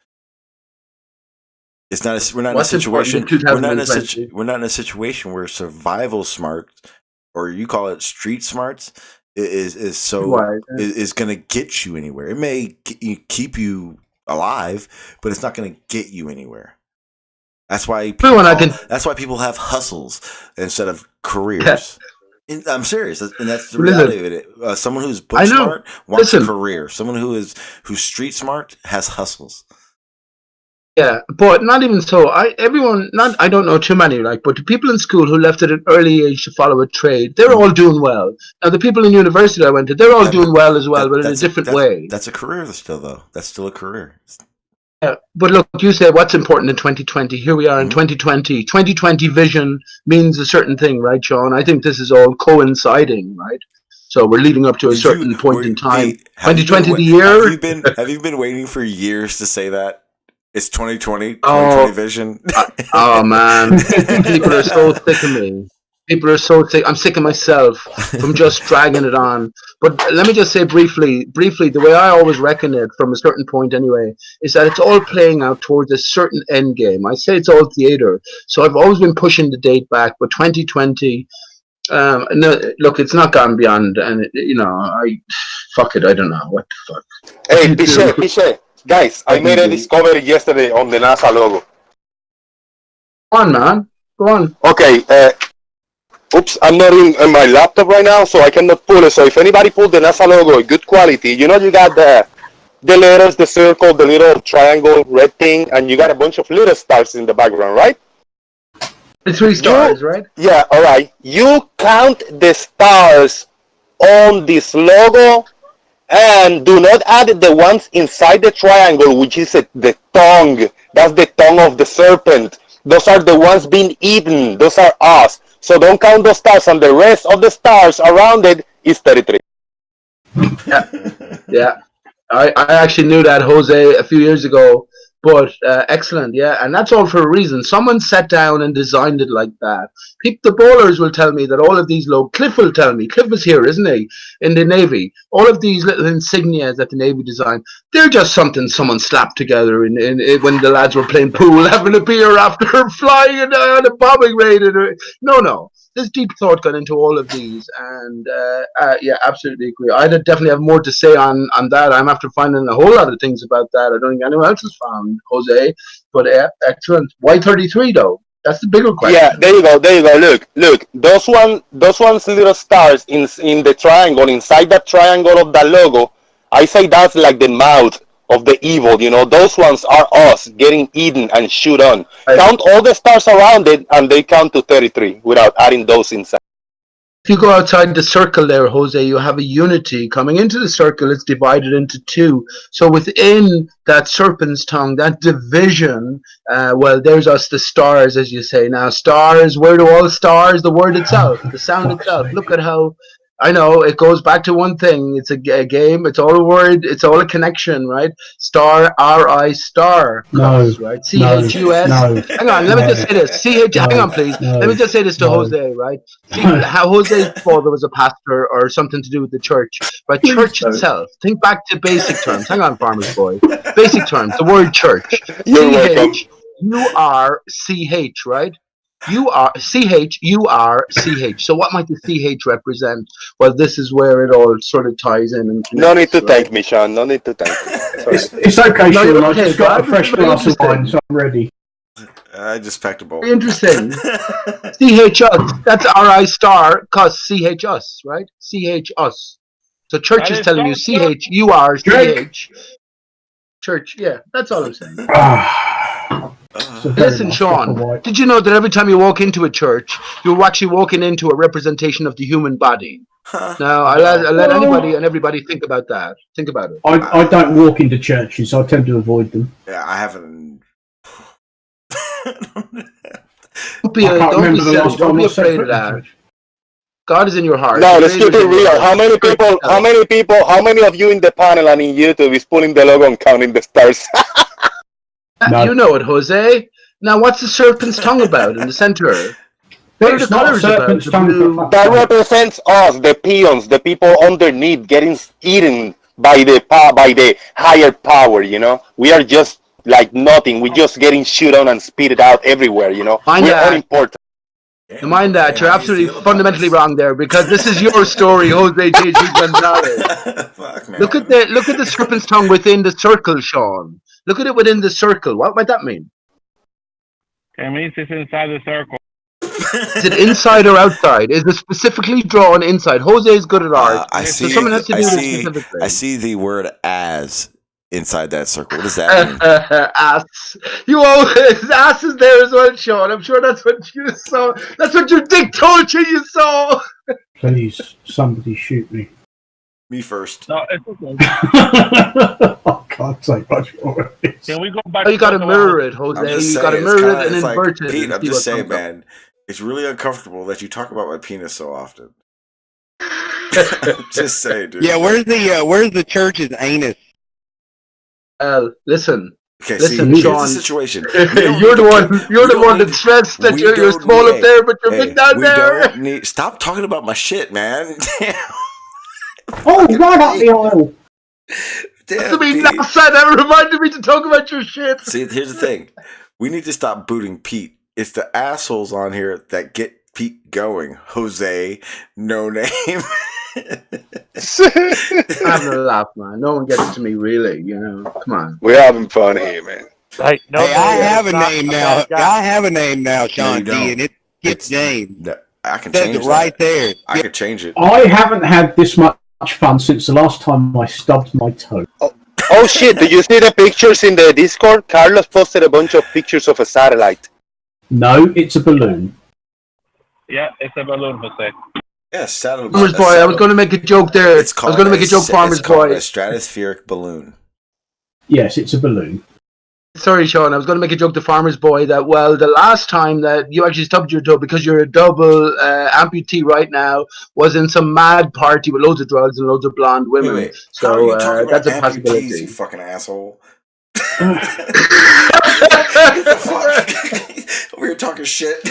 It's not. We're not in a situation. We're not in a situation where survival smarts, or you call it street smarts, is going to get you anywhere. It may keep you alive, but it's not going to get you anywhere. That's why people have hustles instead of careers. I'm serious, and that's the reality of it. Someone who's book smart wants a career. Someone who's street smart has hustles. Yeah, but not even so. I don't know too many, but the people in school who left at an early age to follow a trade, they're all doing well. Now, the people in university I went to, they're all doing well as well, but in a different way. That's a career still, though. That's still a career. Yeah, but look, you say what's important in 2020. Here we are in 2020. 2020 vision means a certain thing, right, Sean? I think this is all coinciding, right? So we're leading up to a certain point in time. 2020 the year? Have you been waiting for years to say that? It's 2020 vision. Oh, man. People are so sick of me. People are so sick. I'm sick of myself from just dragging it on. But let me just say briefly, the way I always reckon it, from a certain point anyway, is that it's all playing out towards a certain end game. I say it's all theater. So I've always been pushing the date back, but 2020... no, look, it's not gone beyond, and fuck it, I don't know what the fuck. Hey, Piche, guys, I made a discovery yesterday on the NASA logo. Go on, man. Go on. Okay. Oops, I'm not in my laptop right now, so I cannot pull it. So if anybody pulled the NASA logo in good quality, you got the letters, the circle, the little triangle, red thing, and you got a bunch of little stars in the background, right? The 3 stars, right? Yeah, all right. You count the stars on this logo and do not add the ones inside the triangle, which is the tongue. That's the tongue of the serpent. Those are the ones being eaten. Those are us. So don't count those stars, and the rest of the stars around it is 33. Yeah. I actually knew that, Jose, a few years ago. But excellent, yeah, and that's all for a reason. Someone sat down and designed it like that. The bowlers will tell me that all of these Cliff will tell me. Cliff was here, isn't he, in the Navy? All of these little insignias that the Navy designed, they're just something someone slapped together in when the lads were playing pool, having a beer after flying on a bombing raid. No. There's deep thought gone into all of these, and yeah, absolutely agree. I'd definitely have more to say on that. I'm after finding a whole lot of things about that. I don't think anyone else has found, Jose. But excellent. Why 33 though? That's the bigger question. Yeah, there you go. Look. Those ones little stars in the triangle, inside that triangle of that logo. I say that's like the mouth of the evil, you know. Those ones are us getting eaten and shoot on. Count all the stars around it, and they count to 33 without adding those inside. If you go outside the circle there, Jose, you have a unity. Coming into the circle, it's divided into two. So within that serpent's tongue, that division, well, there's us, the stars, as you say. Now, stars, where do all stars? The word itself, the sound itself. Look at how, I know, it goes back to one thing. It's a game. It's all a word. It's all a connection, right? Star, R-I, star. No. Right? C-H-U-S. No. Hang on, let me just say this. C-H, hang on, please. Let me just say this to Jose, right? See, how Jose's father was a pastor or something to do with the church. But church itself, think back to basic terms. Hang on, farmer's boy. Basic terms, the word church. C-H-U-R-C-H, right? C-H-U-R-C-H. So what might the C-H represent? Well, this is where it all sort of ties in. And connects, no need to thank me, Sean. No need to thank me. It's okay, Sean. I just got a fresh glass of wine, so I'm ready. I just packed a bowl. Interesting. C-H-us. That's R-I star, cause C-H-us, right? C-H-us. So church is telling you C-H-U-R-C-H. Church, yeah. That's all I'm saying. Listen, Sean, did you know that every time you walk into a church, you're actually walking into a representation of the human body? Now, I'll let anybody and everybody think about that. Think about it. I don't walk into churches. I tend to avoid them. Yeah, I haven't. Don't be silly. Don't be afraid of that. God is in your heart. No, let's keep it real. How many of you in the panel and in YouTube is pulling the logo and counting the stars? No. You know it, Jose. Now, what's the serpent's tongue about in the center? What are the colors about? That represents us, the peons, the people underneath getting eaten by the higher power, you know? We are just like nothing. We're just getting shit on and spit it out everywhere, you know? We're unimportant. Mind that. You're absolutely fundamentally wrong there, because this is your story, Jose J.G. Gonzalez. Look at the serpent's tongue within the circle, Sean. Look at it within the circle. What might that mean? It means it's inside the circle. Is it inside or outside? Is it specifically drawn inside? Jose is good at art. I see. So someone has to do this specifically. I see the word "as" inside that circle. What does that mean? Ass. You always ass is there as well, Sean. I'm sure that's what you saw. That's what your dick told you saw. Please, somebody shoot me. Me first. No, it's okay. I can't say much more. Can we go back? Oh, you got to mirror it, Jose. You got to mirror it and invert it. Pete, I'm just saying, man. It's really uncomfortable that you talk about my penis so often. Just say, dude. Yeah, where's the church's anus? Listen. Okay, listen, see, Sean. here's the situation. You're the one that's stressed that you're small up there, but you're big down there. Stop talking about my shit, man. Damn. Oh, right up the aisle. Damn, that reminded me to talk about your shit. See, here's the thing. We need to stop booting Pete. It's the assholes on here that get Pete going. Jose, no name. I'm having a laugh, man. No one gets to me, really. You know, come on. We're having fun here, man. Hey, I have a name now. I have a name now, Sean D, and it gets named. No, I can change it right there. I could change it. I haven't had this much fun since the last time I stubbed my toe. Oh shit! Did you see the pictures in the Discord? Carlos posted a bunch of pictures of a satellite. No, it's a balloon. Yeah, it's a balloon, Jose. Yeah, satellite. Farmer's boy, I was going to make a joke there. I was going to make a joke, Farmer's boy. It's a stratospheric balloon. Yes, it's a balloon. Sorry, Sean. I was going to make a joke to Farmer's boy that, well, the last time that you actually stubbed your toe because you're a double amputee right now was in some mad party with loads of drugs and loads of blonde women. Wait. So how are you talking that's about a possibility. amputees, you fucking asshole? We were talking shit.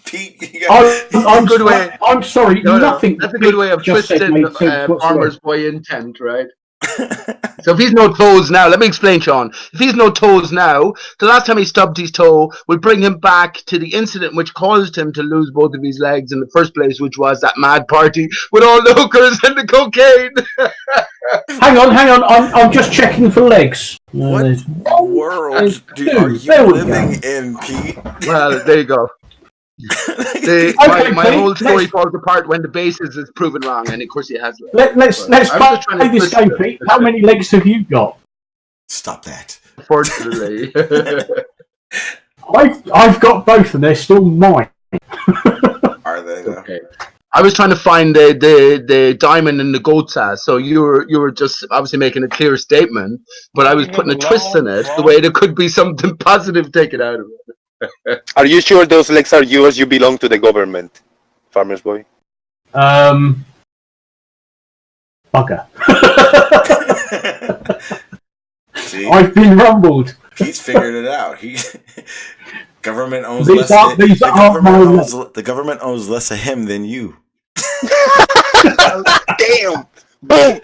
Pete, you I'm good way. I'm sorry, nothing. That's a good way of just said twisting made sense whatsoever. Farmer's Boy intent, right? So if he's no toes now, let me explain, Sean. If he's no toes now, the last time he stubbed his toe, we'll bring him back to the incident which caused him to lose both of his legs in the first place, which was that mad party with all the hookers and the cocaine. Hang on. I'm just checking for legs. What world are you living in, Pete? Well, there you go. My whole story falls apart when the basis is proven wrong, and of course he has. Let's play this game, Pete. How many legs have you got? Stop that. Unfortunately, I've got both, and they're still mine. Are they? Okay. I was trying to find the diamond in the goat's ass, so you were just obviously making a clear statement, but I was putting a twist in it, the way there could be something positive taken out of it. Are you sure those legs are yours? You belong to the government, Farmer's Boy. Bugger. See? I've been rumbled. He's figured it out. Government owns These less. The government owns less of him than you. Damn! Boom!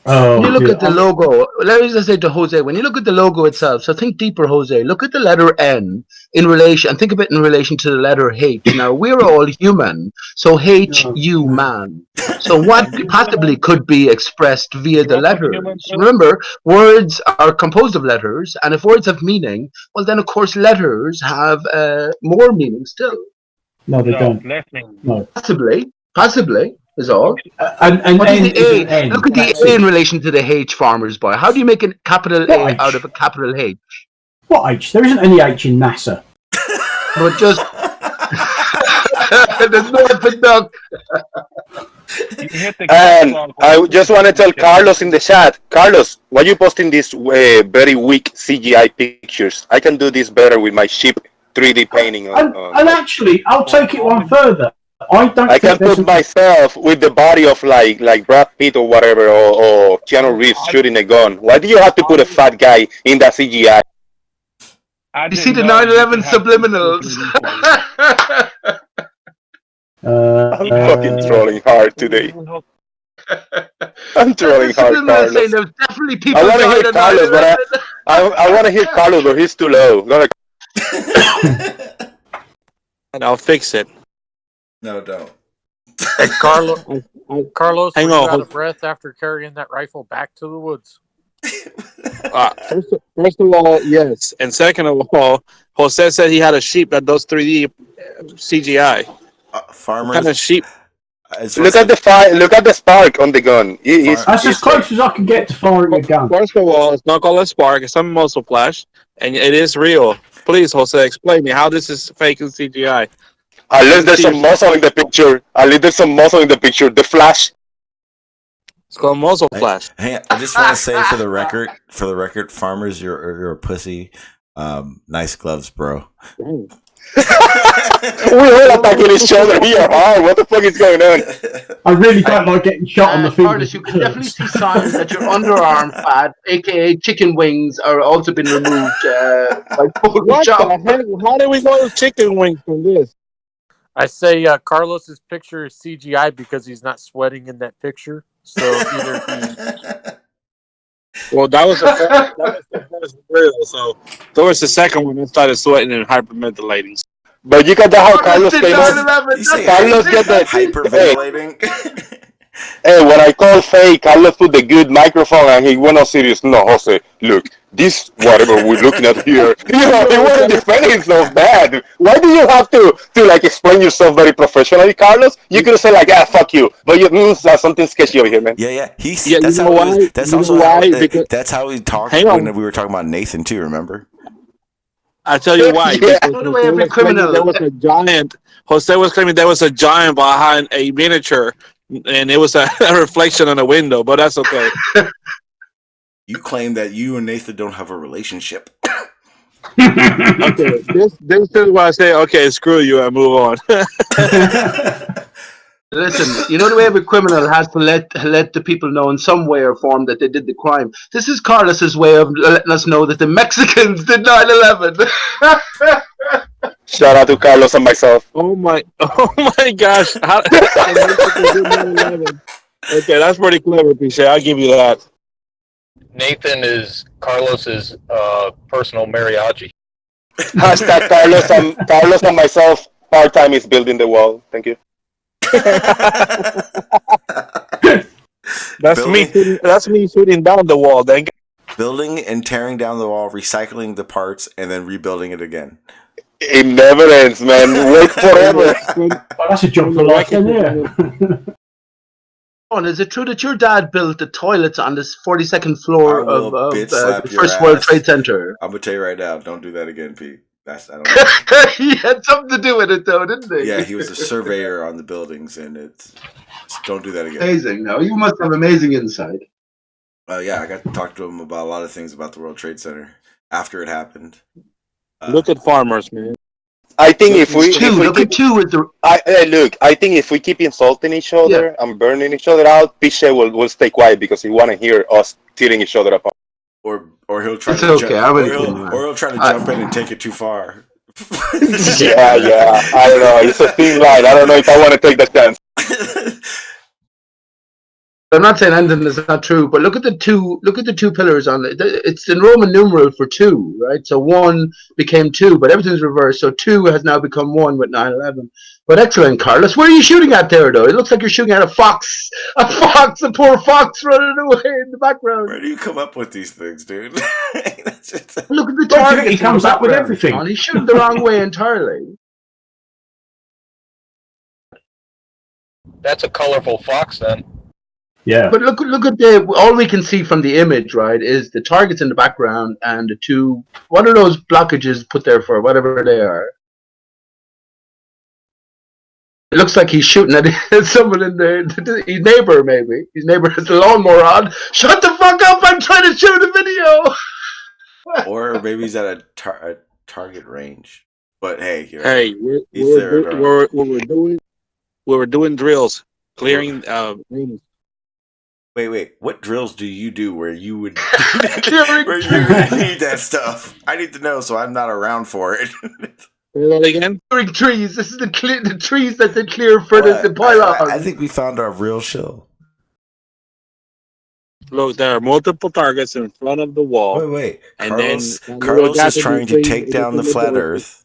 When you look at the logo, let me just say to Jose, when you look at the logo itself, so think deeper, Jose. Look at the letter N in relation, and think of it in relation to the letter H. Now, we're all human, so H, you, man. So what possibly could be expressed via the letters? Remember, words are composed of letters, and if words have meaning, well, then, of course, letters have more meaning still. No, they don't. No. Possibly. Is all. And What is N the is A? an N. Look at the That's A it. in relation to the H, Farmer's Boy. How do you make a capital A out of a capital H? What H? There isn't any H in NASA. But just there's no duck. And I just want to tell Carlos in the chat, Carlos, why are you posting these very weak CGI pictures? I can do this better with my ship 3D painting. And actually, I'll take it one further. I can put myself with the body of like Brad Pitt or whatever, or Keanu Reeves shooting a gun. Why do you have to put a fat guy in that CGI? You see the 9/11 subliminals. I'm fucking trolling hard today. I'm trolling hard, Carlos. Saying there's definitely people. I want to hear Carlos, but I want to hear Carlos, but he's too low. And I'll fix it. No, don't. Carlos, hang were on. you out of breath after carrying that rifle back to the woods? First of all, yes. And second of all, Jose said he had a sheep that does 3D CGI. Farmers. What kind of sheep? Look at the fire. Look at the spark on the gun. That's as close as I can get to firing a gun. First of all, it's not called a spark. It's a muzzle flash, and it is real. Please, Jose, explain me how this is fake and CGI. Unless there's some muscle in the picture. The flash. It's called muzzle flash. Hang on, I just want to say for the record, Farmers, you're a pussy. Nice gloves, bro. We all attacking each other. We are hard. What the fuck is going on? I really don't like getting shot on the feet. Carlos, you can definitely see signs that your underarm fat, aka chicken wings, are also been removed by What the heck? How did we go to chicken wings from this? I say Carlos's picture is CGI because he's not sweating in that picture. So either he. Well, that was the first real. So towards the second one, I started sweating and hyperventilating. But you got the how Carlos came out. Carlos get the hyperventilating. Hey, when I call fake, Carlos put the good microphone and he went on serious. No, Jose, look, this whatever we're looking at here, he wasn't defending himself bad. Why do you have to like explain yourself very professionally, Carlos? You could have said like, fuck you, but you means something sketchy over here, man. Yeah. That's how he talked when we were talking about Nathan too. Remember? I tell you why. Yeah. There was a giant. Jose was claiming there was a giant behind a miniature. And it was a reflection on a window, but that's okay. You claim that you and Nathan don't have a relationship. Okay, this is why I say, okay, screw you, and move on. Listen, you know the way every criminal has to let the people know in some way or form that they did the crime. This is Carlos's way of letting us know that the Mexicans did 9/11. Shout out to Carlos and myself. Oh my gosh! Okay, that's pretty clever, Piche. I'll give you that. Nathan is Carlos's personal mariachi. Hashtag Carlos and myself. Part-time is building the wall. Thank you. That's me. That's me shooting down the wall. Then building and tearing down the wall, recycling the parts, and then rebuilding it again. It never ends, man. Work forever. That's a job for life, yeah. Is it true that your dad built the toilets on this 42nd floor of the your First World ass. Trade Center? I'm gonna tell you right now, don't do that again, Pete. I don't He had something to do with it, though, didn't he? Yeah, he was a surveyor on the buildings, and don't do that again. Amazing. No, you must have amazing insight. Yeah, I got to talk to him about a lot of things about the World Trade Center after it happened. Look at farmers, man. I think if we I think if we keep insulting each other and burning each other out, Piche will stay quiet because he want to hear us tearing each other apart. Or he'll try It's to okay, jump, I or really he'll try to jump in and take it too far. yeah. I don't know. It's a thin line. I don't know if I want to take that chance. I'm not saying anything that's not true, but look at the two pillars on it. It's in Roman numeral for 2, right? So 1 became 2, but everything's reversed. So 2 has now become 1 with 9/11. But excellent, Carlos. Where are you shooting at there, though? It looks like you're shooting at a fox, a poor fox running away in the background. Where do you come up with these things, dude? Look at the target. He comes up with everything. Sean. He's shooting the wrong way entirely. That's a colorful fox, then. Yeah. But look at all we can see from the image, right, is the targets in the background and the 2. What are those blockages put there for? Whatever they are. It looks like he's shooting at someone in his neighbor, maybe. His neighbor has the lawnmower on. Shut the fuck up! I'm trying to shoot a video. Or maybe he's at a target range. But hey, we were doing drills, clearing rooms. Wait. What drills do you do where you would need that stuff? I need to know so I'm not around for it. Say that again? Clearing trees. This is the trees that they clear for the pylon. I think we found our real show. Look, there are multiple targets in front of the wall. Wait. And Carlos is trying to take down the flat Earth.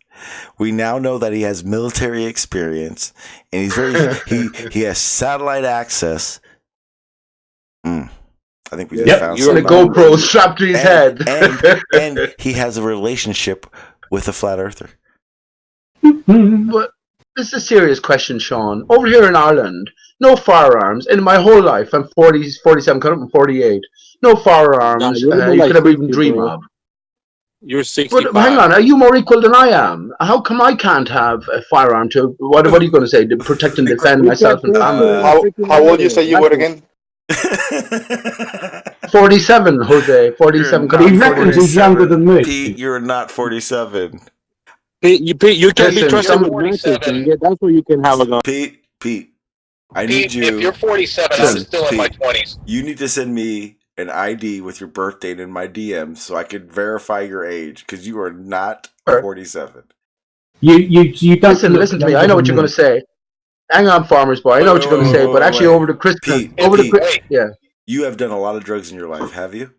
We now know that he has military experience, and he's he has satellite access. I think we just found something. The GoPro strapped to his head. and he has a relationship with a flat earther. But this is a serious question, Sean. Over here in Ireland, no firearms. In my whole life, I'm 47, coming up from 48. No firearms you could ever even dream of. You're 65. But hang on, are you more equal than I am? How come I can't have a firearm to, what are you going to say, to protect and defend myself and family? How old you say you were again? 47, Jose. 47. He reckons he's younger than me. Pete, you're not 47. Pete, you can't be trusted with matches. That's where you can have a gun. Pete, I need you. If you're 47, I'm still in my 20s. You need to send me an ID with your birth date in my DM so I can verify your age, because you are not 47. You don't listen to me. I know what you're going to say. Hang on, farmers boy. I know what you're going to say, but actually over the Christmas, you have done a lot of drugs in your life, have you?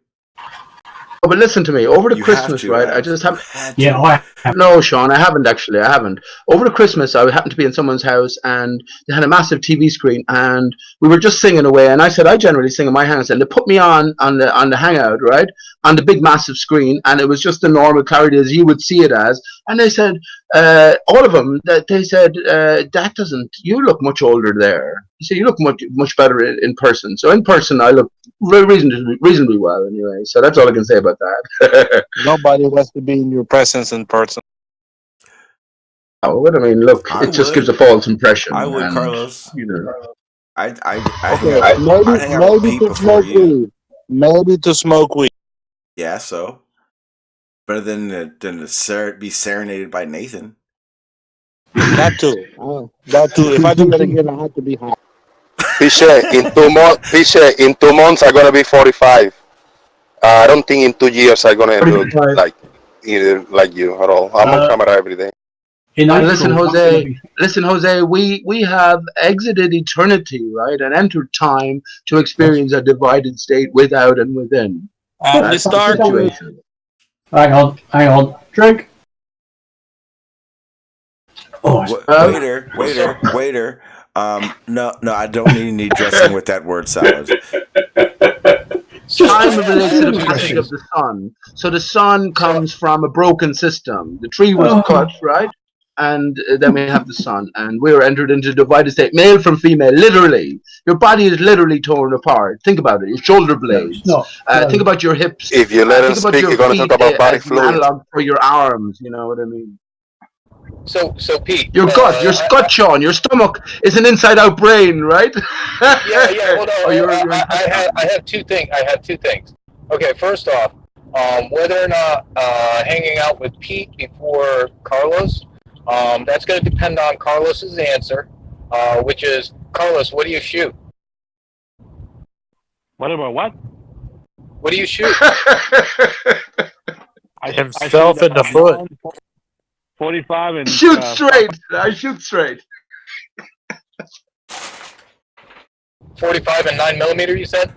Oh, but listen to me. Over the Christmas, right? I just haven't. Yeah, No, Sean, I haven't actually. I haven't. Over the Christmas, I happened to be in someone's house, and they had a massive TV screen, and we were just singing away. And I said, I generally sing in my house, and they put me on the Hangout, right, on the big massive screen, and it was just the normal clarity as you would see it as. And they said, all of them, they said, that doesn't. You look much older there. He said, you look much better in person. So in person, I look reasonably well anyway. So that's all I can say about that. Nobody wants to be in your presence in person. Oh, what I mean, look, it just gives a false impression. I would, and, Carlos. You know. Maybe to smoke weed. Maybe to smoke weed. Yeah, so better than to be serenaded by Nathan. That too. That too. If I do that again, I have to be high. Piche, in 2 months I'm gonna be 45. I don't think in 2 years I'm gonna look like either like you at all. I'm on camera every day. Listen, Jose. We have exited eternity, right, and entered time to experience a divided state without and within. That's the situation. Hang on. Drink. Oh, waiter. No, I don't need dressing with that word salad. Time relates to the passage of the sun. So the sun comes from a broken system. The tree was cut, right? And then we have the sun, and we're entered into a divided state, male from female, literally. Your body is literally torn apart. Think about it. Your shoulder blades. Think about your hips. If you let us speak, you're going to talk about body fluid. Analog for your arms, you know what I mean? So Pete, your gut, Sean, your stomach is an inside-out brain, right? Yeah. Hold on. I have two things. Okay, first off, whether or not hanging out with Pete before Carlos, that's going to depend on Carlos's answer, which is, Carlos, what do you shoot? What about what? What do you shoot? Himself in the foot. 45 and shoot straight. I shoot straight. 45 and 9mm, you said?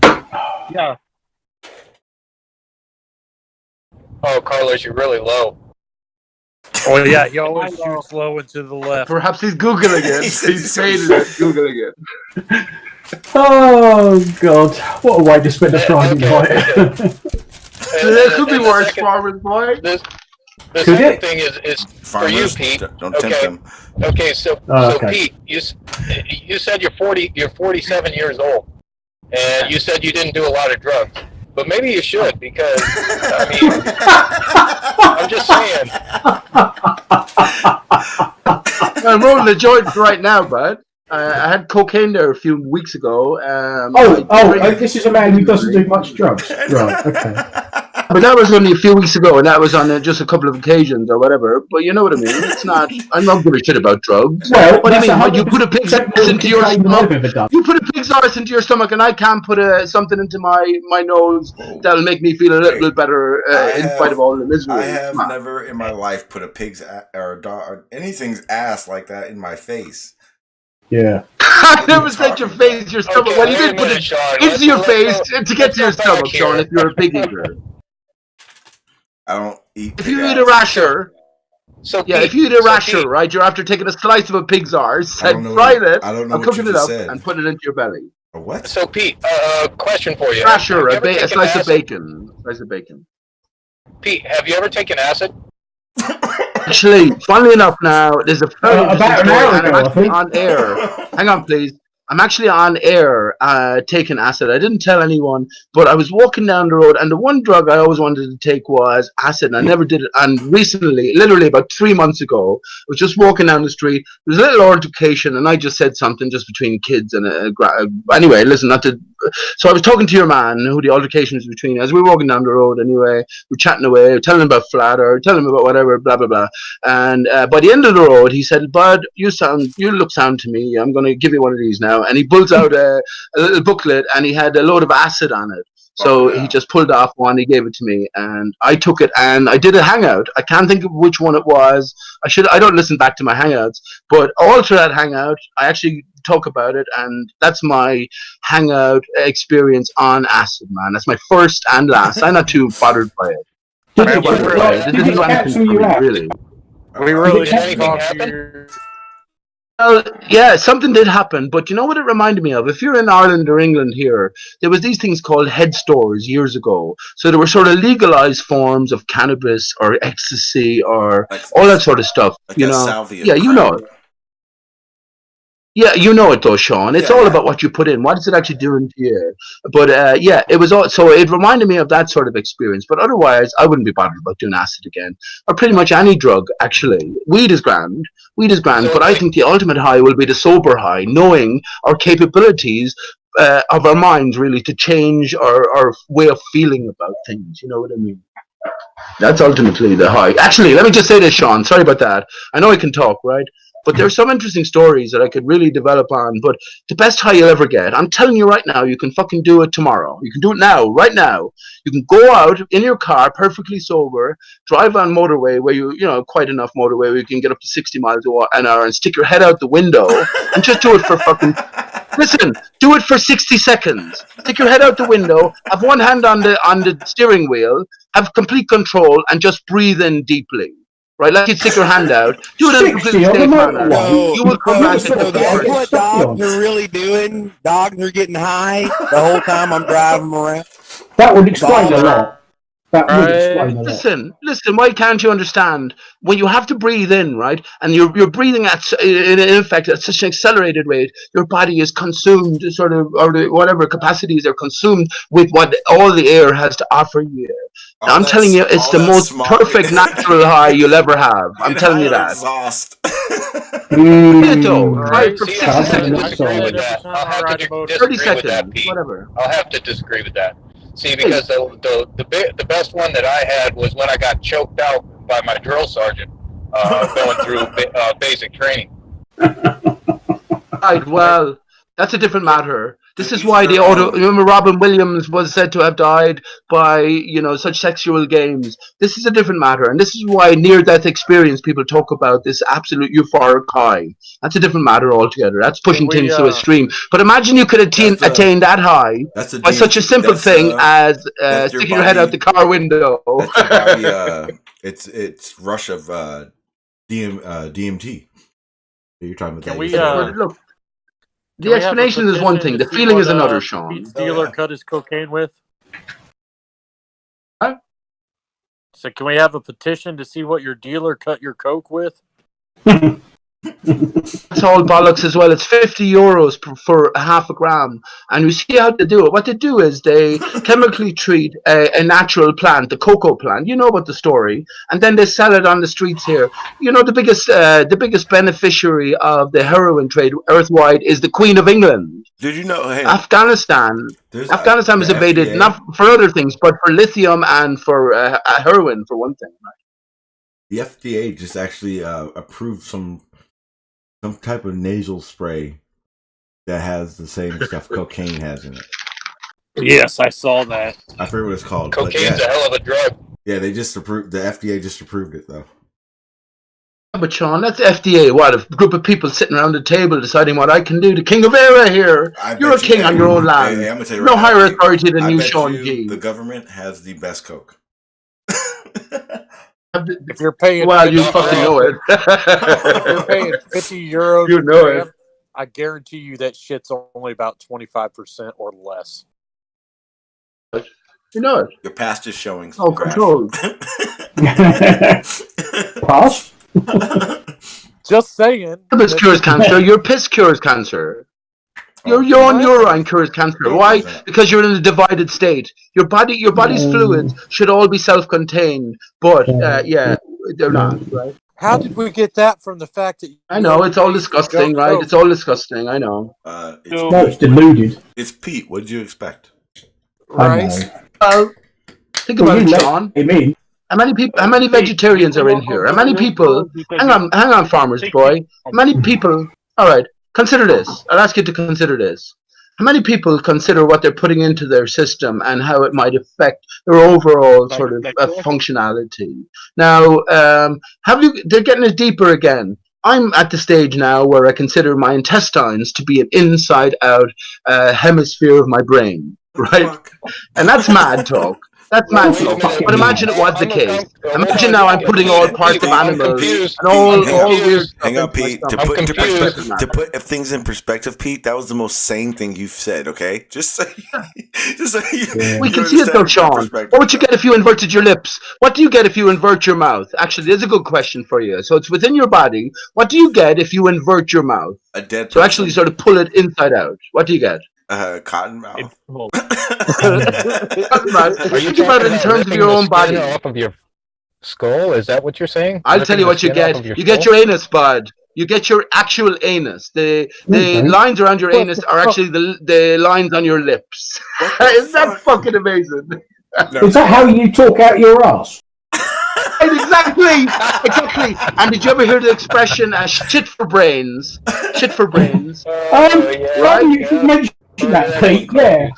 Yeah. Oh, Carlos, you're really low. Oh yeah, he always shoots low and to the left. Perhaps he's googling it. He's faded it, googling it. Oh God! What a way to spend a Friday night. There could be worse, farmers boy. The second thing is for you, Pete. Don't tempt them. Okay, so Pete, you said you're 47 years old, and you said you didn't do a lot of drugs, but maybe you should, because I mean, I'm just saying. I'm rolling a joint right now, bud. I had cocaine there a few weeks ago. This is a man who doesn't do much drugs. Right, okay. But that was only a few weeks ago, and that was on just a couple of occasions or whatever. But you know what I mean? It's not. I'm not giving a shit about drugs. Well, what do you mean? You put a pig's arse into your stomach. You put a pig's arse into your stomach, and I can't put something into my nose that'll make me feel a little better in spite of all the misery. I have never in my life put a pig's or a dog or anything's ass like that in my face. Yeah. I never said your face, your stomach. Okay, well, you did put it into your face to get to your stomach, Sean, if you're a pig eater. I don't eat. If you eat a rasher, if you eat a rasher, Pete, right, you're after taking a slice of a pig's arse and frying it, and cooking it up, and putting it into your belly. A what? So Pete, question for you. Rasher, a slice of bacon. Slice of bacon. Pete, have you ever taken acid? Actually, funnily enough, now there's a film about an hour ago, I'm actually on air. Hang on, please. I'm actually on air taking acid. I didn't tell anyone, but I was walking down the road, and the one drug I always wanted to take was acid, and I never did it. And recently, literally about 3 months ago, I was just walking down the street. There was a little altercation, and I just said something just between kids. And anyway, listen, not to. So I was talking to your man, who the altercation was between. As we were walking down the road, anyway, we're chatting away, telling him about flat Earth, telling him about whatever, blah blah blah. And by the end of the road, he said, "Bud, you look sound to me. I'm going to give you one of these now." And he pulls out a little booklet, and he had a load of acid on it. So he just pulled off one, he gave it to me, and I took it, and I did a hangout. I can't think of which one it was. I don't listen back to my hangouts, but all through that hangout, I actually talk about it, and that's my hangout experience on acid, man. That's my first and last. I'm not too bothered by it. Really. We really didn't talk to you. Well, yeah, something did happen, but you know what it reminded me of? If you're in Ireland or England here, there was these things called head stores years ago. So there were sort of legalized forms of cannabis or ecstasy or all that sort of stuff. Like you know, salvia. Yeah, you know it. Yeah, you know it though, Sean. It's all about what you put in. What is it actually doing to you? But yeah, it was all. So it reminded me of that sort of experience. But otherwise, I wouldn't be bothered about doing acid again, or pretty much any drug. Actually, weed is grand. But I think the ultimate high will be the sober high, knowing our capabilities of our minds really to change our way of feeling about things. You know what I mean? That's ultimately the high. Actually, let me just say this, Sean. Sorry about that. I know I can talk, right? But there's some interesting stories that I could really develop on. But the best high you'll ever get, I'm telling you right now, you can fucking do it tomorrow. You can do it now, right now. You can go out in your car, perfectly sober, drive on motorway where quite enough motorway where you can get up to 60 miles an hour and stick your head out the window and just do it for fucking. Listen, do it for 60 seconds. Stick your head out the window, have one hand on the steering wheel, have complete control, and just breathe in deeply. Right, like you stick your hand out. Do it in a completely safe manner. You will come back So that's what dogs are really doing. Dogs are getting high the whole time I'm driving them around. That would explain a lot. That would explain a lot. Listen. Why can't you understand when you have to breathe in, right? And you're breathing in effect at such an accelerated rate, your body is consumed, sort of, or whatever capacities are consumed with what all the air has to offer you. I'm telling you, it's the most perfect natural high you'll ever have. I'm telling you that. Exhaust. Right, for 60 seconds. I'll have to disagree with that, Pete. Whatever. I'll have to disagree with that. See, because the best one that I had was when I got choked out by my drill sergeant going through basic training. Right, well, that's a different matter. This is why remember Robin Williams was said to have died by, such sexual games. This is a different matter. And this is why near-death experience people talk about this absolute euphoric high. That's a different matter altogether. That's pushing things to a extreme. But imagine you could attain that high by such a simple thing as sticking your head out the car window. That's your body, it's rush of DMT. You're talking about that. Look, the explanation is one thing. The feeling is another, Sean. Pete's dealer cut his cocaine with. Huh? So can we have a petition to see what your dealer cut your coke with? It's all bollocks as well. It's €50 for half a gram. And you see how they do it. What they do is they chemically treat a natural plant, the cocoa plant. You know about the story. And then they sell it on the streets here. The biggest beneficiary of the heroin trade earthwide is the Queen of England. Did you know? Hey, Afghanistan was invaded not for other things, but for lithium and for heroin, for one thing. Right? The FDA just actually approved some type of nasal spray that has the same stuff cocaine has in it. Yes, I saw that. I forget what it's called. Cocaine's a hell of a drug. Yeah, they just approved. The FDA just approved it though. But Sean, that's FDA. What, a group of people sitting around the table deciding what I can do? The king of era here. You're a king on your own land. Hey, I'm gonna tell you no right higher now, authority than you, bet Sean G. The government has the best coke. If you're paying, well, you fucking know it. If you're paying €50, you know it. I guarantee you that shit's only about 25% or less. You know it. Your past is showing. Oh, control. Pass. Just saying. This cures cancer. Your piss cures cancer. Your urine cures cancer. Why? Because you're in a divided state. Your body's fluids should all be self-contained, but they're not. Right? How did we get that from the fact that? I know it's all disgusting, right? It's all disgusting. I know. It's deluded. It's Pete. What did you expect? Right. Well, think about it, Sean. How many vegetarians are in here? How many people? Hang on, farmers boy. How many people? All right. Consider this. I'll ask you to consider this. How many people consider what they're putting into their system and how it might affect their overall sort of functionality? Now, they're getting it deeper again. I'm at the stage now where I consider my intestines to be an inside-out hemisphere of my brain, right? And that's mad talk. That's mad talk. But imagine it was the case. Imagine now I'm putting all parts of animals and all weird stuff. Hang on, Pete. To put things in perspective, Pete, that was the most sane thing you've said. Okay, just so you. We can see it though, Sean. What would you get if you inverted your lips? What do you get if you invert your mouth? Actually, there's a good question for you. So it's within your body. What do you get if you invert your mouth? A dead person. So actually, sort of pull it inside out. What do you get? Cotton mouth. Are you Think about it in terms of your own body. Off of your skull? Is that what you're saying? I'll tell you what you get. You get your anus, bud. You get your actual anus. The lines around your anus are actually the lines on your lips. Isn't that fucking amazing? Is that how you talk out your ass? Exactly. And did you ever hear the expression "shit for brains"? Shit for brains. Right? You should mention that, Pete. Yeah.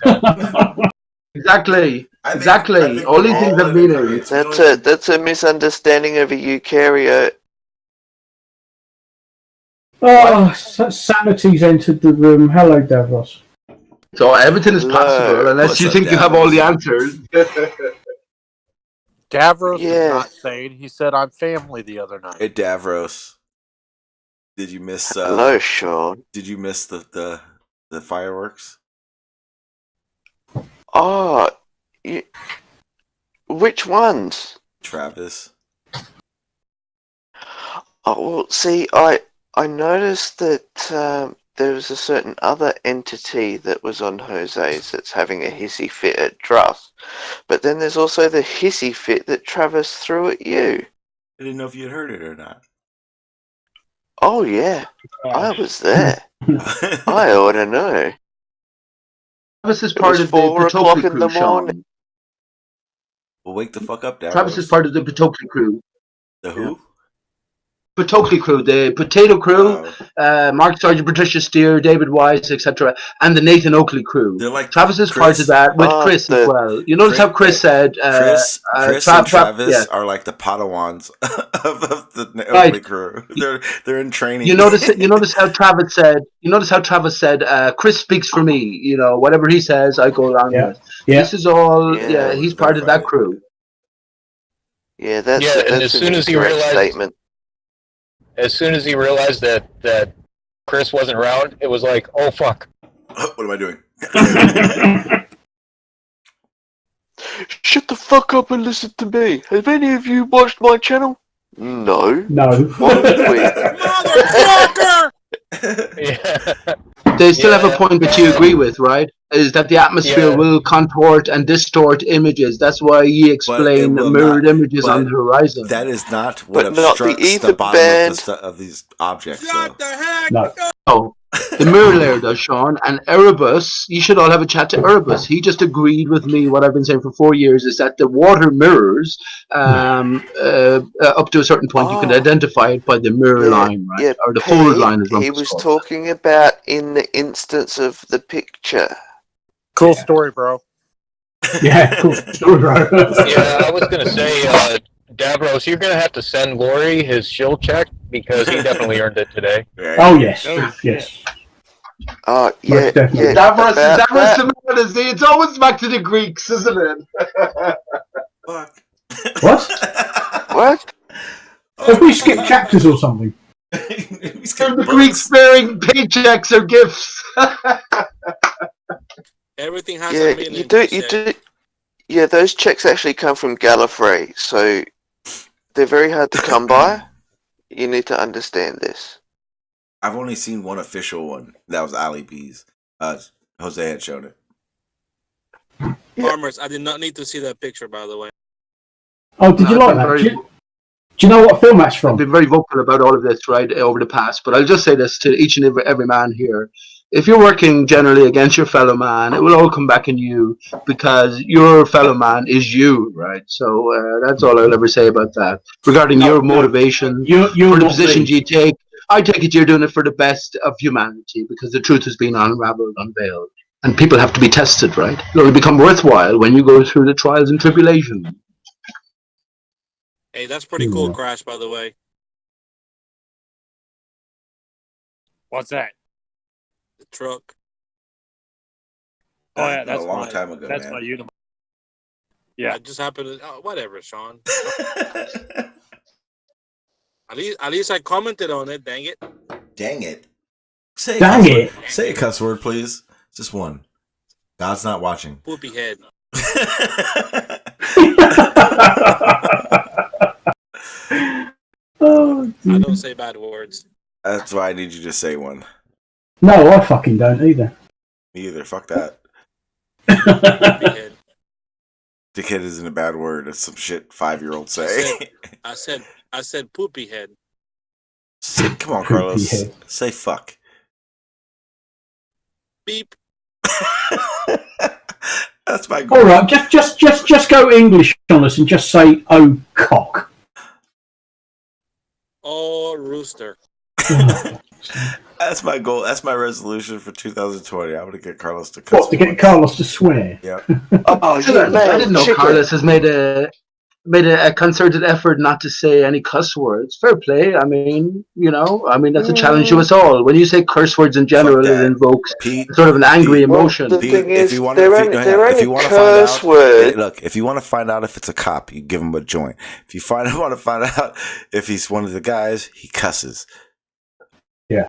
Exactly. I Exactly. think All we're these things all have in meanings. agreement. That's a misunderstanding of a eukaryote. Oh, Sanity's entered the room. Hello, Davros. So everything is possible unless you think you have all the answers. Davros is not sane. He said, I'm family the other night. Hey, Davros. Did you miss? Hello, Sean. Did you miss the fireworks? Oh, which ones? Travis. Oh, well, see, I noticed that there was a certain other entity that was on Jose's that's having a hissy fit at Druff. But then there's also the hissy fit that Travis threw at you. I didn't know if you had heard it or not. Oh, yeah. I was there. I ought to know. Travis is part of the 4 o'clock in the crew, morning. Sean. Well, wake the fuck up, Davros. Travis is part of the Patokli crew. The who? Patokli crew, the Potato crew, Mark Sargent, Patricia Steer, David Wise, etc., and the Nathan Oakley crew. Like Travis is part of that with Chris as well. You notice how Chris said, Chris and Travis are like the Padawans of the Oakley crew. They're in training. You notice how Travis said. Chris speaks for me. You know, whatever he says, I go along with. Yeah. This is all. Yeah, he's part of that crew. Yeah, that's and as soon as he realized statement. As soon as he realized that Chris wasn't around, it was like, oh fuck. What am I doing? Shut the fuck up and listen to me. Have any of you watched my channel? No. No. Motherfucker! They still have a point that you agree with, right? Is that the atmosphere will contort and distort images. That's why you explain mirrored images on the horizon. That is not what But not the obstructs the ether bottom band. of these objects. No. The mirror layer does, Sean. And Erebus, you should all have a chat to Erebus. He just agreed with me. What I've been saying for 4 years is that the water mirrors up to a certain point. You can identify it by the mirror line, right? Yeah, or the fold line as well. He was talking about in the instance of the picture. Cool story, bro. Yeah, cool story, bro. Yeah, I was gonna say, Davros, you're gonna have to send Lori his shield check because he definitely earned it today. Oh yes, yes. Yeah, definitely. Davros the man, is it's always back to the Greeks, isn't it? Fuck. What? What? Have we skipped chapters or something? The Greeks bearing paychecks or gifts. Everything has Yeah, a meaning. you do. Yeah, those checks actually come from Gallifrey, so they're very hard to come by. You need to understand this. I've only seen one official one. That was Ali B's. Jose had shown it. Farmers, I did not need to see that picture, by the way. Oh, did you like that? Do you know what film that's from? I've been very vocal about all of this, right, over the past, but I'll just say this to each and every man here. If you're working generally against your fellow man, it will all come back on you because your fellow man is you, right? So that's all I'll ever say about that. Regarding your motivation for the positions you take, I take it you're doing it for the best of humanity because the truth has been unraveled, unveiled. And people have to be tested, right? It'll become worthwhile when you go through the trials and tribulations. Hey, that's pretty cool, Crash, by the way. What's that? The truck. Oh yeah, that's a long time ago. That's man. my Unibomber. Yeah, I just happened to. Oh, whatever, Sean. At least I commented on it. Dang it. Dang it. Say Dang it. Say a cuss word, please. Just one. God's not watching. Poopy head. Oh, I don't say bad words. That's why I need you to say one. No, I fucking don't either. Me either. Fuck that. Dickhead isn't a bad word. It's some shit 5-year-olds say. I said poopy head. Come on, Carlos. Say fuck. Beep. That's my goal. All right, just go English on us and just say, "Oh cock." Oh rooster. That's my goal. That's my resolution for 2020. I'm gonna get Carlos to cuss. What, to get Carlos to swear? Yeah. I didn't know Carlos has made a concerted effort not to say any cuss words. Fair play. I mean, that's a challenge to us all. When you say curse words in general, it invokes sort of an angry emotion. Well, the thing is, if you want they're to only find curse out, word. look, if you want to find out if it's a cop, you give him a joint. If you want to find out if he's one of the guys, he cusses. Yeah.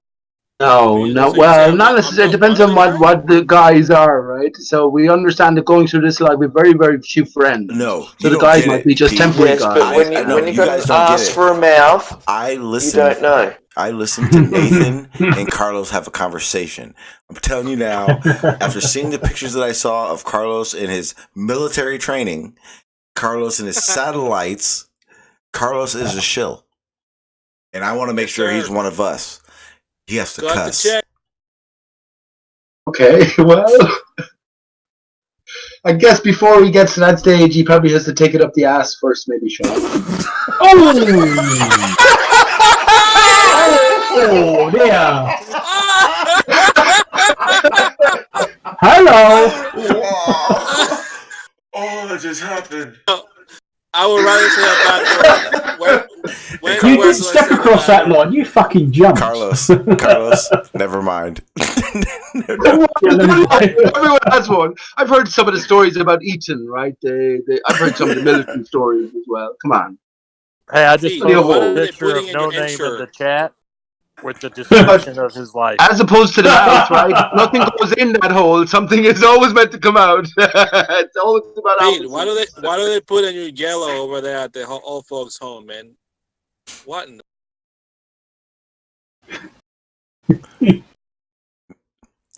No, well, not necessarily. It depends on what the guys are, right? So we understand that going through this life, we're very, very few friends. No, so the guys might be just temporary Yes, guys. but when you got an ass for a mouth, you don't know. I listened to Nathan and Carlos have a conversation. I'm telling you now, after seeing the pictures that I saw of Carlos in his military training, Carlos and his satellites, Carlos is a shill. And I want to make sure he's one of us. He has to cuss. Okay, well, I guess before he gets to that stage, he probably has to take it up the ass first, maybe, Sean. Oh dear. Hello. Oh, that just happened. I would rather say a bad word. You didn't step across that line. You fucking jumped. Carlos, never mind. Everyone has one. I've heard some of the stories about Eton, right? I've heard some of the military stories as well. Come on. Hey, I just Put posted a picture of no name in the chat with the description of his life. As opposed to the mouth, right? Nothing goes in that hole. Something is always meant to come out. It's always about Pete, why do they put a new yellow over there at the old folks' home, man? What? In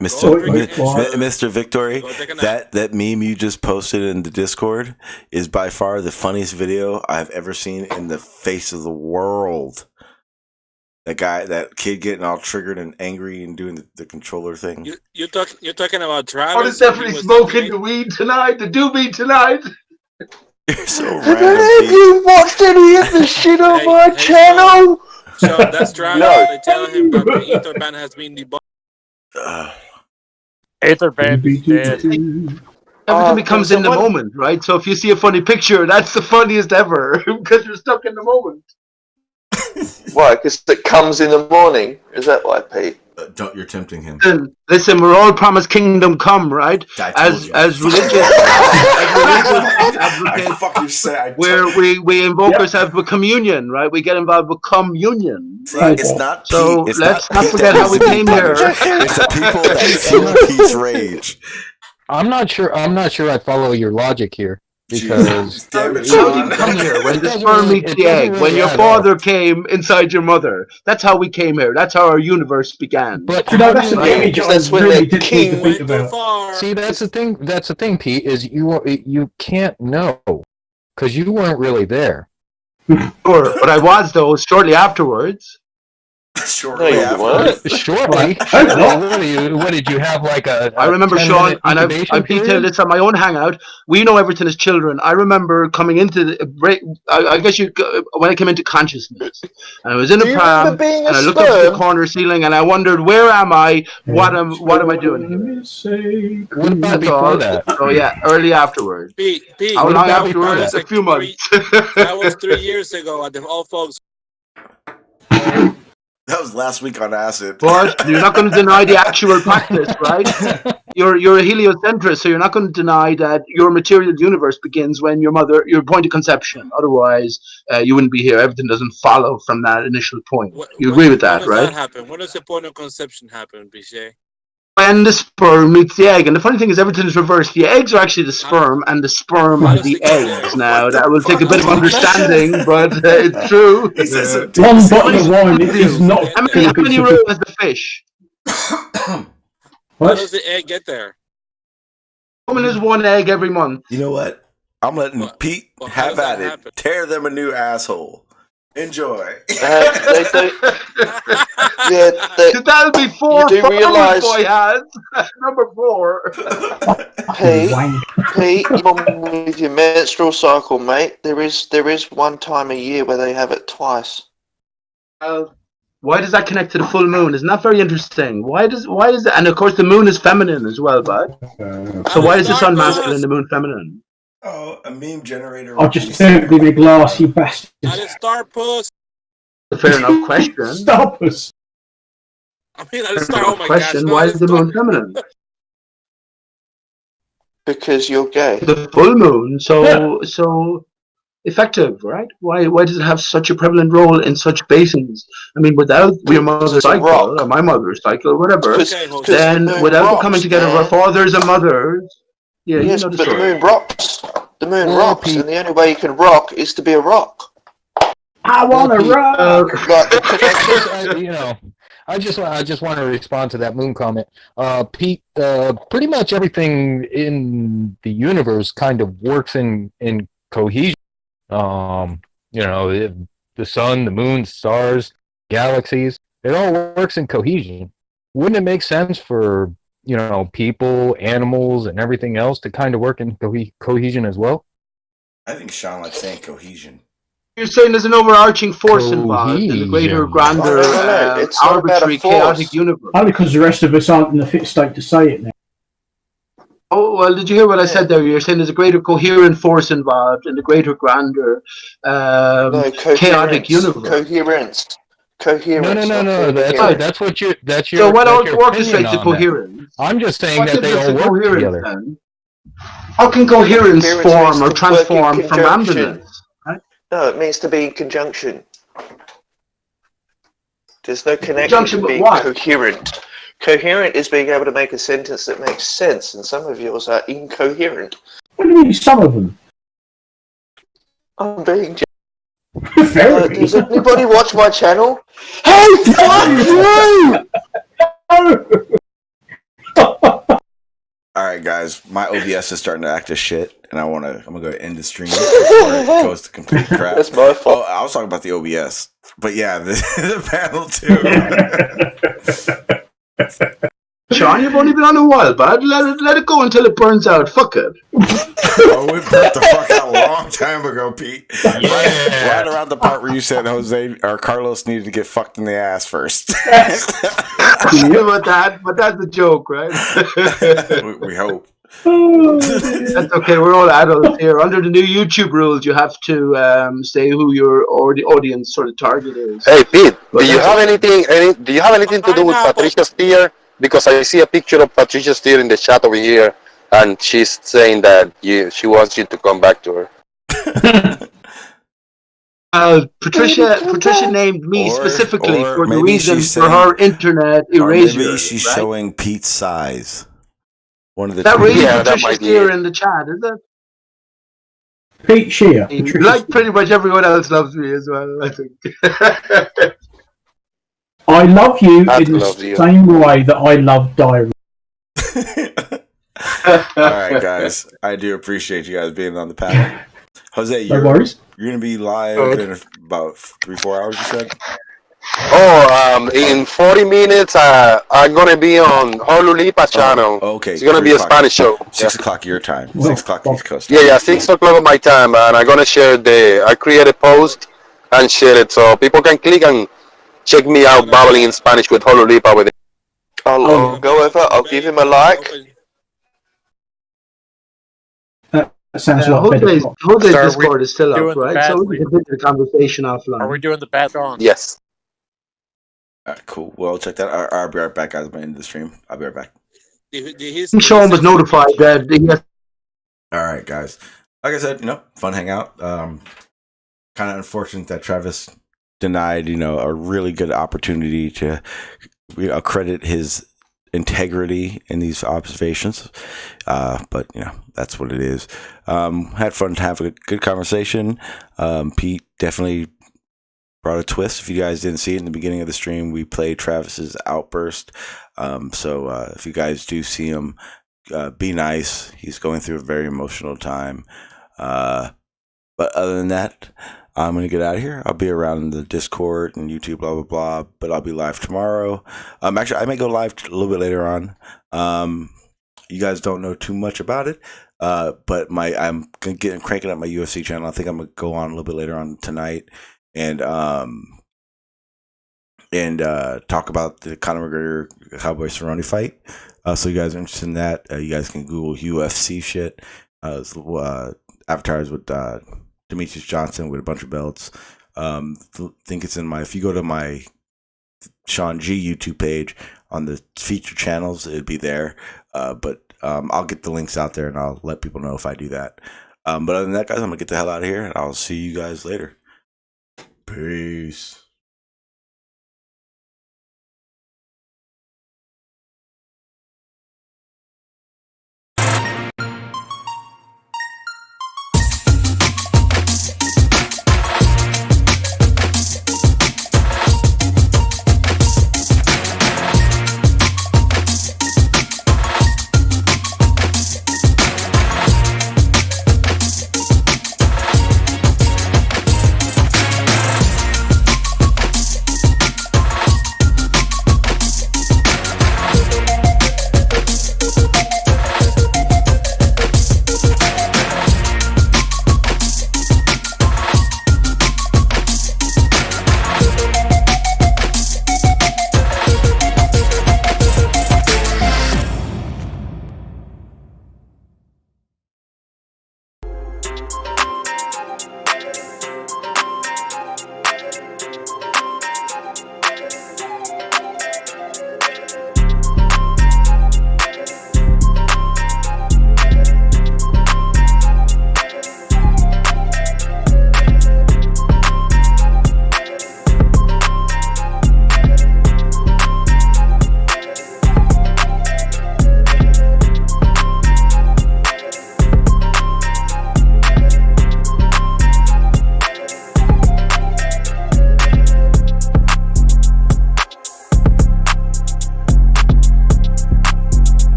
Mr. Victory, that meme you just posted in the Discord is by far the funniest video I've ever seen in the face of the world. That kid getting all triggered and angry and doing the controller thing. You're talking about Travis. I was definitely smoking the weed tonight, the doobie tonight. You're so Have you watched any of the shit on my channel? So that's Travis. No. They tell him that the ether ban has been debunked. Ether ban is dead. Everything becomes in the moment, right? So if you see a funny picture, that's the funniest ever because you're stuck in the moment. Why? Because it comes in the morning. Is that why, Pete? You're tempting him. Listen, we're all promised kingdom come, right? As religious advocates, where we invoke ourselves with communion, right? We get involved with communion. Right? It's not so. Pete, Let's not forget how we came here. It's the people that feel Pete's rage. I'm not sure I follow your logic here. Because how did you come here? When the sperm meets the egg, when your father came inside your mother, that's how we came here. That's how our universe began. But that's when really the king went too far. See, that's the thing. That's the thing, Pete. Is you can't know because you weren't really there. Sure, but I was though. Shortly afterwards. Shortly. What did you have like a I remember Sean, and I detailed period? this on my own hangout. We know everything as children. I remember coming into the break. I guess when I came into consciousness, and I was in a pram, and I looked up to the corner ceiling, and I wondered, where am I? What am I doing here? What about before that? Oh yeah, early afterwards. Pete, How long afterwards? A few months. That was 3 years ago at the old folks. That was last week on acid. But you're not going to deny the actual practice, right? You're a heliocentrist, so you're not going to deny that your material universe begins when your point of conception. Otherwise, you wouldn't be here. Everything doesn't follow from that initial point. You agree with that, right? When does that happen? When does the point of conception happen, Bichet? When the sperm meets the egg. And the funny thing is everything is reversed. The eggs are actually the sperm and the sperm are the eggs. Now, that will take a bit of understanding, but it's true. One bottle of wine is not... How many rows has the fish? How does the egg get there? Woman is one egg every month. You know what? I'm letting Pete have at it. Tear them a new asshole. Enjoy. Yeah, that'll be 4 you do followers realise- boy has. Number 4. Pete, even with your menstrual cycle, mate, there is one time a year where they have it twice. Why does that connect to the full moon? Isn't that very interesting? Why does that? And of course, the moon is feminine as well, bud. So why is the sun masculine and the moon feminine? Oh, a meme generator. I just don't be the glass, you bastard. I didn't start puss. Fair enough question. Stop us. I mean, I didn't start. Oh my Question: gosh. why is the moon feminine? Because you're gay. The full moon, so effective, right? Why does it have such a prevalent role in such basins? I mean, without your mother's cycle or my mother's cycle or whatever, then without the coming together of our fathers and mothers, yes, but the moon rocks. The moon rocks, and the only way you can rock is to be a rock. I want to rock. I just want to respond to that moon comment. Pete, pretty much everything in the universe kind of works in cohesion. The sun, the moon, stars, galaxies, it all works in cohesion. Wouldn't it make sense for, people, animals, and everything else to kind of work in cohesion as well? I think Sean likes saying cohesion. You're saying there's an overarching force involved in the greater, grander, arbitrary, chaotic universe. Only because the rest of us aren't in the fit state to say it now. Oh, well, did you hear what I said there? You're saying there's a greater coherent force involved in the greater, grander, chaotic universe. Coherence. No. That's your. So what orchestrates the coherence? I'm just saying that they all work together. Then? How can coherence form or transform from randomness? No, it means to be in conjunction. There's no connection to being coherent. Coherent is being able to make a sentence that makes sense, and some of yours are incoherent. What do you mean, some of them? I'm being. Does anybody watch my channel? Hey, fuck you! All right, guys, my OBS is starting to act as shit, and I'm gonna go end the stream before it goes to complete crap. That's my fault. Oh, I was talking about the OBS, but yeah, the panel too. Sean, you've only been on a while, bud. Let it go until it burns out. Fuck it. Oh, we burnt the fuck out a long time ago, Pete. Yeah. Right around the part where you said Jose or Carlos needed to get fucked in the ass first. But that's a joke, right? we hope. That's okay. We're all adults here. Under the new YouTube rules, you have to say who your audience sort of target is. Hey Pete, do you have anything to do with Patricia Steer? Because I see a picture of Patricia Steer in the chat over here, and she's saying that she wants you to come back to her. Patricia named me specifically for the reason for her internet erasure. Maybe she's showing Pete's size. One of the that really Patricia Steer in the chat, is it? Pete Shear. Like pretty much everyone else loves me as well, I think. I love you in the same way that I love diary. All right, guys. I do appreciate you guys being on the panel. Jose, you're going to be live in about 3-4 hours, you said? In 40 minutes, I'm going to be on Holulipa channel. Okay. It's going to be a Spanish show. 6 o'clock your time. 6 o'clock East Coast. Yeah, 6 o'clock of my time. And I'm going to share I create a post and share it so people can click and check me out babbling in Spanish with Holulipa with it. I'll go over, I'll give him a like. That sounds like Jose's Discord is still up, right? So we can continue the conversation offline. Are we doing the bad on? Yes. All right, cool. Well, check that out. I'll be right back, guys. I'm end the stream. I'll be right back. Sean was notified that he has. All right, guys. Like I said, fun hangout. Kind of unfortunate that Travis denied, a really good opportunity to credit his integrity in these observations. But that's what it is. Had fun to have a good conversation. Pete definitely brought a twist. If you guys didn't see it in the beginning of the stream, we played Travis's outburst. So if you guys do see him, be nice. He's going through a very emotional time. But other than that, I'm going to get out of here. I'll be around in the Discord and YouTube, blah, blah, blah, but I'll be live tomorrow. Actually, I may go live a little bit later on. You guys don't know too much about it, but I'm cranking up my UFC channel. I think I'm going to go on a little bit later on tonight and talk about the Conor McGregor Cowboy Cerrone fight. So you guys are interested in that, you guys can Google UFC shit. Avatars with Demetrius Johnson with a bunch of belts. Think it's in if you go to my Sean G YouTube page on the featured channels, it'd be there. But I'll get the links out there and I'll let people know if I do that. But other than that, guys, I'm gonna get the hell out of here and I'll see you guys later. Peace.